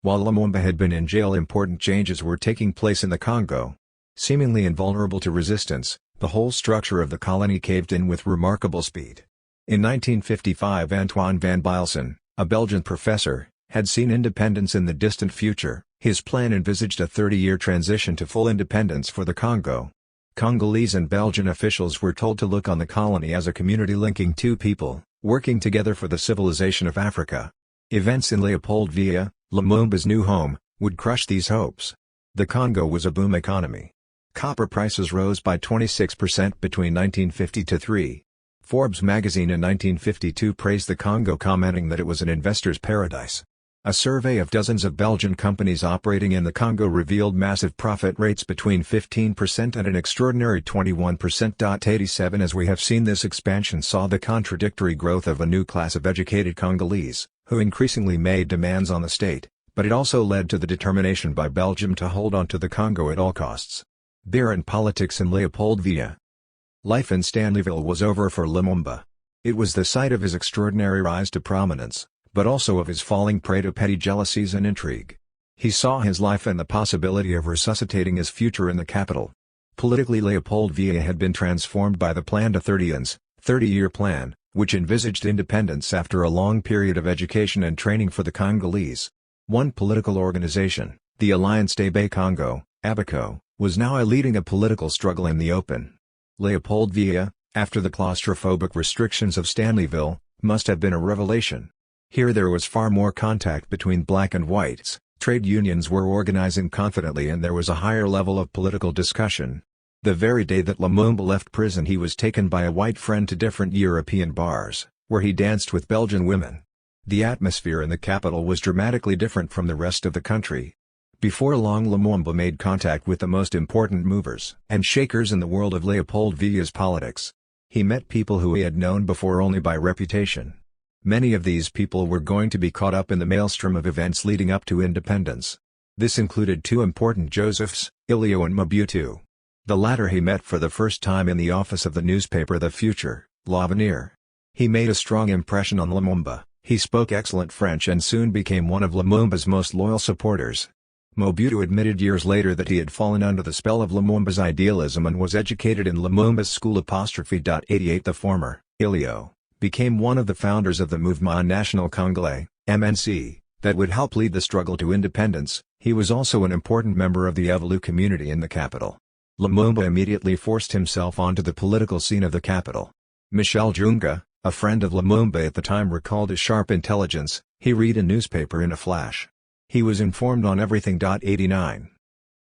While Lumumba had been in jail, important changes were taking place in the Congo. Seemingly invulnerable to resistance, the whole structure of the colony caved in with remarkable speed. In 1955 Antoine van Bilsen, a Belgian professor, had seen independence in the distant future. His plan envisaged a 30-year transition to full independence for the Congo. Congolese and Belgian officials were told to look on the colony as a community linking two people, working together for the civilization of Africa. Events in Leopoldville, Lumumba's new home, would crush these hopes. The Congo was a boom economy. Copper prices rose by 26% between 1950-3. Forbes magazine in 1952 praised the Congo, commenting that it was an investor's paradise. A survey of dozens of Belgian companies operating in the Congo revealed massive profit rates between 15% and an extraordinary 21%. 87 As we have seen, this expansion saw the contradictory growth of a new class of educated Congolese, who increasingly made demands on the state, but it also led to the determination by Belgium to hold on to the Congo at all costs. Beer and politics in Leopoldville. Life in Stanleyville was over for Lumumba. It was the site of his extraordinary rise to prominence, but also of his falling prey to petty jealousies and intrigue. He saw his life and the possibility of resuscitating his future in the capital. Politically, Leopoldville had been transformed by the Plan de 30-year plan, which envisaged independence after a long period of education and training for the Congolese. One political organization, the Alliance des Bas Congo, ABACO, was now leading a political struggle in the open. Leopoldville, after the claustrophobic restrictions of Stanleyville, must have been a revelation. Here there was far more contact between black and whites, trade unions were organizing confidently and there was a higher level of political discussion. The very day that Lumumba left prison he was taken by a white friend to different European bars, where he danced with Belgian women. The atmosphere in the capital was dramatically different from the rest of the country. Before long Lumumba made contact with the most important movers and shakers in the world of Leopoldville's politics. He met people who he had known before only by reputation. Many of these people were going to be caught up in the maelstrom of events leading up to independence. This included two important Josephs, Ilio and Mobutu. The latter he met for the first time in the office of the newspaper The Future, L'Avenir. He made a strong impression on Lumumba. He spoke excellent French and soon became one of Lumumba's most loyal supporters. Mobutu admitted years later that he had fallen under the spell of Lumumba's idealism and was educated in Lumumba's school. 88 The former, Ilio, became one of the founders of the Mouvement National Congolais, MNC, that would help lead the struggle to independence. He was also an important member of the Evolus community in the capital. Lumumba immediately forced himself onto the political scene of the capital. Michel Junga, a friend of Lumumba at the time, recalled his sharp intelligence. He read a newspaper in a flash. He was informed on everything. 89.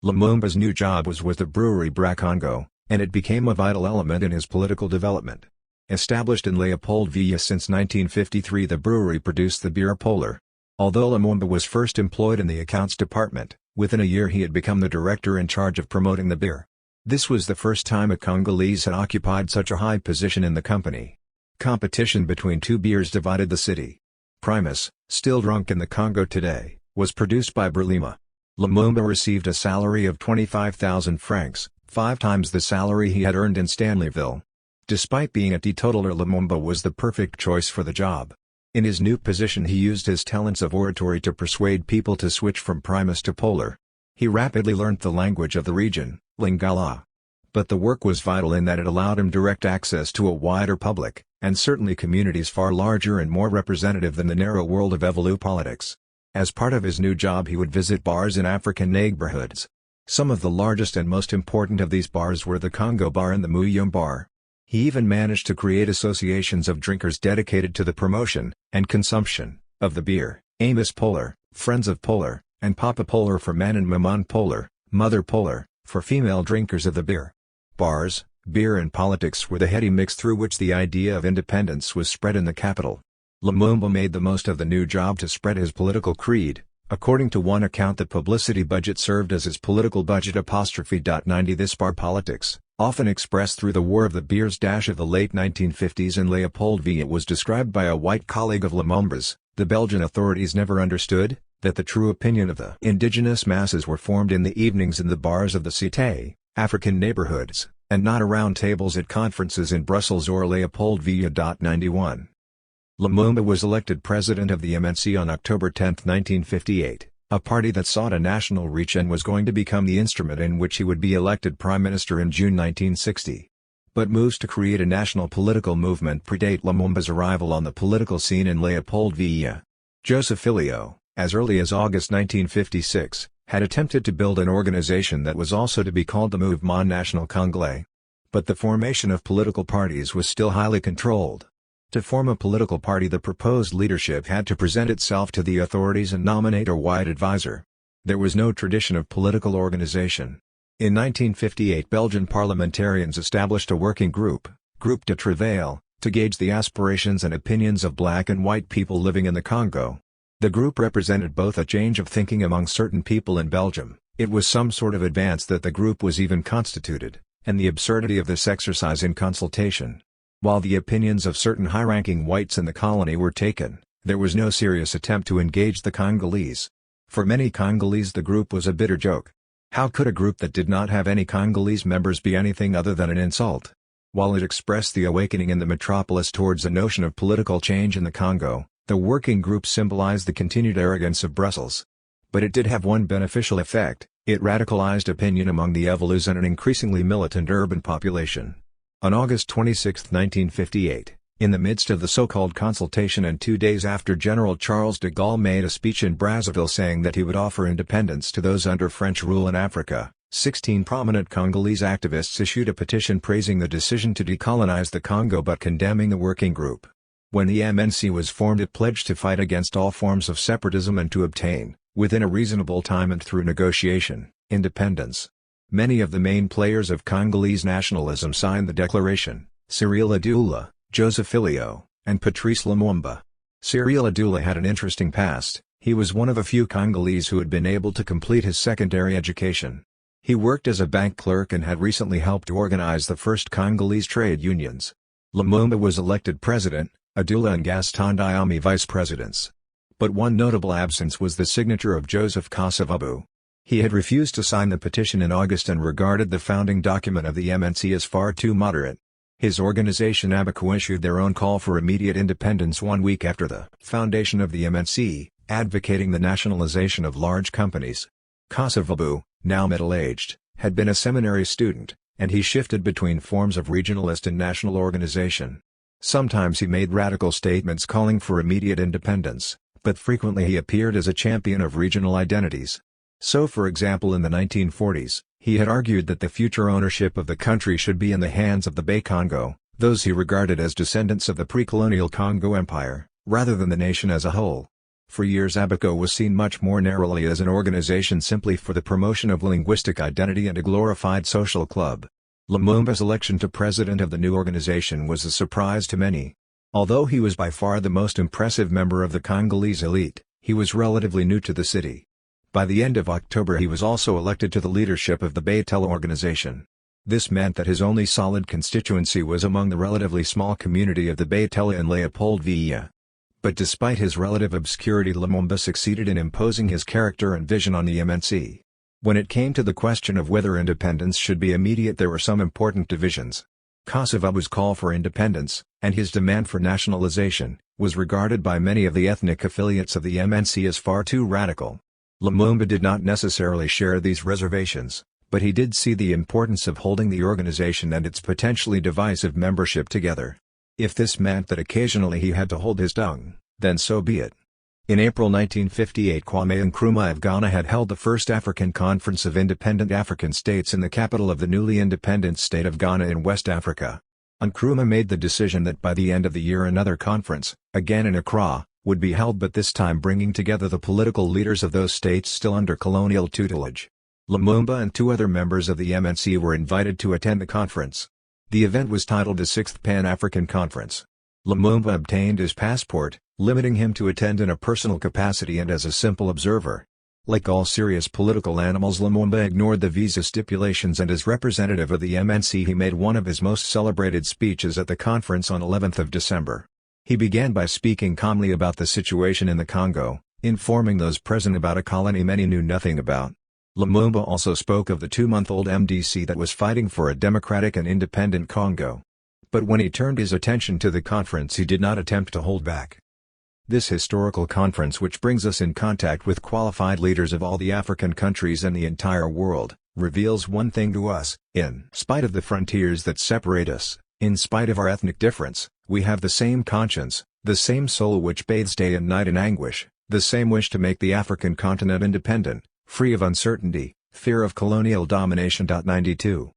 Lumumba's new job was with the brewery Bracongo, and it became a vital element in his political development. Established in Leopoldville since 1953, the brewery produced the beer Polar. Although Lumumba was first employed in the accounts department, within a year he had become the director in charge of promoting the beer. This was the first time a Congolese had occupied such a high position in the company. Competition between two beers divided the city. Primus, still drunk in the Congo today, was produced by Berlima. Lumumba received a salary of 25,000 francs, 5 times the salary he had earned in Stanleyville. Despite being a teetotaler, Lumumba was the perfect choice for the job. In his new position he used his talents of oratory to persuade people to switch from primus to polar. He rapidly learnt the language of the region, Lingala. But the work was vital in that it allowed him direct access to a wider public, and certainly communities far larger and more representative than the narrow world of Evolú politics. As part of his new job he would visit bars in African neighborhoods. Some of the largest and most important of these bars were the Congo Bar and the Muyum Bar. He even managed to create associations of drinkers dedicated to the promotion, and consumption, of the beer, Amos Polar, Friends of Polar, and Papa Polar for men and Maman Polar, Mother Polar, for female drinkers of the beer. Bars, beer and politics were the heady mix through which the idea of independence was spread in the capital. Lumumba made the most of the new job to spread his political creed. According to one account, the publicity budget served as his political budget. '90 This bar politics, often expressed through the War of the Beers of the late 1950s in Leopoldville, was described by a white colleague of Lumumba's. The Belgian authorities never understood that the true opinion of the indigenous masses were formed in the evenings in the bars of the Cité, African neighborhoods, and not around tables at conferences in Brussels or Leopoldville. 91. Lumumba was elected president of the MNC on October 10, 1958, a party that sought a national reach and was going to become the instrument in which he would be elected prime minister in June 1960. But moves to create a national political movement predate Lumumba's arrival on the political scene in Leopoldville. Joseph Filio, as early as August 1956, had attempted to build an organization that was also to be called the Mouvement National Congolais. But the formation of political parties was still highly controlled. To form a political party, the proposed leadership had to present itself to the authorities and nominate a white advisor. There was no tradition of political organization. In 1958, Belgian parliamentarians established a working group, Groupe de Travail, to gauge the aspirations and opinions of black and white people living in the Congo. The group represented both a change of thinking among certain people in Belgium, it was some sort of advance that the group was even constituted, and the absurdity of this exercise in consultation. While the opinions of certain high-ranking whites in the colony were taken, there was no serious attempt to engage the Congolese. For many Congolese the group was a bitter joke. How could a group that did not have any Congolese members be anything other than an insult? While it expressed the awakening in the metropolis towards a notion of political change in the Congo, the working group symbolized the continued arrogance of Brussels. But it did have one beneficial effect: it radicalized opinion among the Evolus and an increasingly militant urban population. On August 26, 1958, in the midst of the so-called consultation and 2 days after General Charles de Gaulle made a speech in Brazzaville saying that he would offer independence to those under French rule in Africa, 16 prominent Congolese activists issued a petition praising the decision to decolonize the Congo but condemning the working group. When the MNC was formed, it pledged to fight against all forms of separatism and to obtain, within a reasonable time and through negotiation, independence. Many of the main players of Congolese nationalism signed the declaration: Cyril Adula, Joseph Filio, and Patrice Lumumba. Cyril Adula had an interesting past. He was one of a few Congolese who had been able to complete his secondary education. He worked as a bank clerk and had recently helped organize the first Congolese trade unions. Lumumba was elected president, Adula and Gaston Diame vice presidents. But one notable absence was the signature of Joseph Kasavubu. He had refused to sign the petition in August and regarded the founding document of the MNC as far too moderate. His organization ABACU issued their own call for immediate independence 1 week after the foundation of the MNC, advocating the nationalization of large companies. Kasavubu, now middle-aged, had been a seminary student, and he shifted between forms of regionalist and national organization. Sometimes he made radical statements calling for immediate independence, but frequently he appeared as a champion of regional identities. So, for example, in the 1940s, he had argued that the future ownership of the country should be in the hands of the Bay Congo, those he regarded as descendants of the pre-colonial Congo Empire, rather than the nation as a whole. For years ABACU was seen much more narrowly as an organization simply for the promotion of linguistic identity and a glorified social club. Lumumba's election to president of the new organization was a surprise to many. Although he was by far the most impressive member of the Congolese elite, he was relatively new to the city. By the end of October he was also elected to the leadership of the Beitel organization. This meant that his only solid constituency was among the relatively small community of the Beitel in Leopoldville. But despite his relative obscurity, Lumumba succeeded in imposing his character and vision on the MNC. When it came to the question of whether independence should be immediate, there were some important divisions. Kosovo's call for independence, and his demand for nationalization, was regarded by many of the ethnic affiliates of the MNC as far too radical. Lumumba did not necessarily share these reservations, but he did see the importance of holding the organization and its potentially divisive membership together. If this meant that occasionally he had to hold his tongue, then so be it. In April 1958, Kwame Nkrumah of Ghana had held the first African Conference of Independent African States in the capital of the newly independent state of Ghana in West Africa. Nkrumah made the decision that by the end of the year another conference, again in Accra, would be held, but this time bringing together the political leaders of those states still under colonial tutelage. Lumumba and 2 other members of the MNC were invited to attend the conference. The event was titled the Sixth Pan-African Conference. Lumumba obtained his passport, limiting him to attend in a personal capacity and as a simple observer. Like all serious political animals, Lumumba ignored the visa stipulations, and as representative of the MNC he made one of his most celebrated speeches at the conference on 11th of December. He began by speaking calmly about the situation in the Congo, informing those present about a colony many knew nothing about. Lumumba also spoke of the 2-month-old MDC that was fighting for a democratic and independent Congo. But when he turned his attention to the conference, he did not attempt to hold back. This historical conference, which brings us in contact with qualified leaders of all the African countries and the entire world, reveals one thing to us: in spite of the frontiers that separate us, in spite of our ethnic difference, we have the same conscience, the same soul which bathes day and night in anguish, the same wish to make the African continent independent, free of uncertainty, fear of colonial domination. 92.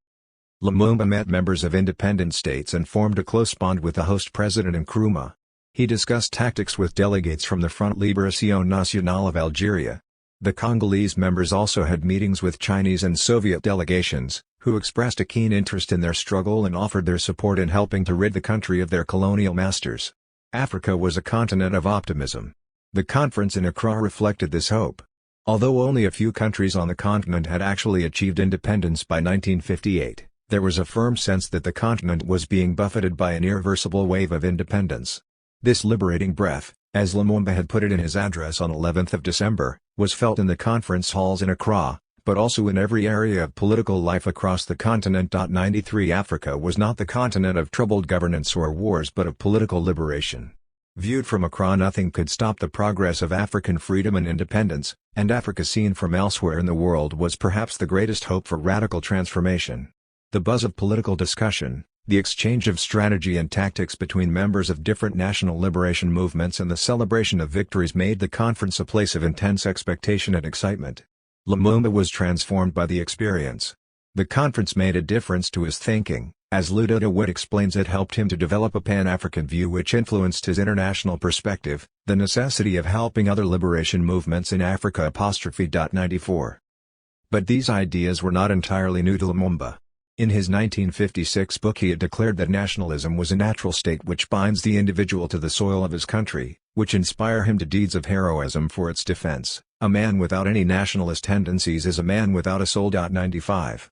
Lumumba met members of independent states and formed a close bond with the host President Nkrumah. He discussed tactics with delegates from the Front Libération Nationale of Algeria. The Congolese members also had meetings with Chinese and Soviet delegations, who expressed a keen interest in their struggle and offered their support in helping to rid the country of their colonial masters. Africa was a continent of optimism. The conference in Accra reflected this hope. Although only a few countries on the continent had actually achieved independence by 1958, there was a firm sense that the continent was being buffeted by an irreversible wave of independence. This liberating breath, as Lumumba had put it in his address on 11th of December, was felt in the conference halls in Accra, but also in every area of political life across the continent. 93 Africa was not the continent of troubled governance or wars but of political liberation. Viewed from Accra, nothing could stop the progress of African freedom and independence, and Africa seen from elsewhere in the world was perhaps the greatest hope for radical transformation. The buzz of political discussion, the exchange of strategy and tactics between members of different national liberation movements, and the celebration of victories made the conference a place of intense expectation and excitement. Lumumba was transformed by the experience. The conference made a difference to his thinking. As Ludo de Witt explains, it helped him to develop a Pan-African view which influenced his international perspective, the necessity of helping other liberation movements in Africa. 94. But these ideas were not entirely new to Lumumba. In his 1956 book he had declared that nationalism was a natural state which binds the individual to the soil of his country, which inspire him to deeds of heroism for its defense. A man without any nationalist tendencies is a man without a soul. 95.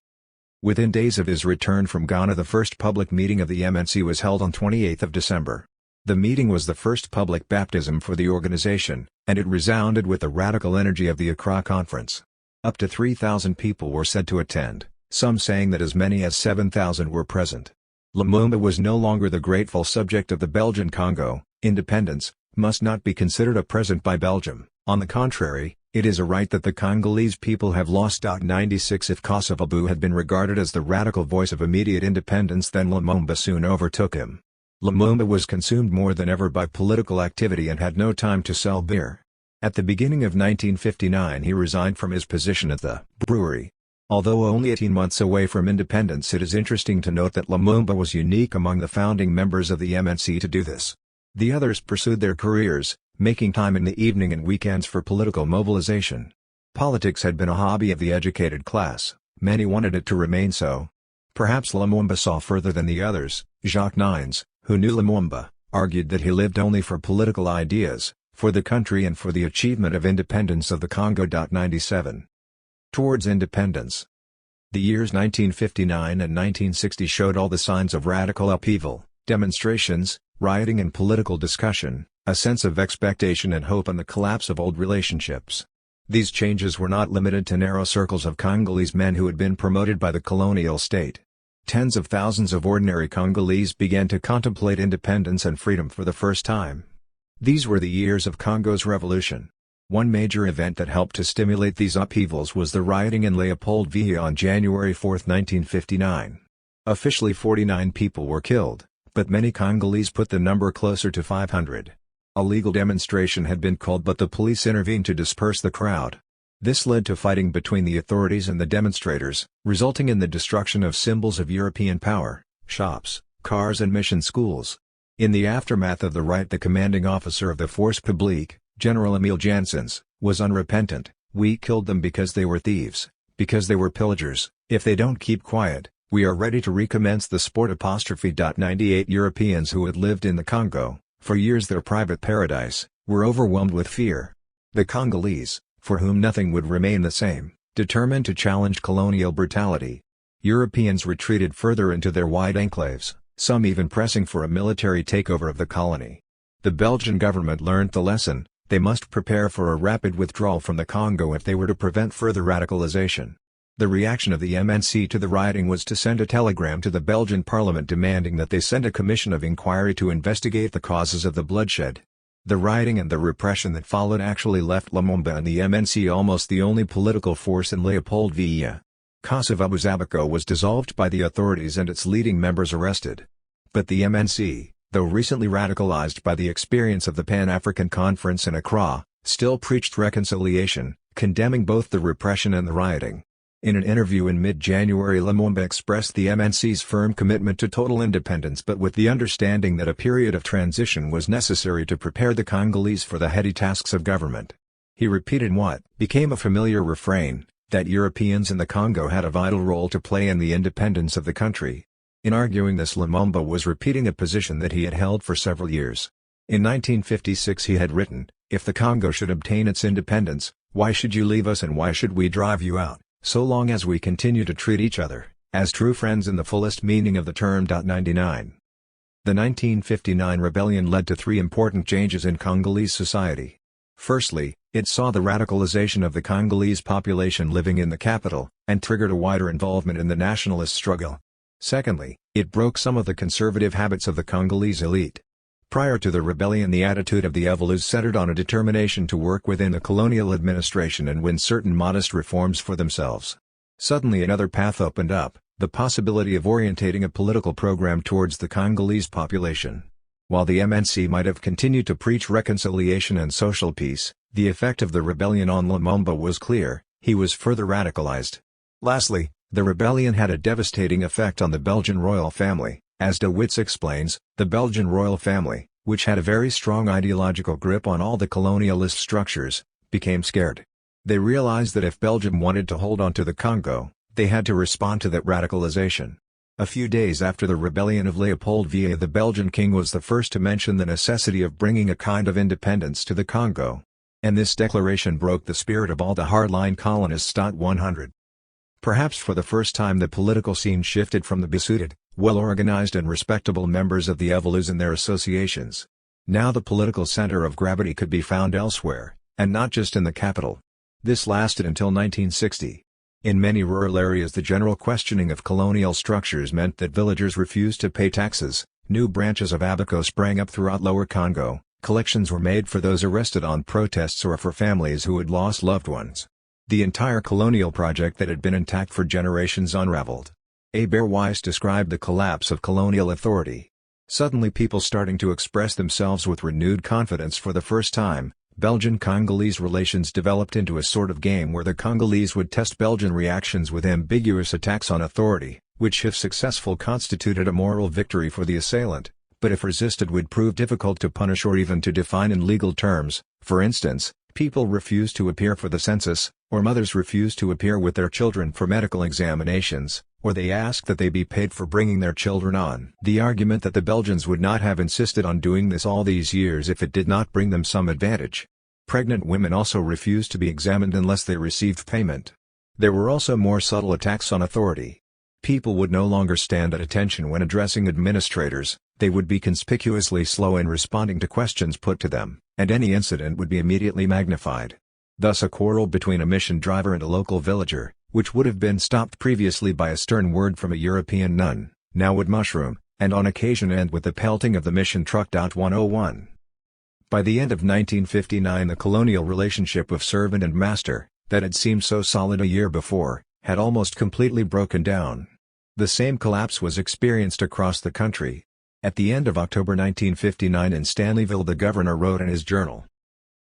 Within days of his return from Ghana, the first public meeting of the MNC was held on 28th of December. The meeting was the first public baptism for the organization, and it resounded with the radical energy of the Accra Conference. Up to 3,000 people were said to attend, some saying that as many as 7,000 were present. Lumumba was no longer the grateful subject of the Belgian Congo. Independence must not be considered a present by Belgium. On the contrary, it is a right that the Congolese people have lost. 96 If Kosovo had been regarded as the radical voice of immediate independence, then Lumumba soon overtook him. Lumumba was consumed more than ever by political activity and had no time to sell beer. At the beginning of 1959 he resigned from his position at the brewery. Although only 18 months away from independence, it is interesting to note that Lumumba was unique among the founding members of the MNC to do this. The others pursued their careers, making time in the evening and weekends for political mobilization. Politics had been a hobby of the educated class, many wanted it to remain so. Perhaps Lumumba saw further than the others. Jacques Nines, who knew Lumumba, argued that he lived only for political ideas, for the country and for the achievement of independence of the Congo. 97. Towards independence. The years 1959 and 1960 showed all the signs of radical upheaval: demonstrations, rioting and political discussion, a sense of expectation and hope, and the collapse of old relationships. These changes were not limited to narrow circles of Congolese men who had been promoted by the colonial state. Tens of thousands of ordinary Congolese began to contemplate independence and freedom for the first time. These were the years of Congo's revolution. One major event that helped to stimulate these upheavals was the rioting in Leopoldville on January 4, 1959. Officially 49 people were killed, but many Congolese put the number closer to 500. A legal demonstration had been called, but the police intervened to disperse the crowd. This led to fighting between the authorities and the demonstrators, resulting in the destruction of symbols of European power, shops, cars and mission schools. In the aftermath of the riot, the commanding officer of the Force Publique, General Emile Janssens, was unrepentant. "We killed them because they were thieves, because they were pillagers. If they don't keep quiet, we are ready to recommence the sport." 98 Europeans who had lived in the Congo, for years their private paradise, were overwhelmed with fear. The Congolese, for whom nothing would remain the same, determined to challenge colonial brutality. Europeans retreated further into their wide enclaves, some even pressing for a military takeover of the colony. The Belgian government learned the lesson: they must prepare for a rapid withdrawal from the Congo if they were to prevent further radicalization. The reaction of the MNC to the rioting was to send a telegram to the Belgian parliament demanding that they send a commission of inquiry to investigate the causes of the bloodshed. The rioting and the repression that followed actually left Lumumba and the MNC almost the only political force in Leopoldville. Kosovo-Abaco was dissolved by the authorities and its leading members arrested. But the MNC, though recently radicalized by the experience of the Pan-African Conference in Accra, still preached reconciliation, condemning both the repression and the rioting. In an interview in mid-January, Lumumba expressed the MNC's firm commitment to total independence, but with the understanding that a period of transition was necessary to prepare the Congolese for the heady tasks of government. He repeated what became a familiar refrain, that Europeans in the Congo had a vital role to play in the independence of the country. In arguing this, Lumumba was repeating a position that he had held for several years. In 1956 he had written, "If the Congo should obtain its independence, why should you leave us and why should we drive you out, so long as we continue to treat each other as true friends in the fullest meaning of the term." 99. The 1959 rebellion led to three important changes in Congolese society. Firstly, it saw the radicalization of the Congolese population living in the capital, and triggered a wider involvement in the nationalist struggle. Secondly, it broke some of the conservative habits of the Congolese elite. Prior to the rebellion, the attitude of the Evolus centered on a determination to work within the colonial administration and win certain modest reforms for themselves. Suddenly another path opened up, the possibility of orientating a political program towards the Congolese population. While the MNC might have continued to preach reconciliation and social peace, the effect of the rebellion on Lumumba was clear: he was further radicalized. Lastly, the rebellion had a devastating effect on the Belgian royal family. As de Wits explains, the Belgian royal family, which had a very strong ideological grip on all the colonialist structures, became scared. They realized that if Belgium wanted to hold on to the Congo, they had to respond to that radicalization. A few days after the rebellion of Leopoldville, the Belgian king was the first to mention the necessity of bringing a kind of independence to the Congo. And this declaration broke the spirit of all the hardline colonists. 100. Perhaps for the first time the political scene shifted from the besooted, well-organized and respectable members of the Evolus and their associations. Now the political center of gravity could be found elsewhere, and not just in the capital. This lasted until 1960. In many rural areas, the general questioning of colonial structures meant that villagers refused to pay taxes. New branches of Abaco sprang up throughout Lower Congo. Collections were made for those arrested on protests or for families who had lost loved ones. The entire colonial project that had been intact for generations unraveled. Hébert Weiss described the collapse of colonial authority. Suddenly people starting to express themselves with renewed confidence for the first time. Belgian-Congolese relations developed into a sort of game where the Congolese would test Belgian reactions with ambiguous attacks on authority, which if successful constituted a moral victory for the assailant, but if resisted would prove difficult to punish or even to define in legal terms. For instance, people refused to appear for the census, or mothers refused to appear with their children for medical examinations, or they asked that they be paid for bringing their children on the argument that the Belgians would not have insisted on doing this all these years if it did not bring them some advantage. Pregnant women also refused to be examined unless they received payment. There were also more subtle attacks on authority. People would no longer stand at attention when addressing administrators, they would be conspicuously slow in responding to questions put to them, and any incident would be immediately magnified. Thus a quarrel between a mission driver and a local villager, which would have been stopped previously by a stern word from a European nun, now would mushroom, and on occasion end with the pelting of the mission truck. 101. By the end of 1959 the colonial relationship of servant and master, that had seemed so solid a year before, had almost completely broken down. The same collapse was experienced across the country. At the end of October 1959 in Stanleyville the governor wrote in his journal.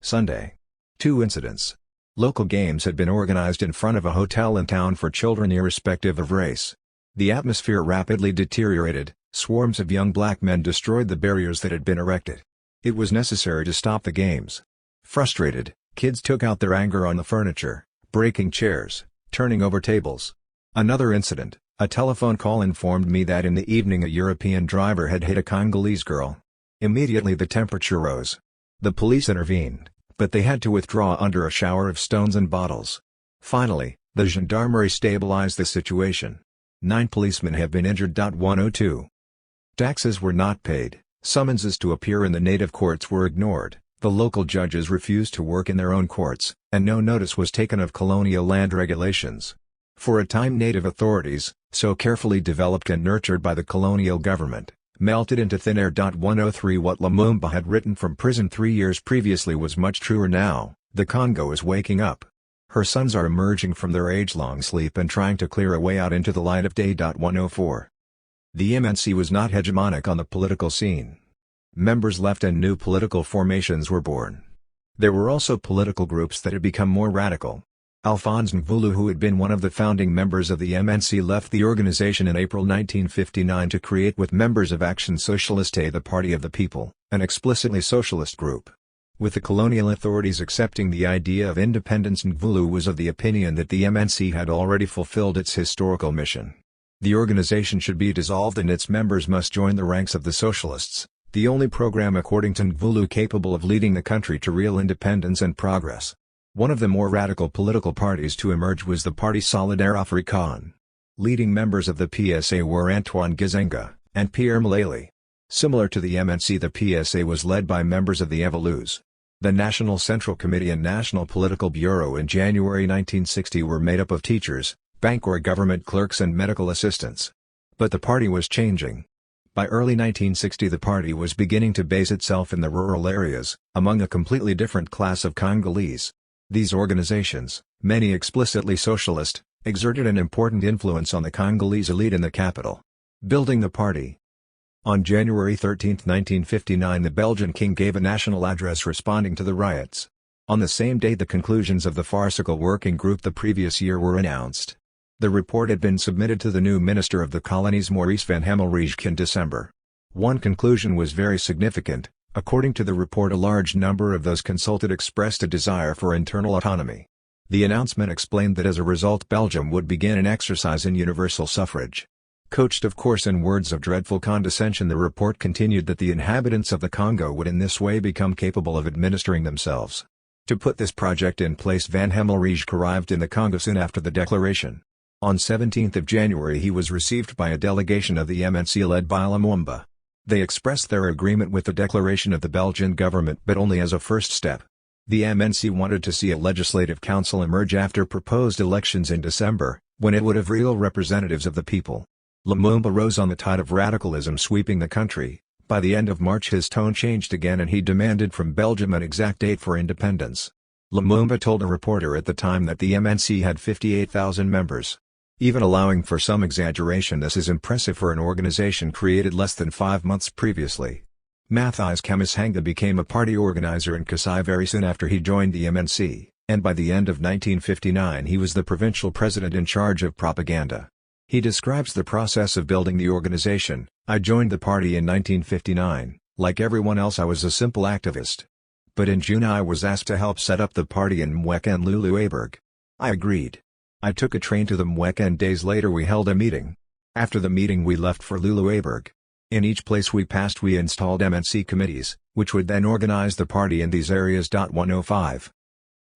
Sunday. 2 incidents. Local games had been organized in front of a hotel in town for children irrespective of race. The atmosphere rapidly deteriorated, swarms of young black men destroyed the barriers that had been erected. It was necessary to stop the games. Frustrated, kids took out their anger on the furniture, breaking chairs, turning over tables. Another incident, a telephone call informed me that in the evening a European driver had hit a Congolese girl. Immediately the temperature rose. The police intervened, but they had to withdraw under a shower of stones and bottles. Finally, the gendarmerie stabilized the situation. 9 policemen have been injured. 102. Taxes were not paid, summonses to appear in the native courts were ignored, the local judges refused to work in their own courts, and no notice was taken of colonial land regulations. For a time native authorities, so carefully developed and nurtured by the colonial government, melted into thin air. 103 What Lumumba had written from prison 3 years previously was much truer now. The Congo is waking up. Her sons are emerging from their age-long sleep and trying to clear a way out into the light of day. 104. The MNC was not hegemonic on the political scene. Members left and new political formations were born. There were also political groups that had become more radical. Alphonse Mvulu, who had been one of the founding members of the MNC, left the organization in April 1959 to create with members of Action Socialiste the Party of the People, an explicitly socialist group. With the colonial authorities accepting the idea of independence, Mvulu was of the opinion that the MNC had already fulfilled its historical mission. The organization should be dissolved and its members must join the ranks of the socialists, the only program according to Mvulu capable of leading the country to real independence and progress. One of the more radical political parties to emerge was the Parti Solidaire Africain. Leading members of the PSA were Antoine Gizenga and Pierre Malele. Similar to the MNC, the PSA was led by members of the Evolus. The National Central Committee and National Political Bureau in January 1960 were made up of teachers, bank or government clerks and medical assistants. But the party was changing. By early 1960 the party was beginning to base itself in the rural areas, among a completely different class of Congolese. These organizations, many explicitly socialist, exerted an important influence on the Congolese elite in the capital. Building the party. On January 13, 1959 the Belgian king gave a national address responding to the riots. On the same day the conclusions of the farcical working group the previous year were announced. The report had been submitted to the new Minister of the Colonies Maurice van Hemmelrijck in December. One conclusion was very significant. According to the report, a large number of those consulted expressed a desire for internal autonomy. The announcement explained that as a result Belgium would begin an exercise in universal suffrage. Coached of course in words of dreadful condescension, the report continued that the inhabitants of the Congo would in this way become capable of administering themselves. To put this project in place, Van Hemmelrijck arrived in the Congo soon after the declaration. On 17 January he was received by a delegation of the MNC led by Lumumba. They expressed their agreement with the declaration of the Belgian government, but only as a first step. The MNC wanted to see a legislative council emerge after proposed elections in December, when it would have real representatives of the people. Lumumba rose on the tide of radicalism sweeping the country. By the end of March his tone changed again and he demanded from Belgium an exact date for independence. Lumumba told a reporter at the time that the MNC had 58,000 members. Even allowing for some exaggeration, this is impressive for an organization created less than 5 months previously. Mathias Kamasanga became a party organizer in Kasai very soon after he joined the MNC, and by the end of 1959 he was the provincial president in charge of propaganda. He describes the process of building the organization. I joined the party in 1959, like everyone else I was a simple activist. But in June I was asked to help set up the party in Mweka and Luluaburg. I agreed. I took a train to the Mweka and days later we held a meeting. After the meeting we left for Luluaburg. In each place we passed we installed MNC committees, which would then organize the party in these areas. 105.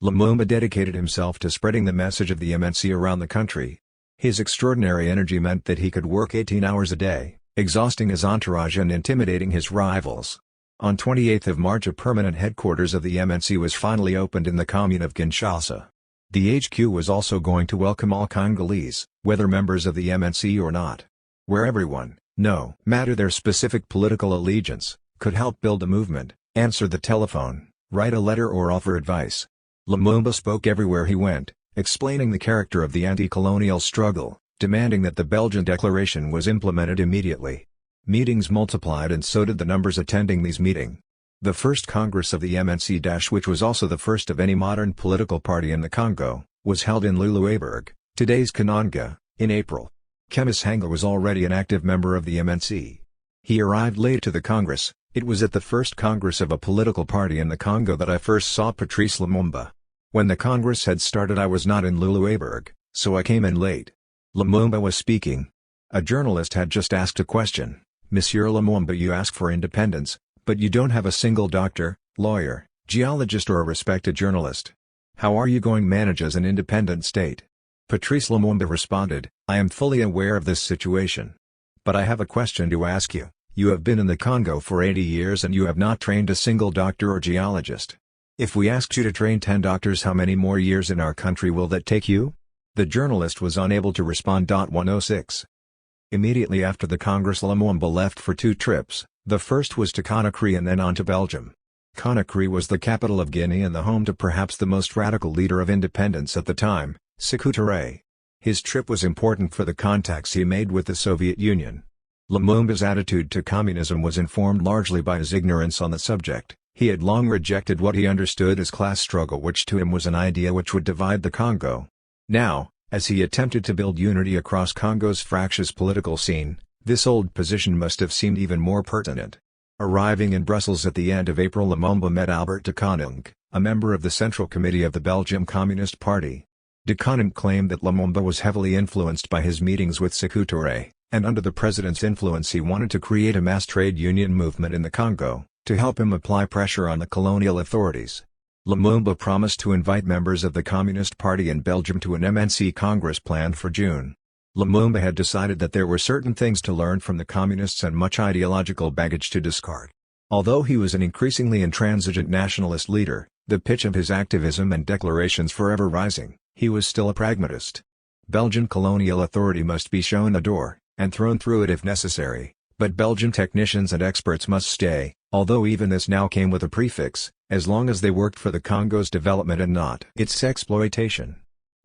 Lumumba dedicated himself to spreading the message of the MNC around the country. His extraordinary energy meant that he could work 18 hours a day, exhausting his entourage and intimidating his rivals. On 28 March a permanent headquarters of the MNC was finally opened in the commune of Kinshasa. The HQ was also going to welcome all Congolese, whether members of the MNC or not. Where everyone, no matter their specific political allegiance, could help build a movement, answer the telephone, write a letter or offer advice. Lumumba spoke everywhere he went, explaining the character of the anti-colonial struggle, demanding that the Belgian Declaration was implemented immediately. Meetings multiplied and so did the numbers attending these meetings. The first Congress of the MNC, which was also the first of any modern political party in the Congo, was held in Luluaburg, today's Kananga, in April. Kemis Hanga was already an active member of the MNC. He arrived late to the Congress. It was at the first Congress of a political party in the Congo that I first saw Patrice Lumumba. When the Congress had started I was not in Luluaburg, so I came in late. Lumumba was speaking. A journalist had just asked a question. "Monsieur Lumumba, you ask for independence, but you don't have a single doctor, lawyer, geologist or a respected journalist. How are you going to manage as an independent state?" Patrice Lumumba responded, "I am fully aware of this situation. But I have a question to ask you. You have been in the Congo for 80 years and you have not trained a single doctor or geologist. If we asked you to train 10 doctors, how many more years in our country will that take you?" The journalist was unable to respond. 106. Immediately after the Congress, Lumumba left for 2 trips. The first was to Conakry and then on to Belgium. Conakry was the capital of Guinea and the home to perhaps the most radical leader of independence at the time, Sékou Touré. His trip was important for the contacts he made with the Soviet Union. Lumumba's attitude to communism was informed largely by his ignorance on the subject. He had long rejected what he understood as class struggle, which to him was an idea which would divide the Congo. Now, as he attempted to build unity across Congo's fractious political scene, this old position must have seemed even more pertinent. Arriving in Brussels at the end of April, Lumumba met Albert de Koninck, a member of the Central Committee of the Belgian Communist Party. De Koninck claimed that Lumumba was heavily influenced by his meetings with Sékou Touré, and under the president's influence he wanted to create a mass trade union movement in the Congo, to help him apply pressure on the colonial authorities. Lumumba promised to invite members of the Communist Party in Belgium to an MNC Congress planned for June. Lumumba had decided that there were certain things to learn from the communists and much ideological baggage to discard. Although he was an increasingly intransigent nationalist leader, the pitch of his activism and declarations forever rising, he was still a pragmatist. Belgian colonial authority must be shown a door, and thrown through it if necessary, but Belgian technicians and experts must stay, although even this now came with a prefix, as long as they worked for the Congo's development and not its exploitation.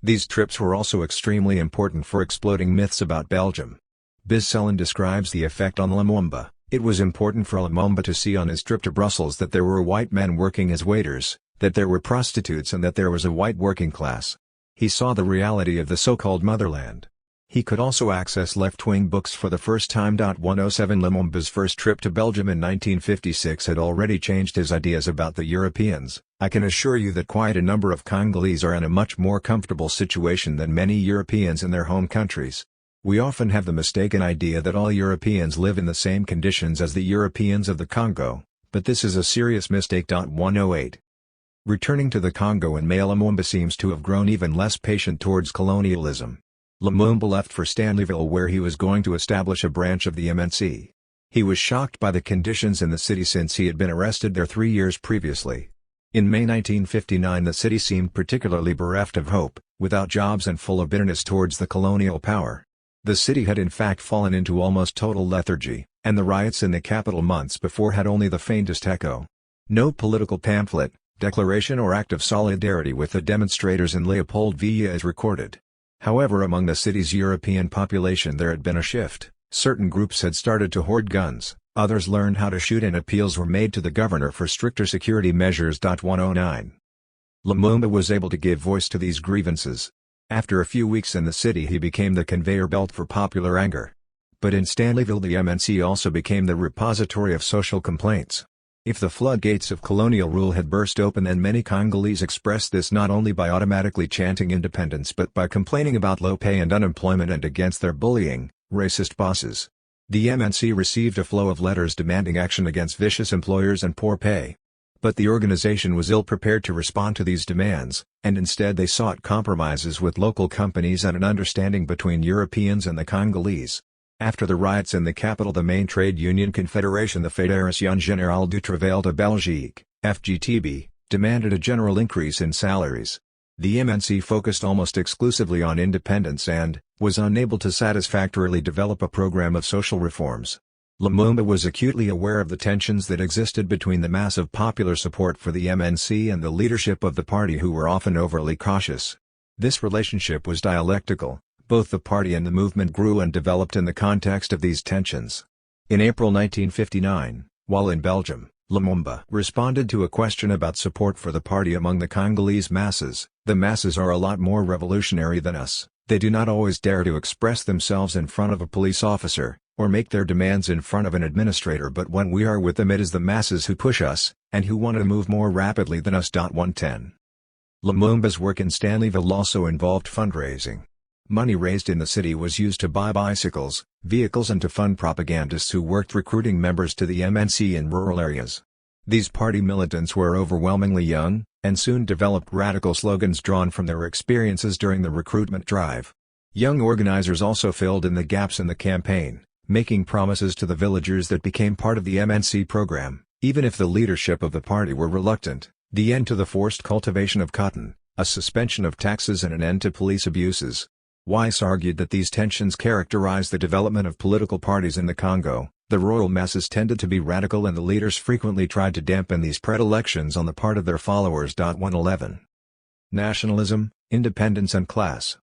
These trips were also extremely important for exploding myths about Belgium. Bizcellin describes the effect on Lumumba. It was important for Lumumba to see on his trip to Brussels that there were white men working as waiters, that there were prostitutes and that there was a white working class. He saw the reality of the so-called motherland. He could also access left-wing books for the first time. 107 Lumumba's first trip to Belgium in 1956 had already changed his ideas about the Europeans. "I can assure you that quite a number of Congolese are in a much more comfortable situation than many Europeans in their home countries. We often have the mistaken idea that all Europeans live in the same conditions as the Europeans of the Congo, but this is a serious mistake." 108. Returning to the Congo in May, Lumumba seems to have grown even less patient towards colonialism. Lumumba left for Stanleyville where he was going to establish a branch of the MNC. He was shocked by the conditions in the city since he had been arrested there 3 years previously. In May 1959 the city seemed particularly bereft of hope, without jobs and full of bitterness towards the colonial power. The city had in fact fallen into almost total lethargy, and the riots in the capital months before had only the faintest echo. No political pamphlet, declaration or act of solidarity with the demonstrators in Leopoldville is recorded. However, among the city's European population there had been a shift. Certain groups had started to hoard guns, others learned how to shoot, and appeals were made to the governor for stricter security measures. 109. Lumumba was able to give voice to these grievances. After a few weeks in the city he became the conveyor belt for popular anger. But in Stanleyville the MNC also became the repository of social complaints. If the floodgates of colonial rule had burst open, then many Congolese expressed this not only by automatically chanting independence but by complaining about low pay and unemployment and against their bullying, racist bosses. The MNC received a flow of letters demanding action against vicious employers and poor pay. But the organization was ill-prepared to respond to these demands, and instead they sought compromises with local companies and an understanding between Europeans and the Congolese. After the riots in the capital, the main trade union confederation, the Fédération Générale du Travail de Belgique, FGTB, demanded a general increase in salaries. The MNC focused almost exclusively on independence and was unable to satisfactorily develop a program of social reforms. Lumumba was acutely aware of the tensions that existed between the massive popular support for the MNC and the leadership of the party, who were often overly cautious. This relationship was dialectical. Both the party and the movement grew and developed in the context of these tensions. In April 1959, while in Belgium, Lumumba responded to a question about support for the party among the Congolese masses. "The masses are a lot more revolutionary than us. They do not always dare to express themselves in front of a police officer, or make their demands in front of an administrator, but when we are with them it is the masses who push us, and who want to move more rapidly than us." 110. Lumumba's work in Stanleyville also involved fundraising. Money raised in the city was used to buy bicycles, vehicles, and to fund propagandists who worked recruiting members to the MNC in rural areas. These party militants were overwhelmingly young, and soon developed radical slogans drawn from their experiences during the recruitment drive. Young organizers also filled in the gaps in the campaign, making promises to the villagers that became part of the MNC program, even if the leadership of the party were reluctant: the end to the forced cultivation of cotton, a suspension of taxes, and an end to police abuses. Weiss argued that these tensions characterized the development of political parties in the Congo. The rural masses tended to be radical, and the leaders frequently tried to dampen these predilections on the part of their followers. 111. Nationalism, independence, and class.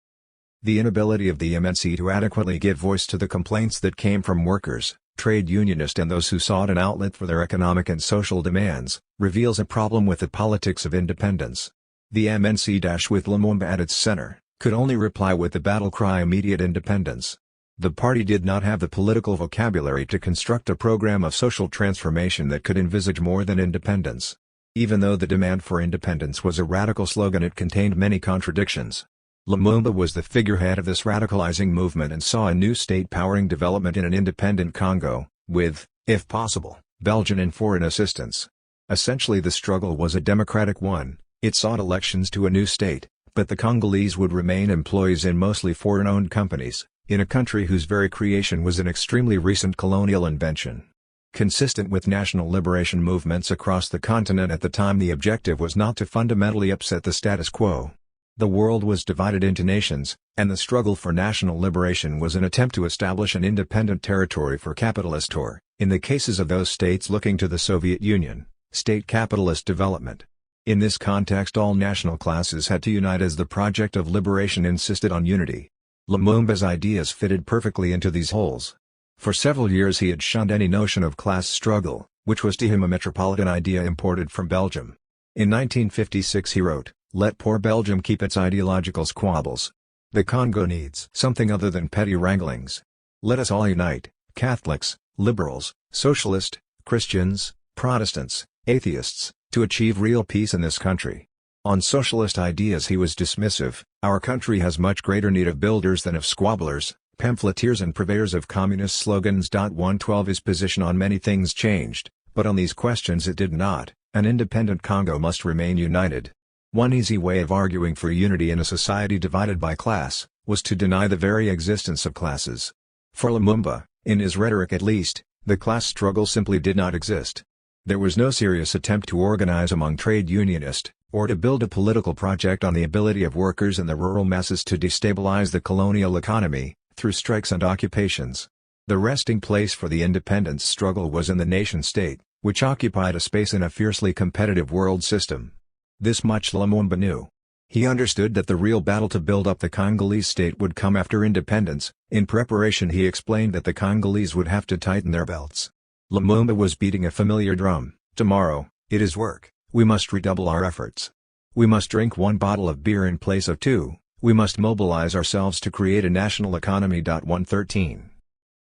The inability of the MNC to adequately give voice to the complaints that came from workers, trade unionists, and those who sought an outlet for their economic and social demands, reveals a problem with the politics of independence. The MNC, with Lumumba at its center, could only reply with the battle cry immediate independence. The party did not have the political vocabulary to construct a program of social transformation that could envisage more than independence. Even though the demand for independence was a radical slogan, it contained many contradictions. Lumumba was the figurehead of this radicalizing movement and saw a new state-powering development in an independent Congo, with, if possible, Belgian and foreign assistance. Essentially, the struggle was a democratic one. It sought elections to a new state, but the Congolese would remain employees in mostly foreign-owned companies, in a country whose very creation was an extremely recent colonial invention. Consistent with national liberation movements across the continent at the time, the objective was not to fundamentally upset the status quo. The world was divided into nations, and the struggle for national liberation was an attempt to establish an independent territory for capitalist or, in the cases of those states looking to the Soviet Union, state capitalist development. In this context, all national classes had to unite, as the project of liberation insisted on unity. Lumumba's ideas fitted perfectly into these holes. For several years he had shunned any notion of class struggle, which was to him a metropolitan idea imported from Belgium. In 1956 he wrote, "Let poor Belgium keep its ideological squabbles. The Congo needs something other than petty wranglings. Let us all unite, Catholics, liberals, socialists, Christians, Protestants, atheists, to achieve real peace in this country." On socialist ideas he was dismissive. "Our country has much greater need of builders than of squabblers, pamphleteers and purveyors of communist slogans." 112 His position on many things changed, but on these questions it did not. An independent Congo must remain united. One easy way of arguing for unity in a society divided by class, was to deny the very existence of classes. For Lumumba, in his rhetoric at least, the class struggle simply did not exist. There was no serious attempt to organize among trade unionists, or to build a political project on the ability of workers in the rural masses to destabilize the colonial economy, through strikes and occupations. The resting place for the independence struggle was in the nation-state, which occupied a space in a fiercely competitive world system. This much Lumumba knew. He understood that the real battle to build up the Congolese state would come after independence. In preparation he explained that the Congolese would have to tighten their belts. Lumumba was beating a familiar drum. "Tomorrow, it is work. We must redouble our efforts. We must drink 1 bottle of beer in place of 2, we must mobilize ourselves to create a national economy." 113.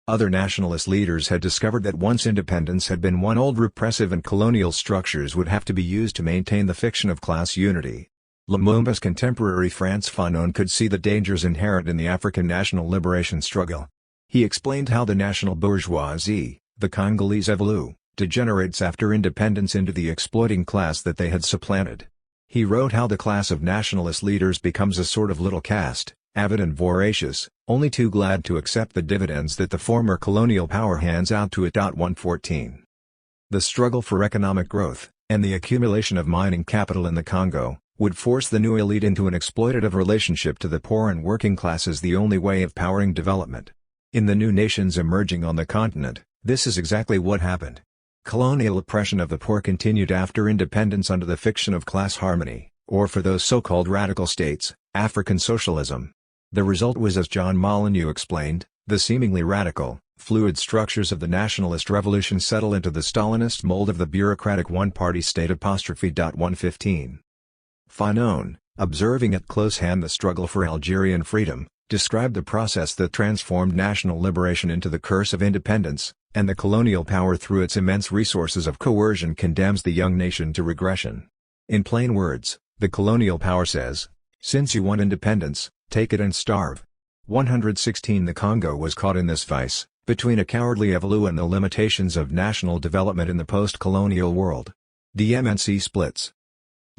Other nationalist leaders had discovered that once independence had been won, old repressive and colonial structures would have to be used to maintain the fiction of class unity. Lumumba's contemporary Frantz Fanon could see the dangers inherent in the African national liberation struggle. He explained how the national bourgeoisie, the Congolese evolue, degenerates after independence into the exploiting class that they had supplanted. He wrote how the class of nationalist leaders becomes a sort of little caste, avid and voracious, only too glad to accept the dividends that the former colonial power hands out to it. 114. The struggle for economic growth, and the accumulation of mining capital in the Congo, would force the new elite into an exploitative relationship to the poor and working class as the only way of powering development. In the new nations emerging on the continent, this is exactly what happened. Colonial oppression of the poor continued after independence under the fiction of class harmony, or for those so-called radical states, African socialism. The result was, as John Molyneux explained, the seemingly radical, fluid structures of the nationalist revolution settle into the Stalinist mold of the bureaucratic one-party state. 115. Fanon, observing at close hand the struggle for Algerian freedom, described the process that transformed national liberation into the curse of independence, and the colonial power through its immense resources of coercion condemns the young nation to regression. In plain words, the colonial power says, "Since you want independence, take it and starve." 116. The Congo was caught in this vice, between a cowardly Evolue and the limitations of national development in the post-colonial world. The MNC splits.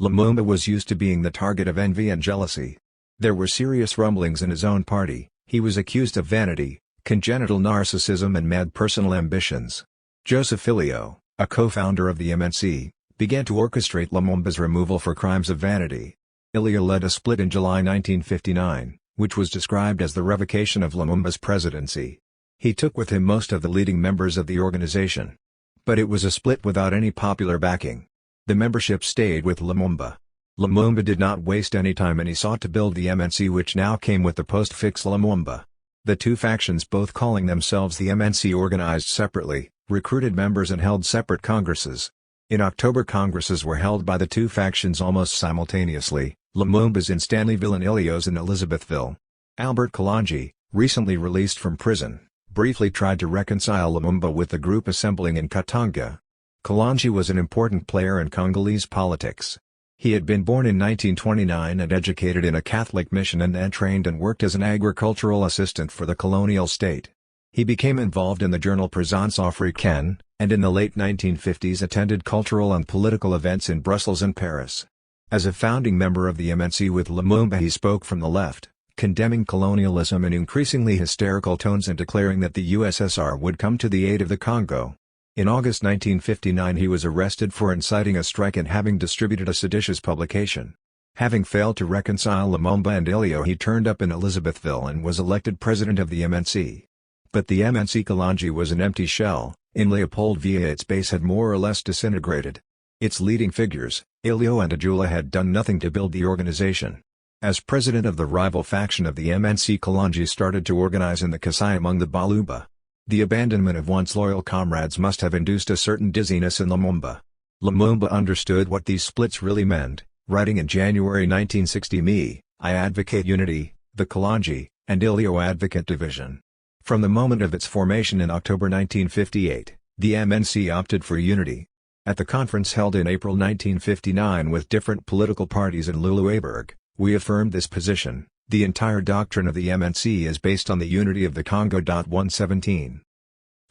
Lumumba was used to being the target of envy and jealousy. There were serious rumblings in his own party. He was accused of vanity, congenital narcissism and mad personal ambitions. Joseph Ilio, a co-founder of the MNC, began to orchestrate Lumumba's removal for crimes of vanity. Ilio led a split in July 1959, which was described as the revocation of Lumumba's presidency. He took with him most of the leading members of the organization. But it was a split without any popular backing. The membership stayed with Lumumba. Lumumba did not waste any time and he sought to build the MNC, which now came with the post-fix Lumumba. The two factions, both calling themselves the MNC, organized separately, recruited members and held separate congresses. In October, congresses were held by the two factions almost simultaneously, Lumumba's in Stanleyville and Ilio's in Elizabethville. Albert Kalonji, recently released from prison, briefly tried to reconcile Lumumba with the group assembling in Katanga. Kalonji was an important player in Congolese politics. He had been born in 1929 and educated in a Catholic mission and then trained and worked as an agricultural assistant for the colonial state. He became involved in the journal Présence Africaine, and in the late 1950s attended cultural and political events in Brussels and Paris. As a founding member of the MNC with Lumumba, he spoke from the left, condemning colonialism in increasingly hysterical tones and declaring that the USSR would come to the aid of the Congo. In August 1959 he was arrested for inciting a strike and having distributed a seditious publication. Having failed to reconcile Lumumba and Ilio, he turned up in Elizabethville and was elected president of the MNC. But the MNC Kalonji was an empty shell. In Leopoldville its base had more or less disintegrated. Its leading figures, Ilio and Ajula, had done nothing to build the organization. As president of the rival faction of the MNC, Kalonji started to organize in the Kasai among the Baluba. The abandonment of once loyal comrades must have induced a certain dizziness in Lumumba. Lumumba understood what these splits really meant, writing in January 1960, I advocate unity, the Kalonji, and Ilio advocate division. From the moment of its formation in October 1958, the MNC opted for unity. At the conference held in April 1959 with different political parties in Luluaburg, we affirmed this position. The entire doctrine of the MNC is based on the unity of the Congo. 117.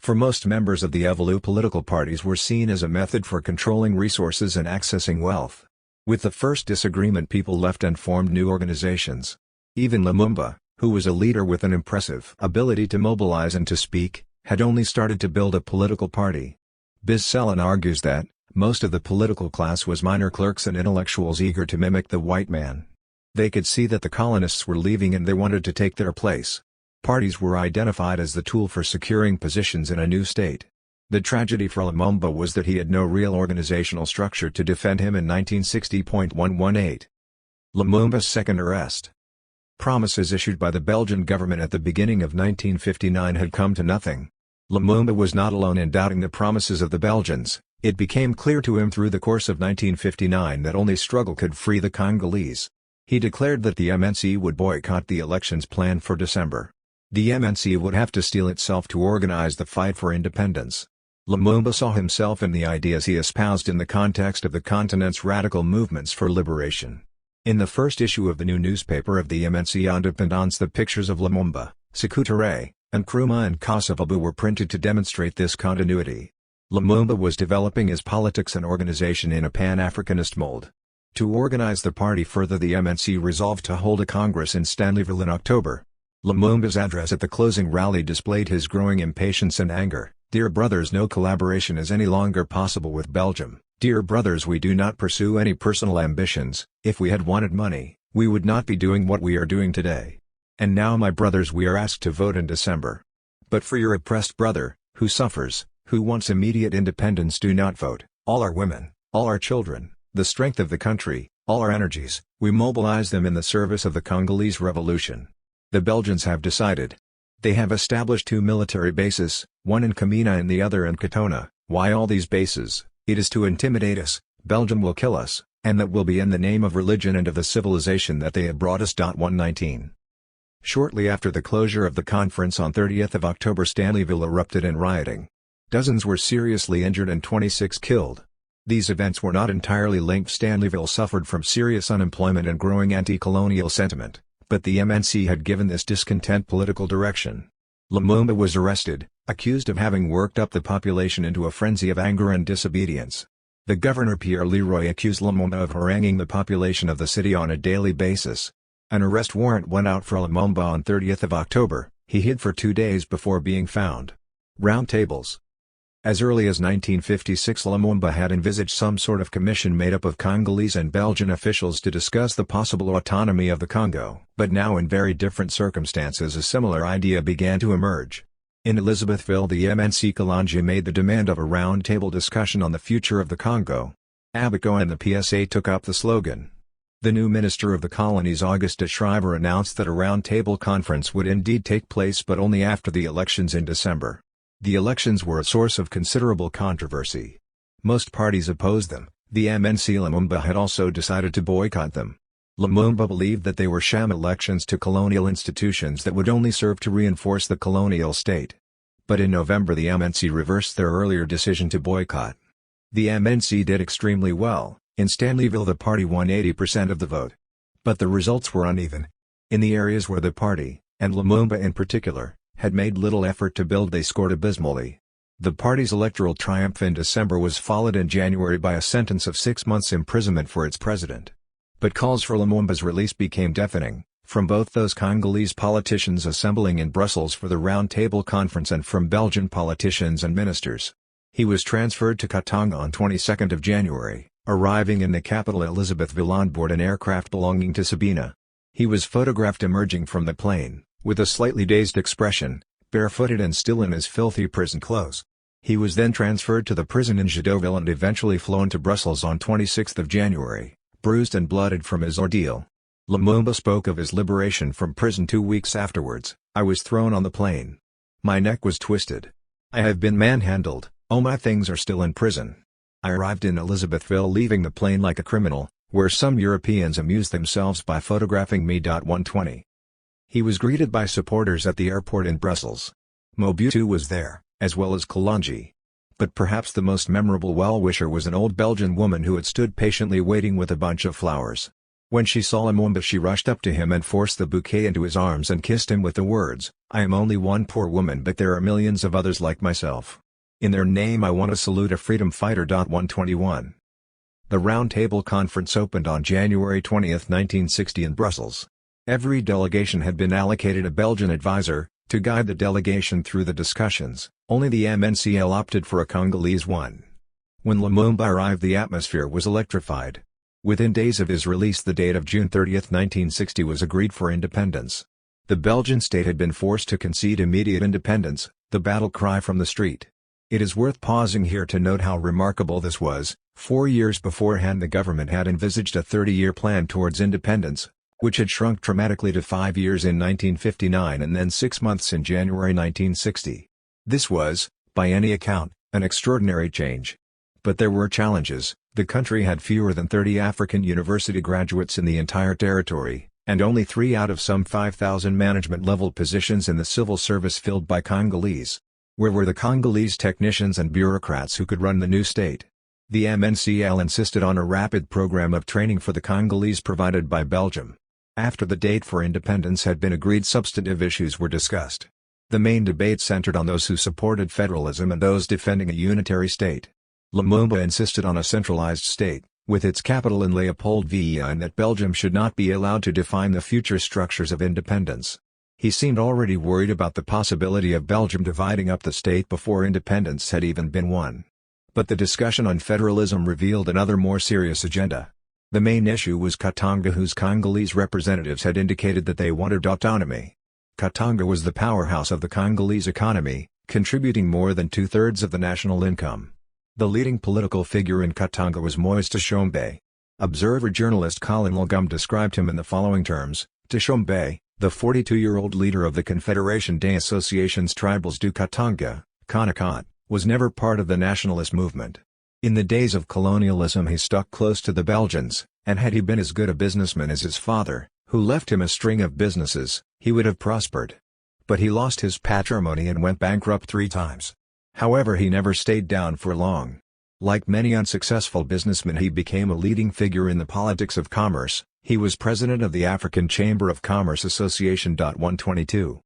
For most members of the Evolue, political parties were seen as a method for controlling resources and accessing wealth. With the first disagreement, people left and formed new organizations. Even Lumumba, who was a leader with an impressive ability to mobilize and to speak, had only started to build a political party. Bisselin argues that most of the political class was minor clerks and intellectuals eager to mimic the white man. They could see that the colonists were leaving and they wanted to take their place. Parties were identified as the tool for securing positions in a new state. The tragedy for Lumumba was that he had no real organizational structure to defend him in 1960.118. Lumumba's second arrest. Promises issued by the Belgian government at the beginning of 1959 had come to nothing. Lumumba was not alone in doubting the promises of the Belgians. It became clear to him through the course of 1959 that only struggle could free the Congolese. He declared that the MNC would boycott the elections planned for December. The MNC would have to steel itself to organize the fight for independence. Lumumba saw himself and the ideas he espoused in the context of the continent's radical movements for liberation. In the first issue of the new newspaper of the MNC Independence, the pictures of Lumumba, Sékou Touré, and Nkrumah and Kosovo were printed to demonstrate this continuity. Lumumba was developing his politics and organization in a Pan-Africanist mold. To organize the party further, the MNC resolved to hold a congress in Stanleyville in October. Lumumba's address at the closing rally displayed his growing impatience and anger. Dear brothers, no collaboration is any longer possible with Belgium. Dear brothers, we do not pursue any personal ambitions. If we had wanted money, we would not be doing what we are doing today. And now, my brothers, we are asked to vote in December. But for your oppressed brother, who suffers, who wants immediate independence, do not vote. All our women, all our children, the strength of the country, all our energies, we mobilize them in the service of the Congolese revolution. The Belgians have decided. They have established 2 military bases, one in Kamina and the other in Katona. Why all these bases? It is to intimidate us. Belgium will kill us, and that will be in the name of religion and of the civilization that they have brought us. 119. Shortly after the closure of the conference on 30th of October, Stanleyville erupted in rioting. Dozens were seriously injured and 26 killed. These events were not entirely linked. Stanleyville suffered from serious unemployment and growing anti-colonial sentiment, but the MNC had given this discontent political direction. Lumumba was arrested, accused of having worked up the population into a frenzy of anger and disobedience. The governor Pierre Leroy accused Lumumba of haranguing the population of the city on a daily basis. An arrest warrant went out for Lumumba on 30th of October. He hid for 2 days before being found. Round tables. As early as 1956, Lumumba had envisaged some sort of commission made up of Congolese and Belgian officials to discuss the possible autonomy of the Congo. But now, in very different circumstances, a similar idea began to emerge. In Elizabethville, the MNC Kalonji made the demand of a round-table discussion on the future of the Congo. Abaco and the PSA took up the slogan. The new Minister of the Colonies, Auguste Schrijver, announced that a round-table conference would indeed take place, but only after the elections in December. The elections were a source of considerable controversy. Most parties opposed them. The MNC Lumumba had also decided to boycott them. Lumumba believed that they were sham elections to colonial institutions that would only serve to reinforce the colonial state. But in November, the MNC reversed their earlier decision to boycott. The MNC did extremely well. In Stanleyville, the party won 80% of the vote. But the results were uneven. In the areas where the party, and Lumumba in particular, had made little effort to build, they scored abysmally. The party's electoral triumph in December was followed in January by a sentence of 6 months' imprisonment for its president. But calls for Lumumba's release became deafening, from both those Congolese politicians assembling in Brussels for the Round Table Conference and from Belgian politicians and ministers. He was transferred to Katanga on 22nd of January, arriving in the capital Elizabethville on board an aircraft belonging to Sabina. He was photographed emerging from the plane, with a slightly dazed expression, barefooted and still in his filthy prison clothes. He was then transferred to the prison in Jadoville and eventually flown to Brussels on 26th of January, bruised and blooded from his ordeal. Lumumba spoke of his liberation from prison 2 weeks afterwards. I was thrown on the plane. My neck was twisted. I have been manhandled. All my things are still in prison. I arrived in Elizabethville leaving the plane like a criminal, where some Europeans amused themselves by photographing me. 120. He was greeted by supporters at the airport in Brussels. Mobutu was there, as well as Kalonji. But perhaps the most memorable well-wisher was an old Belgian woman who had stood patiently waiting with a bunch of flowers. When she saw Lumumba, she rushed up to him and forced the bouquet into his arms and kissed him with the words, "I am only one poor woman, but there are millions of others like myself. In their name I want to salute a freedom fighter." 121. The Round Table Conference opened on January 20, 1960 in Brussels. Every delegation had been allocated a Belgian advisor, to guide the delegation through the discussions. Only the MNCL opted for a Congolese one. When Lumumba arrived, the atmosphere was electrified. Within days of his release, the date of June 30, 1960 was agreed for independence. The Belgian state had been forced to concede immediate independence, the battle cry from the street. It is worth pausing here to note how remarkable this was. 4 years beforehand, the government had envisaged a 30-year plan towards independence, which had shrunk dramatically to 5 years in 1959 and then 6 months in January 1960. This was, by any account, an extraordinary change. But there were challenges. The country had fewer than 30 African university graduates in the entire territory, and only 3 out of some 5,000 management-level positions in the civil service filled by Congolese. Where were the Congolese technicians and bureaucrats who could run the new state? The MNCL insisted on a rapid program of training for the Congolese provided by Belgium. After the date for independence had been agreed, substantive issues were discussed. The main debate centered on those who supported federalism and those defending a unitary state. Lumumba insisted on a centralized state, with its capital in Leopoldville, and that Belgium should not be allowed to define the future structures of independence. He seemed already worried about the possibility of Belgium dividing up the state before independence had even been won. But the discussion on federalism revealed another more serious agenda. The main issue was Katanga, whose Congolese representatives had indicated that they wanted autonomy. Katanga was the powerhouse of the Congolese economy, contributing more than two-thirds of the national income. The leading political figure in Katanga was Moise Tshombe. Observer journalist Colin Lugum described him in the following terms: Tshombe, the 42-year-old leader of the Confederation des Associations Tribales du Katanga, Kanakat, was never part of the nationalist movement. In the days of colonialism he stuck close to the Belgians, and had he been as good a businessman as his father, who left him a string of businesses, he would have prospered. But he lost his patrimony and went bankrupt 3 times. However, he never stayed down for long. Like many unsuccessful businessmen, he became a leading figure in the politics of commerce. He was president of the African Chamber of Commerce Association. 122.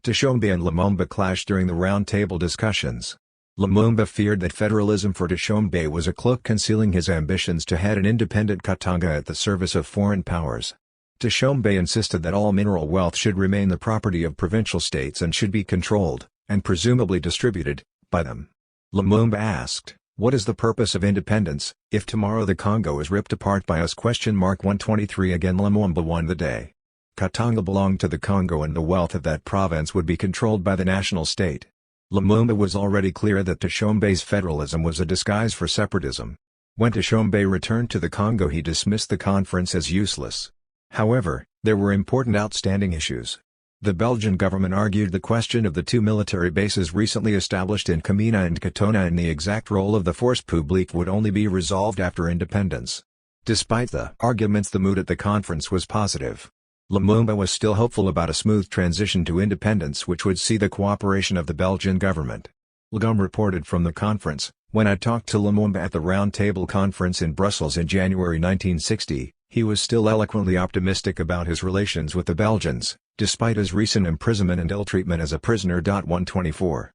Tshombe and Lumumba clashed during the round table discussions. Lumumba feared that federalism for Tshombe was a cloak concealing his ambitions to head an independent Katanga at the service of foreign powers. Tshombe insisted that all mineral wealth should remain the property of provincial states and should be controlled, and presumably distributed, by them. Lumumba asked, "What is the purpose of independence, if tomorrow the Congo is ripped apart by us?" 123 Again Lumumba won the day. Katanga belonged to the Congo and the wealth of that province would be controlled by the national state. Lumumba was already clear that Tshombe's federalism was a disguise for separatism. When Tshombe returned to the Congo, he dismissed the conference as useless. However, there were important outstanding issues. The Belgian government argued the question of the 2 military bases recently established in Kamina and Katona and the exact role of the force publique would only be resolved after independence. Despite the arguments, the mood at the conference was positive. Lumumba was still hopeful about a smooth transition to independence which would see the cooperation of the Belgian government. Lugum reported from the conference, "When I talked to Lumumba at the Round Table Conference in Brussels in January 1960, he was still eloquently optimistic about his relations with the Belgians, despite his recent imprisonment and ill-treatment as a prisoner." 124.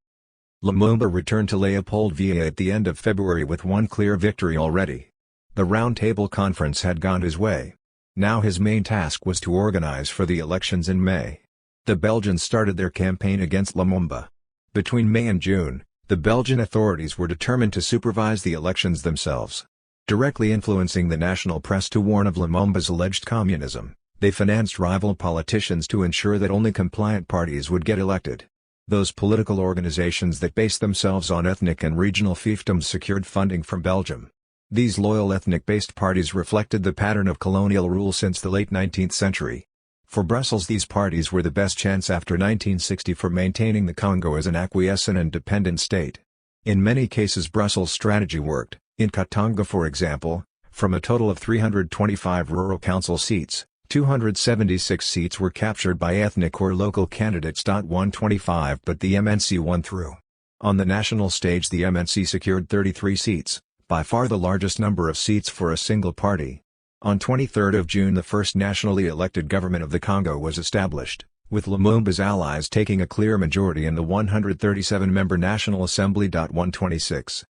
Lumumba returned to Leopoldville at the end of February with one clear victory already. The Round Table Conference had gone his way. Now his main task was to organize for the elections in May. The Belgians started their campaign against Lumumba. Between May and June, the Belgian authorities were determined to supervise the elections themselves. Directly influencing the national press to warn of Lumumba's alleged communism, they financed rival politicians to ensure that only compliant parties would get elected. Those political organizations that based themselves on ethnic and regional fiefdoms secured funding from Belgium. These loyal ethnic-based parties reflected the pattern of colonial rule since the late 19th century. For Brussels, these parties were the best chance after 1960 for maintaining the Congo as an acquiescent and dependent state. In many cases Brussels' strategy worked. In Katanga, for example, from a total of 325 rural council seats, 276 seats were captured by ethnic or local candidates. 125 But the MNC won through. On the national stage the MNC secured 33 seats, by far the largest number of seats for a single party. On 23 June the first nationally elected government of the Congo was established, with Lumumba's allies taking a clear majority in the 137-member National Assembly. 126.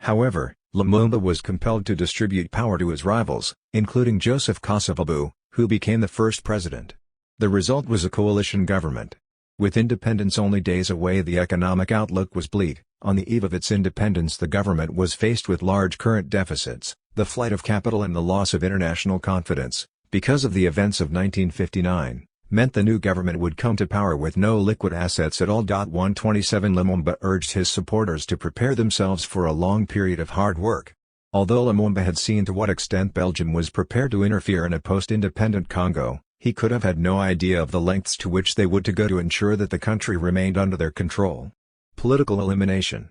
However, Lumumba was compelled to distribute power to his rivals, including Joseph Kasavubu, who became the first president. The result was a coalition government. With independence only days away, the economic outlook was bleak. On the eve of its independence, the government was faced with large current deficits, the flight of capital and the loss of international confidence, because of the events of 1959, meant the new government would come to power with no liquid assets at all. 127 Lumumba urged his supporters to prepare themselves for a long period of hard work. Although Lumumba had seen to what extent Belgium was prepared to interfere in a post-independent Congo, he could have had no idea of the lengths to which they would go to ensure that the country remained under their control. Political elimination.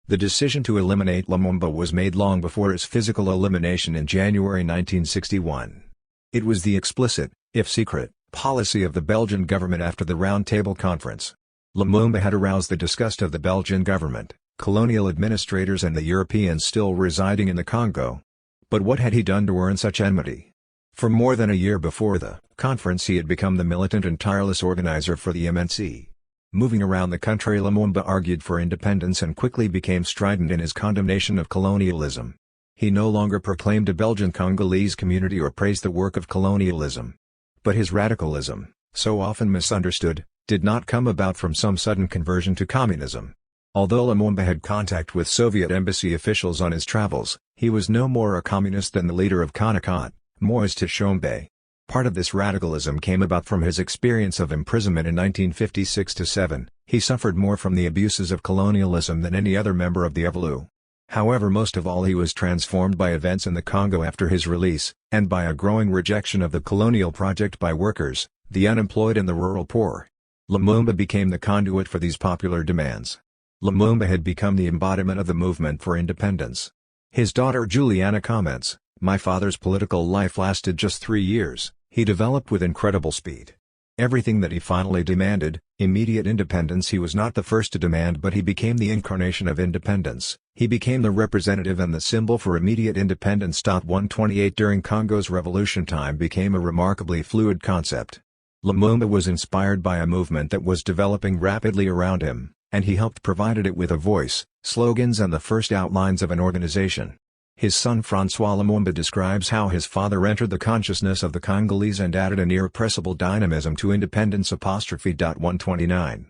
The decision to eliminate Lumumba was made long before his physical elimination in January 1961. It was the explicit, if secret, policy of the Belgian government after the Round Table Conference. Lumumba had aroused the disgust of the Belgian government, colonial administrators and the Europeans still residing in the Congo. But what had he done to earn such enmity? For more than a year before the conference he had become the militant and tireless organizer for the MNC. Moving around the country, Lumumba argued for independence and quickly became strident in his condemnation of colonialism. He no longer proclaimed a Belgian Congolese community or praised the work of colonialism. But his radicalism, so often misunderstood, did not come about from some sudden conversion to communism. Although Lumumba had contact with Soviet embassy officials on his travels, he was no more a communist than the leader of Kanakant, Moise Tshombe. Part of this radicalism came about from his experience of imprisonment in 1956-7. He suffered more from the abuses of colonialism than any other member of the EVLU. However, most of all he was transformed by events in the Congo after his release, and by a growing rejection of the colonial project by workers, the unemployed and the rural poor. Lumumba became the conduit for these popular demands. Lumumba had become the embodiment of the movement for independence. His daughter Juliana comments, "My father's political life lasted just 3 years, he developed with incredible speed. Everything that he finally demanded, immediate independence, he was not the first to demand, but he became the incarnation of independence. He became the representative and the symbol for immediate independence." 128 During Congo's revolution, time became a remarkably fluid concept. Lumumba was inspired by a movement that was developing rapidly around him, and he helped provided it with a voice, slogans and the first outlines of an organization. His son François Lumumba describes how his father entered the consciousness of the Congolese and added an irrepressible dynamism to independence. 129.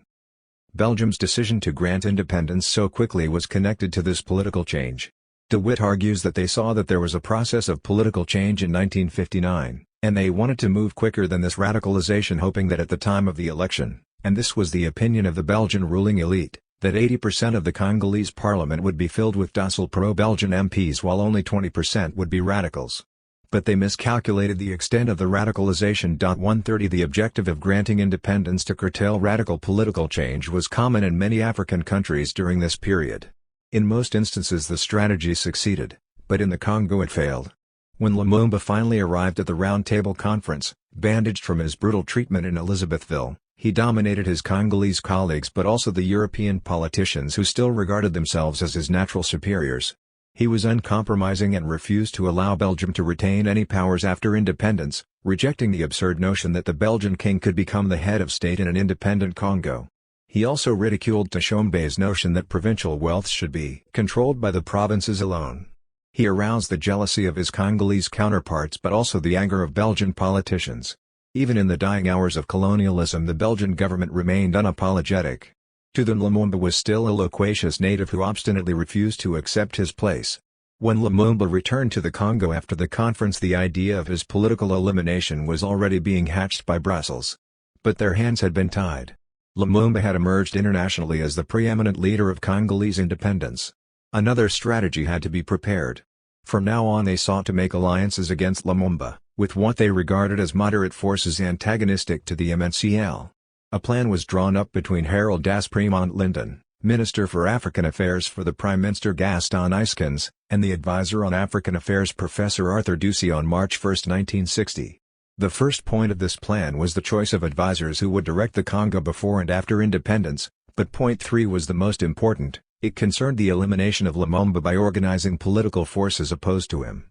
Belgium's decision to grant independence so quickly was connected to this political change. De Witt argues that they saw that there was a process of political change in 1959, and they wanted to move quicker than this radicalization, hoping that at the time of the election, and this was the opinion of the Belgian ruling elite, that 80% of the Congolese parliament would be filled with docile pro-Belgian MPs while only 20% would be radicals. But they miscalculated the extent of the radicalization. 130 The objective of granting independence to curtail radical political change was common in many African countries during this period. In most instances the strategy succeeded, but in the Congo it failed. When Lumumba finally arrived at the Round Table Conference, bandaged from his brutal treatment in Elizabethville, he dominated his Congolese colleagues but also the European politicians who still regarded themselves as his natural superiors. He was uncompromising and refused to allow Belgium to retain any powers after independence, rejecting the absurd notion that the Belgian king could become the head of state in an independent Congo. He also ridiculed Tshombe's notion that provincial wealth should be controlled by the provinces alone. He aroused the jealousy of his Congolese counterparts but also the anger of Belgian politicians. Even in the dying hours of colonialism the Belgian government remained unapologetic. To them Lumumba was still a loquacious native who obstinately refused to accept his place. When Lumumba returned to the Congo after the conference, the idea of his political elimination was already being hatched by Brussels. But their hands had been tied. Lumumba had emerged internationally as the preeminent leader of Congolese independence. Another strategy had to be prepared. From now on they sought to make alliances against Lumumba, with what they regarded as moderate forces antagonistic to the MNCL. A plan was drawn up between Harold Daspremont Linden, Minister for African Affairs for the Prime Minister Gaston Eyskens, and the advisor on African Affairs Professor Arthur Ducy on March 1, 1960. The first point of this plan was the choice of advisors who would direct the Congo before and after independence, but point 3 was the most important. It concerned the elimination of Lumumba by organizing political forces opposed to him.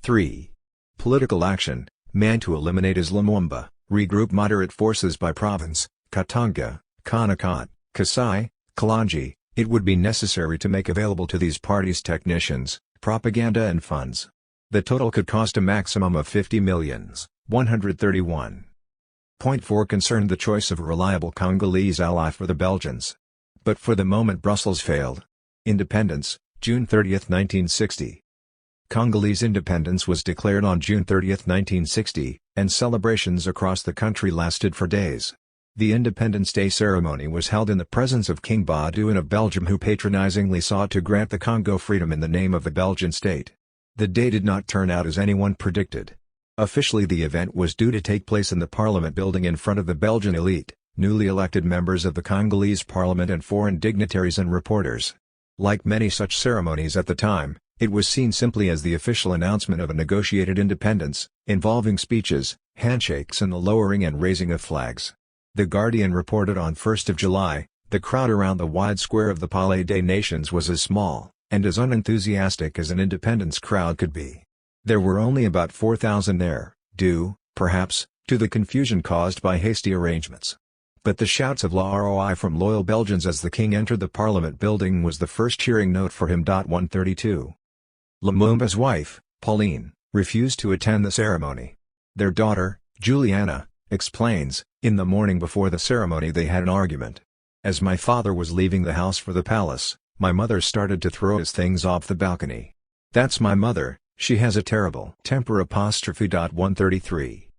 3. Political action. Man to eliminate is Lumumba. Regroup moderate forces by province, Katanga, Kanakant, Kasai, Kalanji. It would be necessary to make available to these parties technicians, propaganda and funds. The total could cost a maximum of 50 millions, 131. Point 4 concerned the choice of a reliable Congolese ally for the Belgians. But for the moment Brussels failed. Independence, June 30, 1960. Congolese independence was declared on June 30, 1960, and celebrations across the country lasted for days. The Independence Day ceremony was held in the presence of King Baudouin of Belgium, who patronizingly sought to grant the Congo freedom in the name of the Belgian state. The day did not turn out as anyone predicted. Officially the event was due to take place in the Parliament building in front of the Belgian elite, newly elected members of the Congolese Parliament and foreign dignitaries and reporters. Like many such ceremonies at the time, it was seen simply as the official announcement of a negotiated independence, involving speeches, handshakes and the lowering and raising of flags. The Guardian reported on 1 July, the crowd around the wide square of the Palais des Nations was as small, and as unenthusiastic as an independence crowd could be. There were only about 4,000 there, due, perhaps, to the confusion caused by hasty arrangements. But the shouts of La Roi from loyal Belgians as the king entered the Parliament building was the first cheering note for him. 132. Lumumba's wife, Pauline, refused to attend the ceremony. Their daughter, Juliana, explains, in the morning before the ceremony they had an argument. As my father was leaving the house for the palace, my mother started to throw his things off the balcony. That's my mother, she has a terrible temper. 133.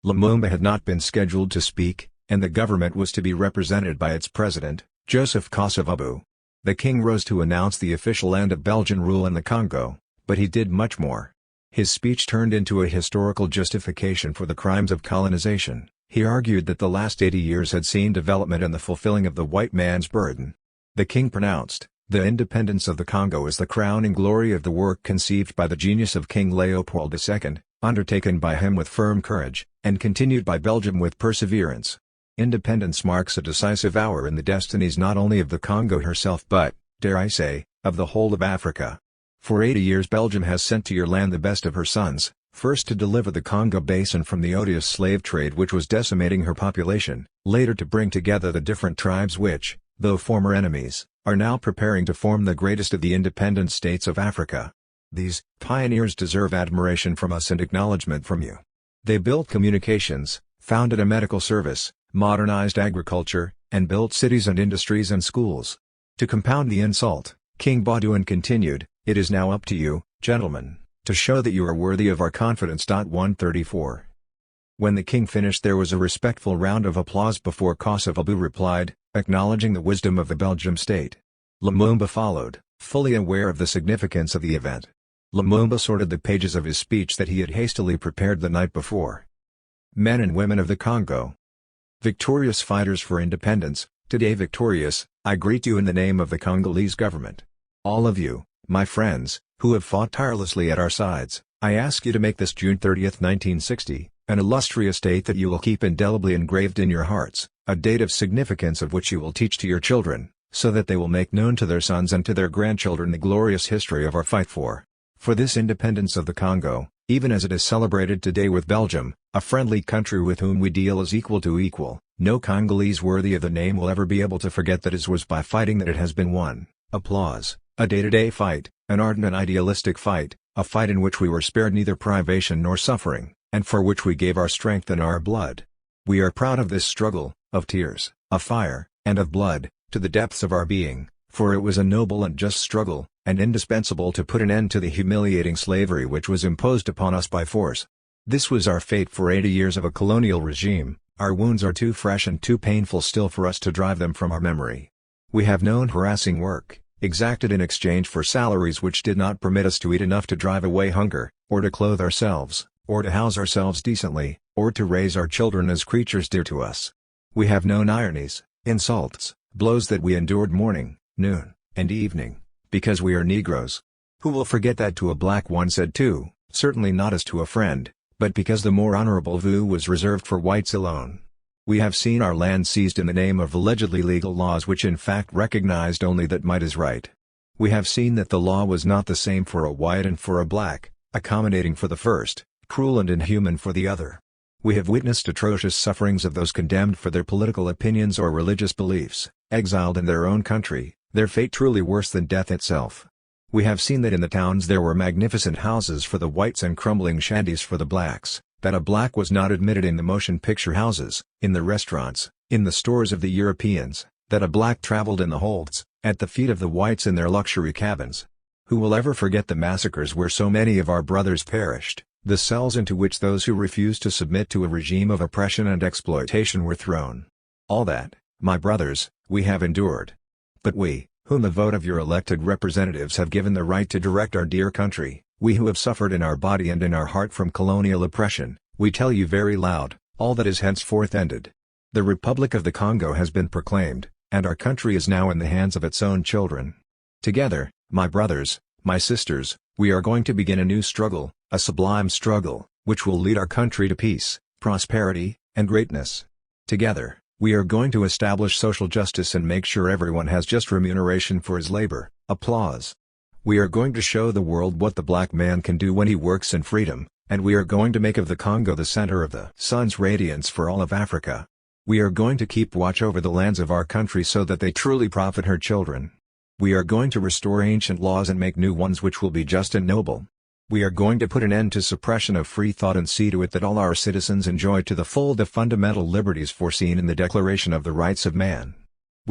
Lumumba had not been scheduled to speak, and the government was to be represented by its president, Joseph Kosovo. The king rose to announce the official end of Belgian rule in the Congo, but he did much more. His speech turned into a historical justification for the crimes of colonization. He argued that the last 80 years had seen development and the fulfilling of the white man's burden. The king pronounced, "The independence of the Congo is the crowning glory of the work conceived by the genius of King Leopold II, undertaken by him with firm courage, and continued by Belgium with perseverance. Independence marks a decisive hour in the destinies not only of the Congo herself but, dare I say, of the whole of Africa. For 80 years Belgium has sent to your land the best of her sons, first to deliver the Congo Basin from the odious slave trade which was decimating her population, later to bring together the different tribes which, though former enemies, are now preparing to form the greatest of the independent states of Africa. These pioneers deserve admiration from us and acknowledgement from you. They built communications, founded a medical service, modernized agriculture, and built cities and industries and schools." To compound the insult, King Baudouin continued, "It is now up to you, gentlemen, to show that you are worthy of our confidence." 134. When the king finished there was a respectful round of applause before Kosovo replied, acknowledging the wisdom of the Belgium state. Lumumba followed, fully aware of the significance of the event. Lumumba sorted the pages of his speech that he had hastily prepared the night before. Men and women of the Congo. Victorious fighters for independence, today victorious, I greet you in the name of the Congolese government. All of you, my friends, who have fought tirelessly at our sides, I ask you to make this June 30, 1960, an illustrious date that you will keep indelibly engraved in your hearts, a date of significance of which you will teach to your children, so that they will make known to their sons and to their grandchildren the glorious history of our fight for this independence of the Congo, even as it is celebrated today with Belgium, a friendly country with whom we deal as equal to equal. No Congolese worthy of the name will ever be able to forget that it was by fighting that it has been won. Applause. A day-to-day fight, an ardent and idealistic fight, a fight in which we were spared neither privation nor suffering, and for which we gave our strength and our blood. We are proud of this struggle, of tears, of fire, and of blood, to the depths of our being, for it was a noble and just struggle, and indispensable to put an end to the humiliating slavery which was imposed upon us by force. This was our fate for 80 years of a colonial regime. Our wounds are too fresh and too painful still for us to drive them from our memory. We have known harassing work, exacted in exchange for salaries which did not permit us to eat enough to drive away hunger, or to clothe ourselves, or to house ourselves decently, or to raise our children as creatures dear to us. We have known ironies, insults, blows that we endured morning, noon, and evening, because we are Negroes. Who will forget that to a black one said too, certainly not as to a friend, but because the more honorable view was reserved for whites alone. We have seen our land seized in the name of allegedly legal laws which in fact recognized only that might is right. We have seen that the law was not the same for a white and for a black, accommodating for the first, cruel and inhuman for the other. We have witnessed atrocious sufferings of those condemned for their political opinions or religious beliefs, exiled in their own country, their fate truly worse than death itself. We have seen that in the towns there were magnificent houses for the whites and crumbling shanties for the blacks, that a black was not admitted in the motion picture houses, in the restaurants, in the stores of the Europeans, that a black traveled in the holds, at the feet of the whites in their luxury cabins. Who will ever forget the massacres where so many of our brothers perished, the cells into which those who refused to submit to a regime of oppression and exploitation were thrown? All that, my brothers, we have endured. But we, whom the vote of your elected representatives have given the right to direct our dear country, we who have suffered in our body and in our heart from colonial oppression, we tell you very loud, all that is henceforth ended. The Republic of the Congo has been proclaimed, and our country is now in the hands of its own children. Together, my brothers, my sisters, we are going to begin a new struggle, a sublime struggle, which will lead our country to peace, prosperity, and greatness. Together, we are going to establish social justice and make sure everyone has just remuneration for his labor. Applause. We are going to show the world what the black man can do when he works in freedom, and we are going to make of the Congo the center of the sun's radiance for all of Africa. We are going to keep watch over the lands of our country so that they truly profit her children. We are going to restore ancient laws and make new ones which will be just and noble. We are going to put an end to suppression of free thought and see to it that all our citizens enjoy to the full the fundamental liberties foreseen in the Declaration of the Rights of Man.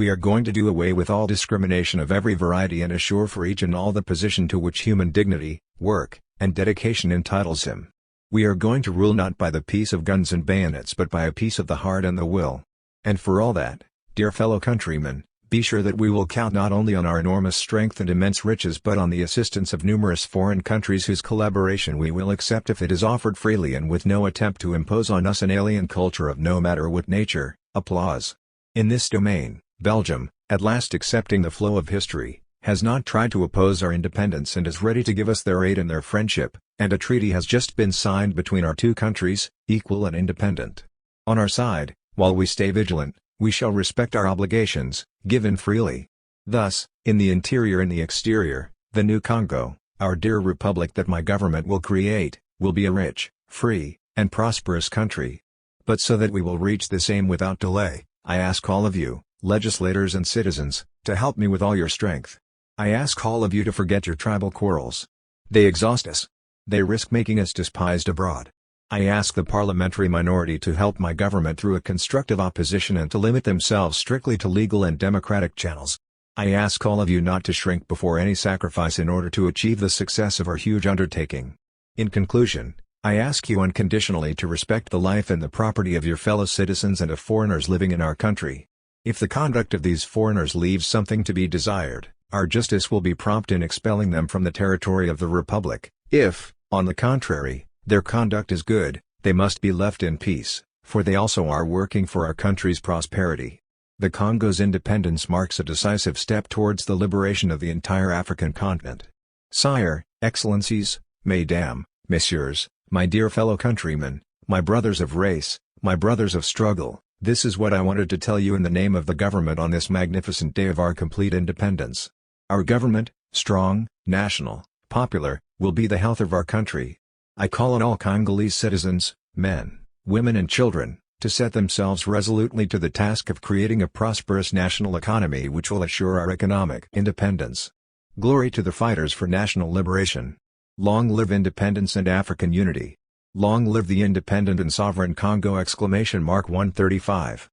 We are going to do away with all discrimination of every variety and assure for each and all the position to which human dignity, work, and dedication entitles him. We are going to rule not by the peace of guns and bayonets but by a peace of the heart and the will. And for all that, dear fellow countrymen, be sure that we will count not only on our enormous strength and immense riches but on the assistance of numerous foreign countries whose collaboration we will accept if it is offered freely and with no attempt to impose on us an alien culture of no matter what nature. Applause. In this domain, Belgium, at last accepting the flow of history, has not tried to oppose our independence and is ready to give us their aid and their friendship, and a treaty has just been signed between our two countries, equal and independent. On our side, while we stay vigilant, we shall respect our obligations, given freely. Thus, in the interior and the exterior, the new Congo, our dear republic that my government will create, will be a rich, free, and prosperous country. But so that we will reach this aim without delay, I ask all of you, legislators and citizens, to help me with all your strength. I ask all of you to forget your tribal quarrels. They exhaust us. They risk making us despised abroad. I ask the parliamentary minority to help my government through a constructive opposition and to limit themselves strictly to legal and democratic channels. I ask all of you not to shrink before any sacrifice in order to achieve the success of our huge undertaking. In conclusion, I ask you unconditionally to respect the life and the property of your fellow citizens and of foreigners living in our country. If the conduct of these foreigners leaves something to be desired, our justice will be prompt in expelling them from the territory of the Republic. If, on the contrary, their conduct is good, they must be left in peace, for they also are working for our country's prosperity. The Congo's independence marks a decisive step towards the liberation of the entire African continent. Sire, Excellencies, Mesdames, Messieurs, my dear fellow countrymen, my brothers of race, my brothers of struggle, this is what I wanted to tell you in the name of the government on this magnificent day of our complete independence. Our government, strong, national, popular, will be the health of our country. I call on all Congolese citizens, men, women and children, to set themselves resolutely to the task of creating a prosperous national economy which will assure our economic independence. Glory to the fighters for national liberation. Long live independence and African unity. Long live the independent and sovereign Congo! 135.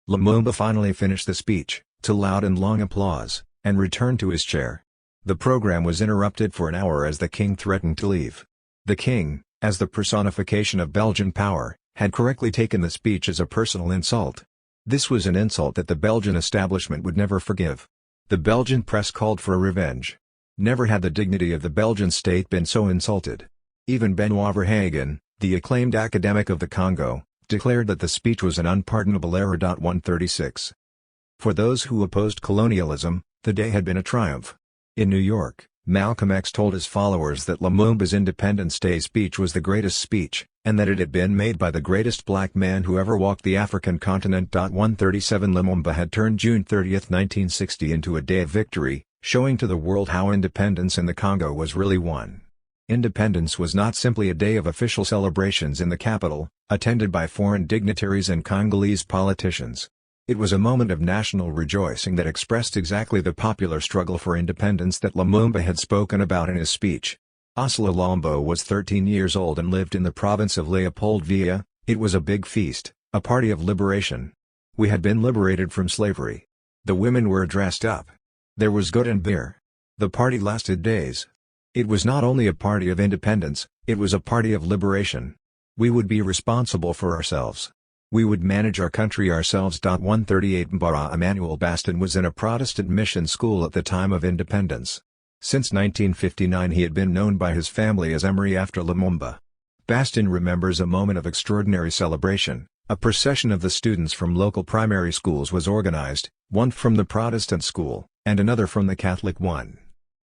Lumumba finally finished the speech, to loud and long applause, and returned to his chair. The program was interrupted for an hour as the king threatened to leave. The king, as the personification of Belgian power, had correctly taken the speech as a personal insult. This was an insult that the Belgian establishment would never forgive. The Belgian press called for revenge. Never had the dignity of the Belgian state been so insulted. Even Benoit Verhagen, the acclaimed academic of the Congo, declared that the speech was an unpardonable error. 136. For those who opposed colonialism, the day had been a triumph. In New York, Malcolm X told his followers that Lumumba's Independence Day speech was the greatest speech, and that it had been made by the greatest black man who ever walked the African continent. 137 Lumumba had turned June 30, 1960 into a day of victory, showing to the world how independence in the Congo was really won. Independence was not simply a day of official celebrations in the capital, attended by foreign dignitaries and Congolese politicians. It was a moment of national rejoicing that expressed exactly the popular struggle for independence that Lumumba had spoken about in his speech. Oslo Lombo was 13 years old and lived in the province of Leopoldvia. It was a big feast, a party of liberation. We had been liberated from slavery. The women were dressed up. There was good and beer. The party lasted days. It was not only a party of independence, it was a party of liberation. We would be responsible for ourselves. We would manage our country ourselves. 138 Mbara Emmanuel Baston was in a Protestant mission school at the time of independence. Since 1959 he had been known by his family as Emery after Lumumba. Baston remembers a moment of extraordinary celebration. A procession of the students from local primary schools was organized, one from the Protestant school, and another from the Catholic one.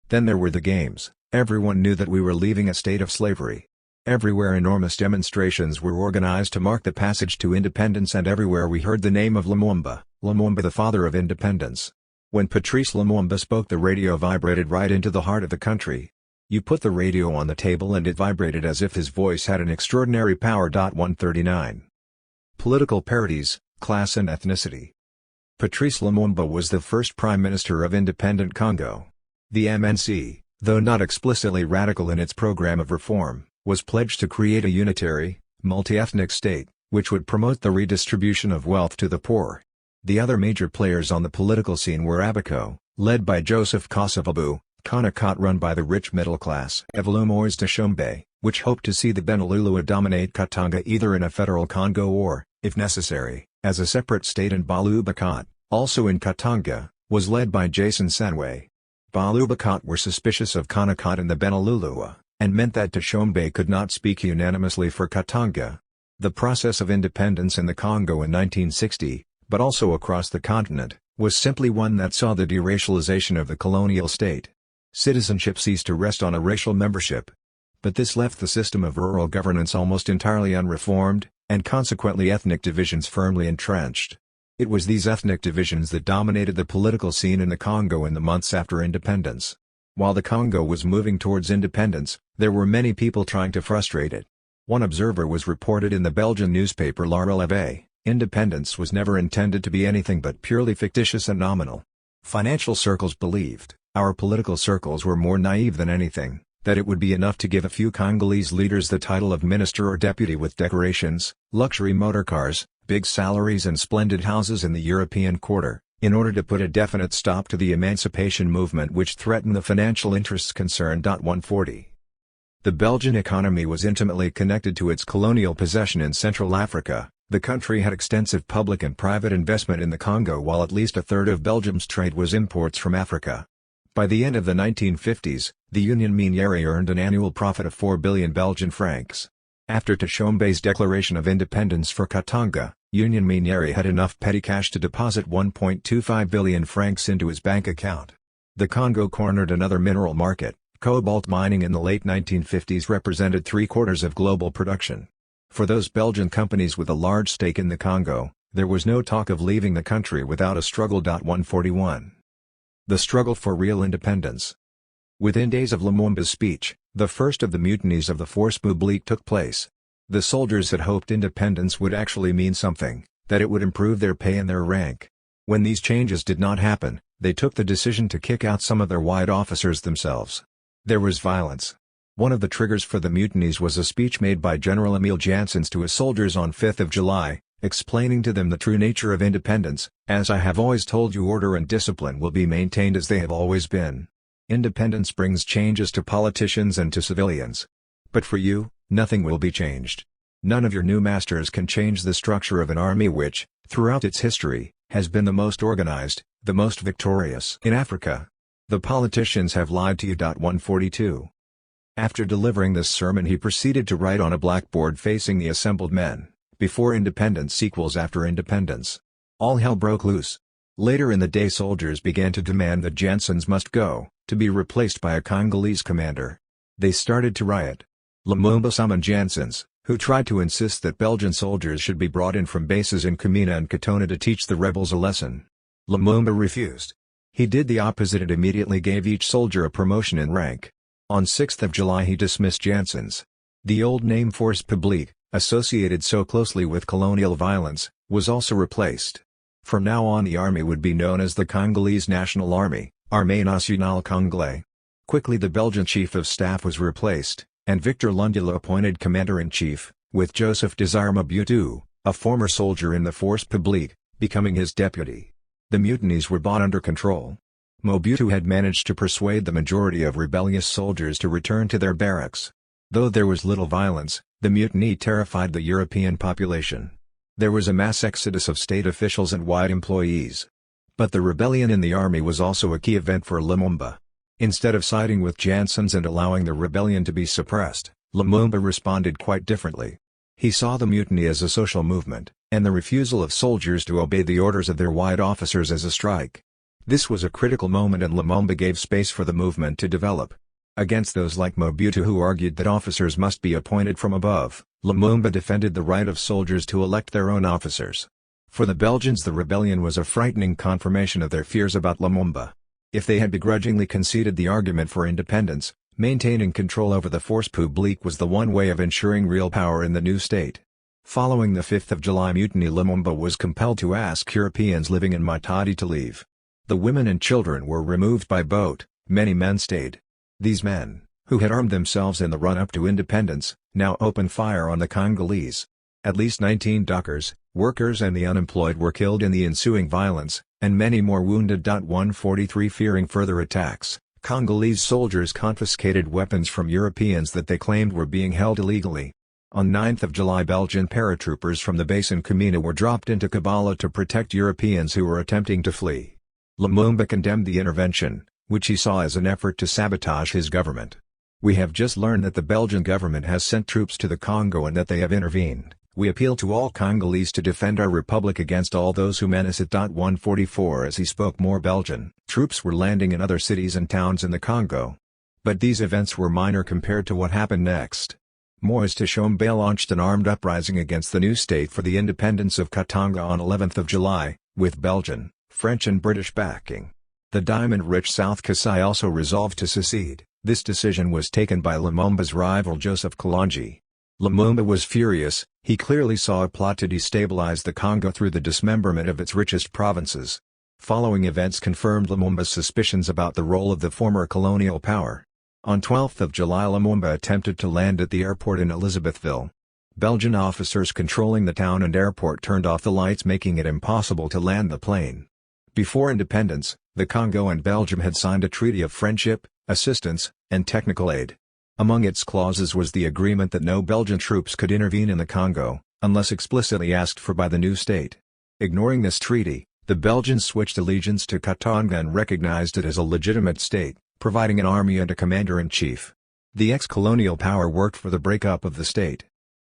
Then there were the games. Everyone knew that we were leaving a state of slavery. Everywhere enormous demonstrations were organized to mark the passage to independence, and everywhere we heard the name of Lumumba, Lumumba the father of independence. When Patrice Lumumba spoke, the radio vibrated right into the heart of the country. You put the radio on the table and it vibrated as if his voice had an extraordinary power. 139. Political parodies, class and ethnicity. Patrice Lumumba was the first prime minister of independent Congo. The MNC, though not explicitly radical in its program of reform, was pledged to create a unitary, multi-ethnic state, which would promote the redistribution of wealth to the poor. The other major players on the political scene were Abaco, led by Joseph Kasavubu, Kanakot run by the rich middle class, Evolumois Tshombe, which hoped to see the Benelulu dominate Katanga either in a federal Congo or, if necessary, as a separate state, and Balubakot, also in Katanga, was led by Jason Sanwe. Balubakot were suspicious of Kanakot and the Benelulu, and meant that Tshombe could not speak unanimously for Katanga. The process of independence in the Congo in 1960, but also across the continent, was simply one that saw the deracialization of the colonial state. Citizenship ceased to rest on a racial membership. But this left the system of rural governance almost entirely unreformed, and consequently ethnic divisions firmly entrenched. It was these ethnic divisions that dominated the political scene in the Congo in the months after independence. While the Congo was moving towards independence, there were many people trying to frustrate it. One observer was reported in the Belgian newspaper La Relève, independence was never intended to be anything but purely fictitious and nominal. Financial circles believed, our political circles were more naive than anything, that it would be enough to give a few Congolese leaders the title of minister or deputy with decorations, luxury motorcars, big salaries and splendid houses in the European quarter, in order to put a definite stop to the emancipation movement which threatened the financial interests concerned. 140. The Belgian economy was intimately connected to its colonial possession in Central Africa. The country had extensive public and private investment in the Congo, while at least a third of Belgium's trade was imports from Africa. By the end of the 1950s, the Union Miniere earned an annual profit of 4 billion Belgian francs. After Tshombe's declaration of independence for Katanga, Union Miniere had enough petty cash to deposit 1.25 billion francs into his bank account. The Congo cornered another mineral market. Cobalt mining in the late 1950s represented 3/4 of global production. For those Belgian companies with a large stake in the Congo, there was no talk of leaving the country without a struggle. 141. The struggle for real independence. Within days of Lumumba's speech, the first of the mutinies of the Force Publique took place. The soldiers had hoped independence would actually mean something, that it would improve their pay and their rank. When these changes did not happen, they took the decision to kick out some of their white officers themselves. There was violence. One of the triggers for the mutinies was a speech made by General Emile Janssens to his soldiers on 5 July, explaining to them the true nature of independence. As I have always told you, order and discipline will be maintained as they have always been. Independence brings changes to politicians and to civilians. But for you, nothing will be changed. None of your new masters can change the structure of an army which, throughout its history, has been the most organized, the most victorious in Africa. The politicians have lied to you. 142. After delivering this sermon, he proceeded to write on a blackboard facing the assembled men, "Before independence equals after independence." All hell broke loose. Later in the day, soldiers began to demand that Janssens must go, to be replaced by a Congolese commander. They started to riot. Lumumba summoned Janssens, who tried to insist that Belgian soldiers should be brought in from bases in Kamina and Katona to teach the rebels a lesson. Lumumba refused. He did the opposite and immediately gave each soldier a promotion in rank. On 6 July he dismissed Janssens. The old name Force Publique, associated so closely with colonial violence, was also replaced. From now on the army would be known as the Congolese National Army, Armée Nationale Congolaise. Quickly the Belgian Chief of Staff was replaced, and Victor Lundula appointed Commander-in-Chief, with Joseph Désiré Mobutu, a former soldier in the Force Publique, becoming his deputy. The mutinies were brought under control. Mobutu had managed to persuade the majority of rebellious soldiers to return to their barracks. Though there was little violence, the mutiny terrified the European population. There was a mass exodus of state officials and white employees. But the rebellion in the army was also a key event for Lumumba. Instead of siding with Janssens and allowing the rebellion to be suppressed, Lumumba responded quite differently. He saw the mutiny as a social movement, and the refusal of soldiers to obey the orders of their white officers as a strike. This was a critical moment, and Lumumba gave space for the movement to develop. Against those like Mobutu who argued that officers must be appointed from above, Lumumba defended the right of soldiers to elect their own officers. For the Belgians, the rebellion was a frightening confirmation of their fears about Lumumba. If they had begrudgingly conceded the argument for independence, maintaining control over the Force Publique was the one way of ensuring real power in the new state. Following the 5 July mutiny, Lumumba was compelled to ask Europeans living in Matadi to leave. The women and children were removed by boat, many men stayed. These men, who had armed themselves in the run-up to independence, now opened fire on the Congolese. At least 19 dockers, workers and the unemployed were killed in the ensuing violence, and many more wounded. 143 Fearing further attacks, Congolese soldiers confiscated weapons from Europeans that they claimed were being held illegally. On 9 July, Belgian paratroopers from the base in Kamina were dropped into Kabala to protect Europeans who were attempting to flee. Lumumba condemned the intervention, which he saw as an effort to sabotage his government. "We have just learned that the Belgian government has sent troops to the Congo and that they have intervened. We appeal to all Congolese to defend our republic against all those who menace it." 144 As he spoke more, Belgian troops were landing in other cities and towns in the Congo. But these events were minor compared to what happened next. Moise Tshombe launched an armed uprising against the new state for the independence of Katanga on 11 July, with Belgian, French and British backing. The diamond-rich South Kasai also resolved to secede. This decision was taken by Lumumba's rival Joseph Kalonji. Lumumba was furious. He clearly saw a plot to destabilize the Congo through the dismemberment of its richest provinces. Following events confirmed Lumumba's suspicions about the role of the former colonial power. On 12 July, Lumumba attempted to land at the airport in Elizabethville. Belgian officers controlling the town and airport turned off the lights, making it impossible to land the plane. Before independence, the Congo and Belgium had signed a treaty of friendship, assistance, and technical aid. Among its clauses was the agreement that no Belgian troops could intervene in the Congo, unless explicitly asked for by the new state. Ignoring this treaty, the Belgians switched allegiance to Katanga and recognized it as a legitimate state, providing an army and a commander-in-chief. The ex-colonial power worked for the breakup of the state.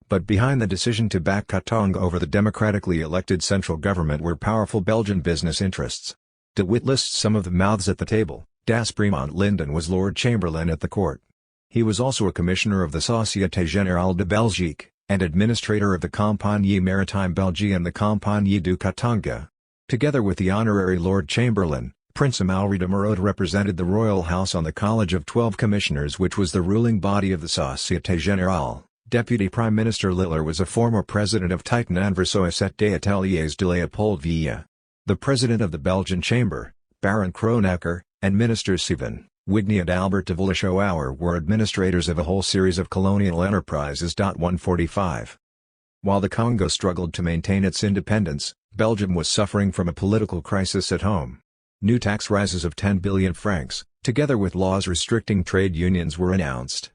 But behind the decision to back Katanga over the democratically elected central government were powerful Belgian business interests. De Witt lists some of the mouths at the table. D'Aspremont Linden was Lord Chamberlain at the court. He was also a commissioner of the Société Générale de Belgique, and administrator of the Compagnie Maritime Belgique and the Compagnie du Katanga. Together with the honorary Lord Chamberlain, Prince Amalri de Merode represented the royal house on the College of 12 Commissioners, which was the ruling body of the Société Générale. Deputy Prime Minister Liller was a former president of Titan Anversois et des Ateliers de Léopold Villa. The president of the Belgian Chamber, Baron Kronecker, and ministers Sieven, Wigny and Albert de Villechauer were administrators of a whole series of colonial enterprises. 145. While the Congo struggled to maintain its independence, Belgium was suffering from a political crisis at home. New tax rises of 10 billion francs, together with laws restricting trade unions, were announced.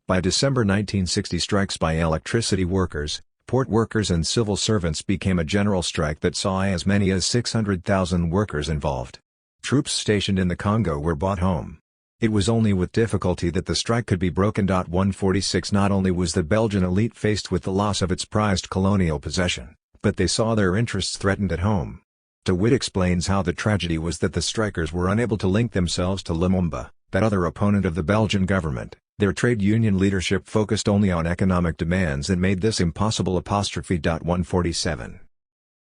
By December 1960, strikes by electricity workers, port workers and civil servants became a general strike that saw as many as 600,000 workers involved. Troops stationed in the Congo were brought home. It was only with difficulty that the strike could be broken. 146 Not only was the Belgian elite faced with the loss of its prized colonial possession, but they saw their interests threatened at home. De Witt explains how the tragedy was that the strikers were unable to link themselves to Lumumba, that other opponent of the Belgian government. Their trade union leadership focused only on economic demands and made this impossible. 147.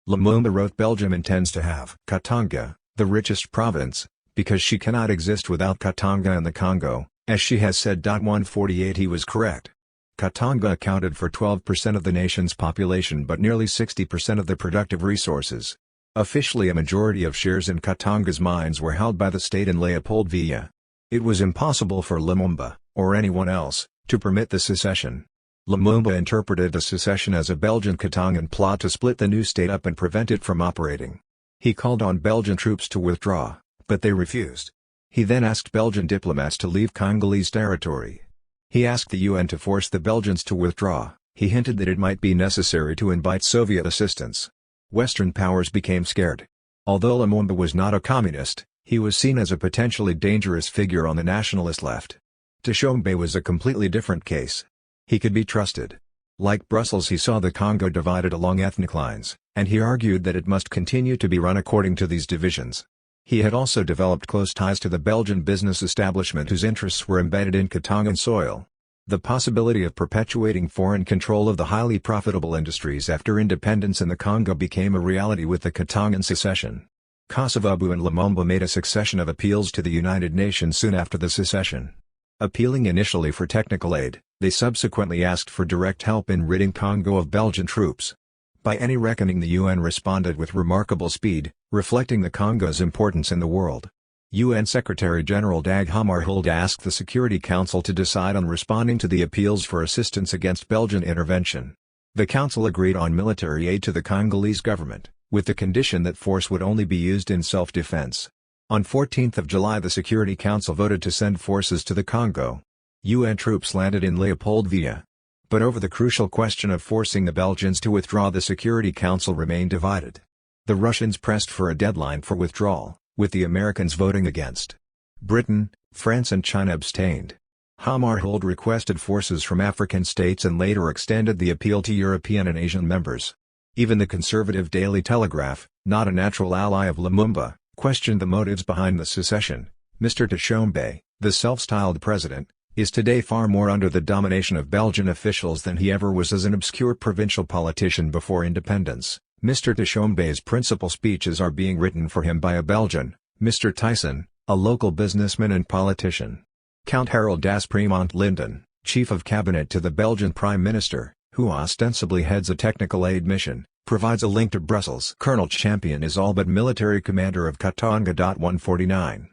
Lumumba wrote, "Belgium intends to have Katanga, the richest province, because she cannot exist without Katanga and the Congo," as she has said. 148 He was correct. Katanga accounted for 12% of the nation's population but nearly 60% of the productive resources. Officially, a majority of shares in Katanga's mines were held by the state in Léopold Villa. It was impossible for Lumumba, or anyone else, to permit the secession. Lumumba interpreted the secession as a Belgian Katangan plot to split the new state up and prevent it from operating. He called on Belgian troops to withdraw, but they refused. He then asked Belgian diplomats to leave Congolese territory. He asked the UN to force the Belgians to withdraw. He hinted that it might be necessary to invite Soviet assistance. Western powers became scared. Although Lumumba was not a communist, he was seen as a potentially dangerous figure on the nationalist left. Tshombe was a completely different case. He could be trusted. Like Brussels, he saw the Congo divided along ethnic lines, and he argued that it must continue to be run according to these divisions. He had also developed close ties to the Belgian business establishment whose interests were embedded in Katangan soil. The possibility of perpetuating foreign control of the highly profitable industries after independence in the Congo became a reality with the Katangan secession. Kosovo and Lumumba made a succession of appeals to the United Nations soon after the secession. Appealing initially for technical aid, they subsequently asked for direct help in ridding Congo of Belgian troops. By any reckoning, the UN responded with remarkable speed, reflecting the Congo's importance in the world. UN Secretary-General Dag Hammarskjöld asked the Security Council to decide on responding to the appeals for assistance against Belgian intervention. The council agreed on military aid to the Congolese government, with the condition that force would only be used in self-defense. On 14 July the Security Council voted to send forces to the Congo. UN troops landed in Leopoldville. But over the crucial question of forcing the Belgians to withdraw, the Security Council remained divided. The Russians pressed for a deadline for withdrawal, with the Americans voting against. Britain, France and China abstained. Hammarskjöld requested forces from African states and later extended the appeal to European and Asian members. Even the conservative Daily Telegraph, not a natural ally of Lumumba, questioned the motives behind the secession. Mr. Tshombe, the self-styled president, is today far more under the domination of Belgian officials than he ever was as an obscure provincial politician before independence. Mr. Tshombe's principal speeches are being written for him by a Belgian, Mr. Tyson, a local businessman and politician. Count Harold d'Aspremont Linden, chief of cabinet to the Belgian Prime Minister, who ostensibly heads a technical aid mission, provides a link to Brussels. Colonel Champion is all but military commander of Katanga. 149.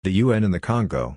The UN in the Congo.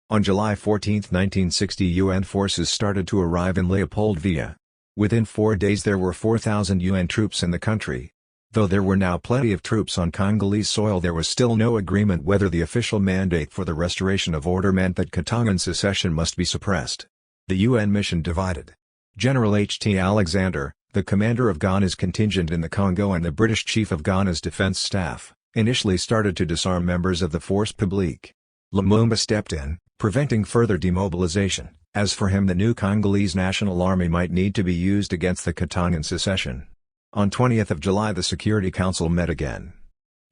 On July 14, 1960, UN forces started to arrive in Leopoldville. Within 4 days there were 4,000 UN troops in the country. Though there were now plenty of troops on Congolese soil, there was still no agreement whether the official mandate for the restoration of order meant that Katangan secession must be suppressed. The UN mission divided. General H.T. Alexander, the commander of Ghana's contingent in the Congo and the British chief of Ghana's defense staff, initially started to disarm members of the force publique. Lumumba stepped in, preventing further demobilization, as for him the new Congolese National Army might need to be used against the Katangan secession. On 20 July the Security Council met again.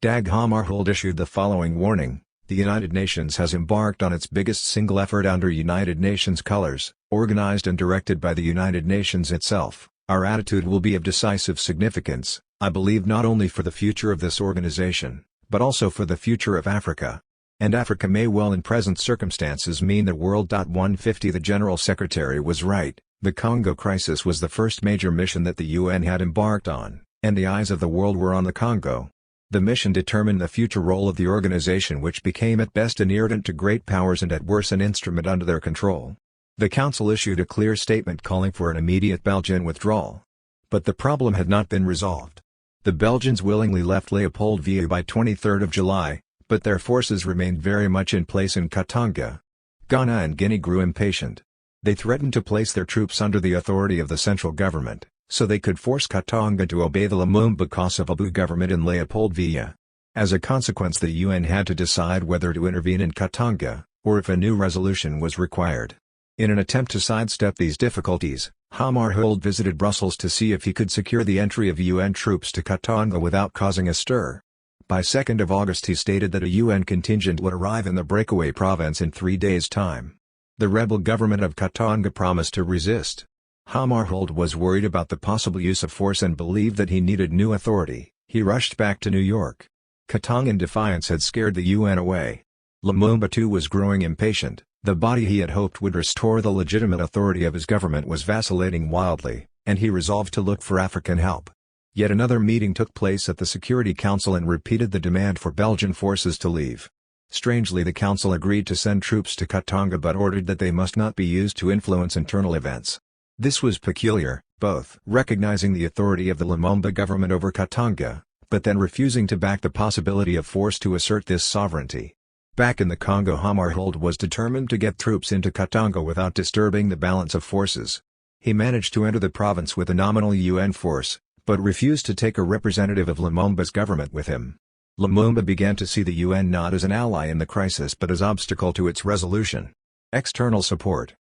Dag Hammarskjöld issued the following warning: the United Nations has embarked on its biggest single effort under United Nations colors, organized and directed by the United Nations itself. Our attitude will be of decisive significance, I believe, not only for the future of this organization, but also for the future of Africa. And Africa may well in present circumstances mean the world. 150 The General Secretary was right. The Congo crisis was the first major mission that the UN had embarked on, and the eyes of the world were on the Congo. The mission determined the future role of the organization, which became at best an irritant to great powers and at worst an instrument under their control. The Council issued a clear statement calling for an immediate Belgian withdrawal. But the problem had not been resolved. The Belgians willingly left Leopoldville by 23 July, but their forces remained very much in place in Katanga. Ghana and Guinea grew impatient. They threatened to place their troops under the authority of the central government, so they could force Katanga to obey the Lumumba Kosovo government in Leopoldville. As a consequence, the UN had to decide whether to intervene in Katanga, or if a new resolution was required. In an attempt to sidestep these difficulties, Hammarskjöld visited Brussels to see if he could secure the entry of UN troops to Katanga without causing a stir. By 2 August he stated that a UN contingent would arrive in the breakaway province in 3 days' time. The rebel government of Katanga promised to resist. Hammarskjöld was worried about the possible use of force and believed that he needed new authority. He rushed back to New York. Katangan defiance had scared the UN away. Lumumba too was growing impatient. The body he had hoped would restore the legitimate authority of his government was vacillating wildly, and he resolved to look for African help. Yet another meeting took place at the Security Council and repeated the demand for Belgian forces to leave. Strangely, the Council agreed to send troops to Katanga but ordered that they must not be used to influence internal events. This was peculiar, both recognizing the authority of the Lumumba government over Katanga, but then refusing to back the possibility of force to assert this sovereignty. Back in the Congo, Hammarskjöld was determined to get troops into Katanga without disturbing the balance of forces. He managed to enter the province with a nominal UN force, but refused to take a representative of Lumumba's government with him. Lumumba began to see the UN not as an ally in the crisis but as obstacle to its resolution. External support.